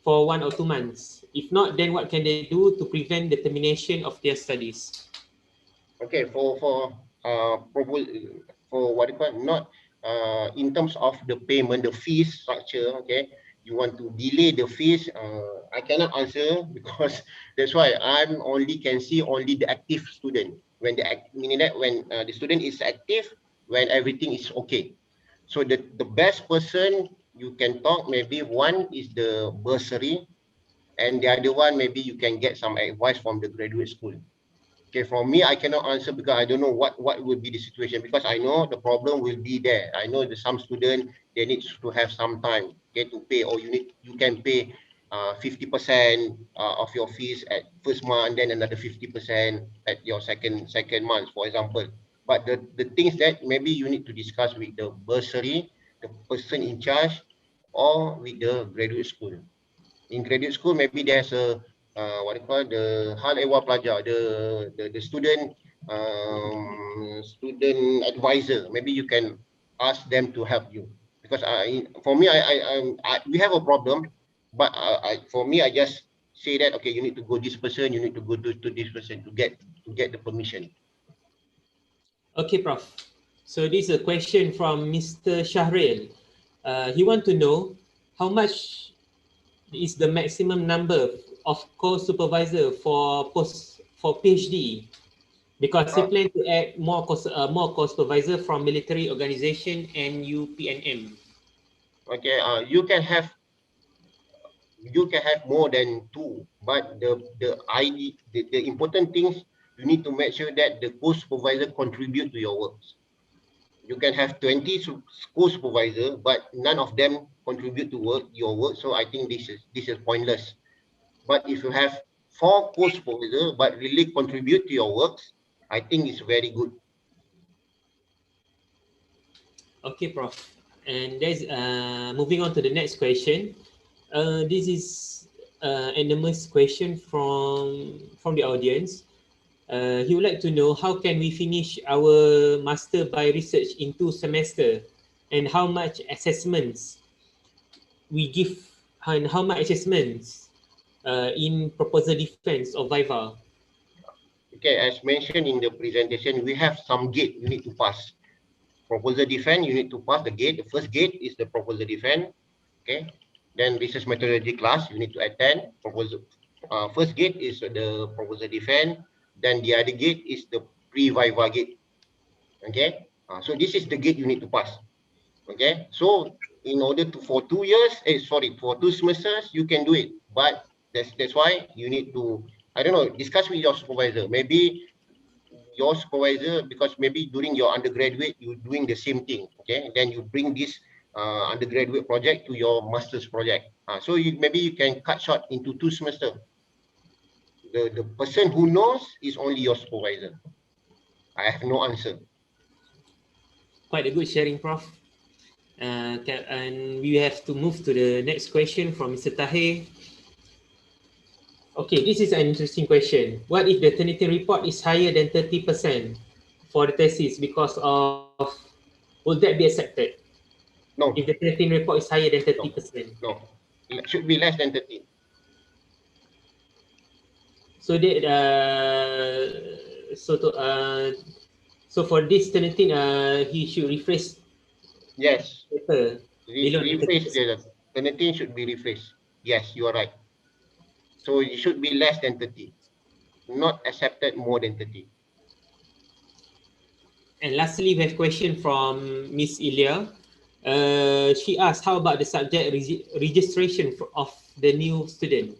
for 1 or 2 months? If not, then what can they do to prevent the termination of their studies? Okay, for what you call, not in terms of the payment, the fees structure. Okay, you want to delay the fees, I cannot answer, because that's why I'm only can see only the active student, meaning that when the student is active, when everything is okay. So the best person you can talk, maybe one is the bursary, and the other one maybe you can get some advice from the graduate school. Okay, for me, I cannot answer because I don't know what will be the situation, because I know the problem will be there. I know that some student, they need to have some time, okay, to pay, or you can pay 50% of your fees at first month, then another 50% at your second month, for example. But the things that maybe you need to discuss with the bursary, the person in charge, or with the graduate school. In graduate school, maybe there's a what you call the hal ehwal pelajar, the student student advisor. Maybe you can ask them to help you, because for me, we have a problem, but for me, I just say that, okay, you need to go this person, you need to go to this person to get the permission. Okay, Prof. So this is a question from Mr. Shahril. He wants to know how much is the maximum number of co-supervisor for PhD, because he plans to add more co-supervisor from military organization and UPNM. Okay, you can have more than 2, but the important things, you need to make sure that the co-supervisor contribute to your works. You can have 20 co-supervisor, but none of them contribute to your work. So I think this is pointless. But if you have 4 co-supervisor but really contribute to your works, I think it's very good. Okay, Prof. And there's moving on to the next question. This is anonymous question from the audience. He would like to know, how can we finish our master by research in 2 semesters and how much assessments we give, and how much assessments in proposal defense or Viva? Okay, as mentioned in the presentation, we have some gate you need to pass. Proposal defense, you need to pass the gate. The first gate is the proposal defense. Okay. Then research methodology class, you need to attend. Proposal. First gate is the proposal defense. Then the other gate is the pre-viva gate. Okay. So this is the gate you need to pass. Okay. So in order to for 2 years, for 2 semesters, you can do it. But that's why you need to, I don't know, discuss with your supervisor. Maybe your supervisor, because maybe during your undergraduate you're doing the same thing, okay, then you bring this undergraduate project to your master's project, so maybe you can cut short into 2 semesters. The person who knows is only your supervisor. I have no answer. Quite a good sharing, Prof. And we have to move to the next question from Mr. Tahir. Okay, this is an interesting question. What if the Turnitin report is higher than 30% for the thesis because of, will that be accepted? No. If the Turnitin report is higher than 30%? No, it should be less than 30. So that, so for this Turnitin, he should rephrase. Yes. Better. Rephrase the Turnitin should be rephrased. Yes, you are right. So it should be less than 30, not accepted more than 30. And lastly, we have a question from Miss Ilya. She asked, how about the subject registration of the new student?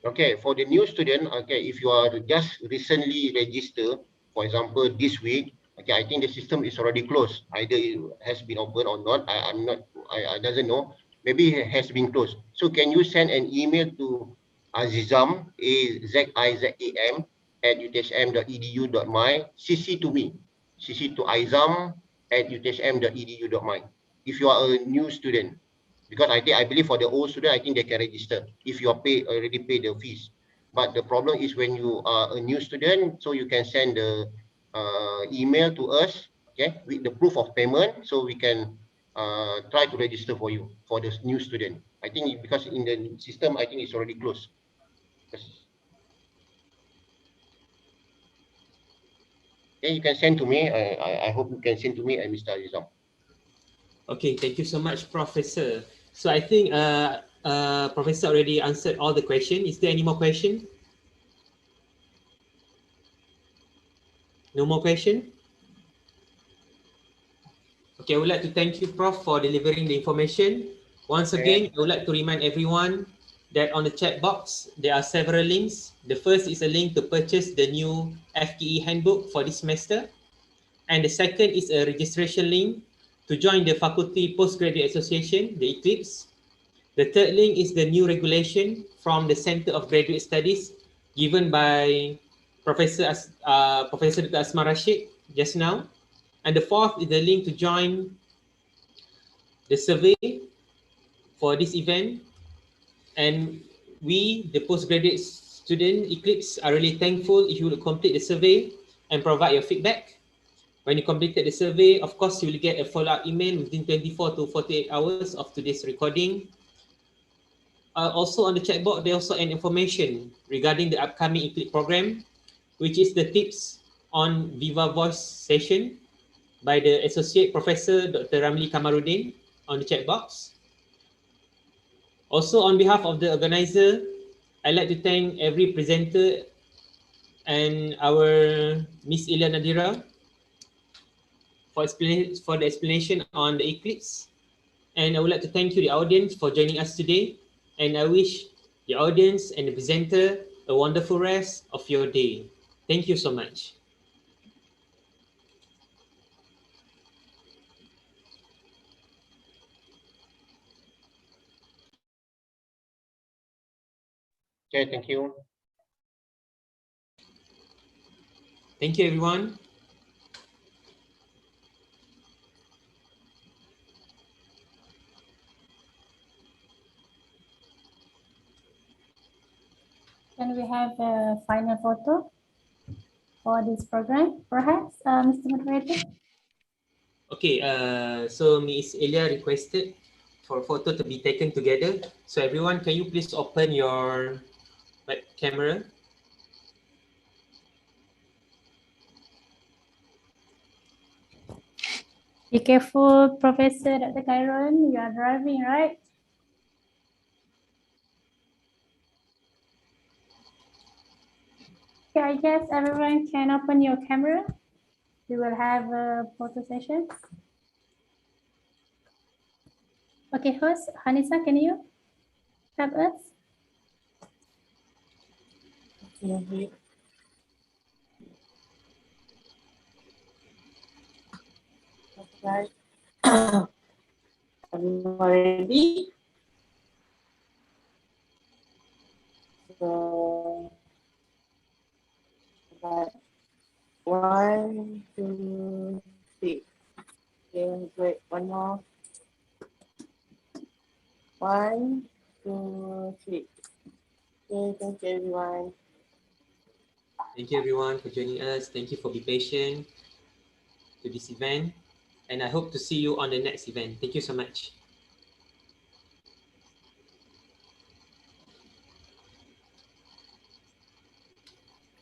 Okay, for the new student, okay, if you are just recently registered, for example, this week, okay, I think the system is already closed. Either it has been open or not. I doesn't know. Maybe it has been closed. So can you send an email to Azizam, AZIZAM, at uthm.edu.my, CC to me, CC to Izam at uthm.edu.my. If you are a new student, because I believe for the old student, I think they can register if you are already paid the fees. But the problem is when you are a new student, so you can send the email to us, okay, with the proof of payment, so we can try to register for you for the new student. I think because in the system, I think it's already closed. Okay, you can send to me. I hope you can send to me and Mr. Azizam. Okay, thank you so much, Professor. So I think Professor already answered all the questions. Is there any more question? No more question? Okay, I would like to thank you, Prof, for delivering the information. Once again, I would like to remind everyone that on the chat box, there are several links. The first is a link to purchase the new Fkee handbook for this semester. And the second is a registration link to join the Faculty Postgraduate Association, the Eclipse. The third link is the new regulation from the Center of Graduate Studies given by Professor Dr. Asma Rashid just now. And the fourth is the link to join the survey for this event. And we, the postgraduate student Eclipse, are really thankful if you will complete the survey and provide your feedback. When you completed the survey, of course, you will get a follow-up email within 24 to 48 hours of today's recording. Also on the chat box, there also an information regarding the upcoming Eclipse program, which is the tips on Viva Voice session by the Associate Professor Dr. Ramli Kamaruddin on the chat box. Also on behalf of the organizer, I'd like to thank every presenter and our Miss Ilya Nadira for the explanation on the Eclipse. And I would like to thank you, the audience, for joining us today. And I wish the audience and the presenter a wonderful rest of your day. Thank you so much. Okay, thank you. Thank you, everyone. Can we have a final photo for this program, perhaps, Mr. Moderator? Okay, so Miss Elia requested for photo to be taken together. So everyone, can you please open your web camera? Be careful, Professor Dr. Kyron. You are driving, right? Okay, I guess everyone can open your camera. We will have a photo session. Okay, host, Hanisa, can you help us? Right. Ready? So, right. 1, 2, 3. Okay, wait, one more. 1, 2, 3. Okay, thank you everyone. Thank you everyone for joining us. Thank you for being patient to this event. And I hope to see you on the next event. Thank you so much.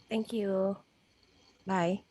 Thank you. Bye.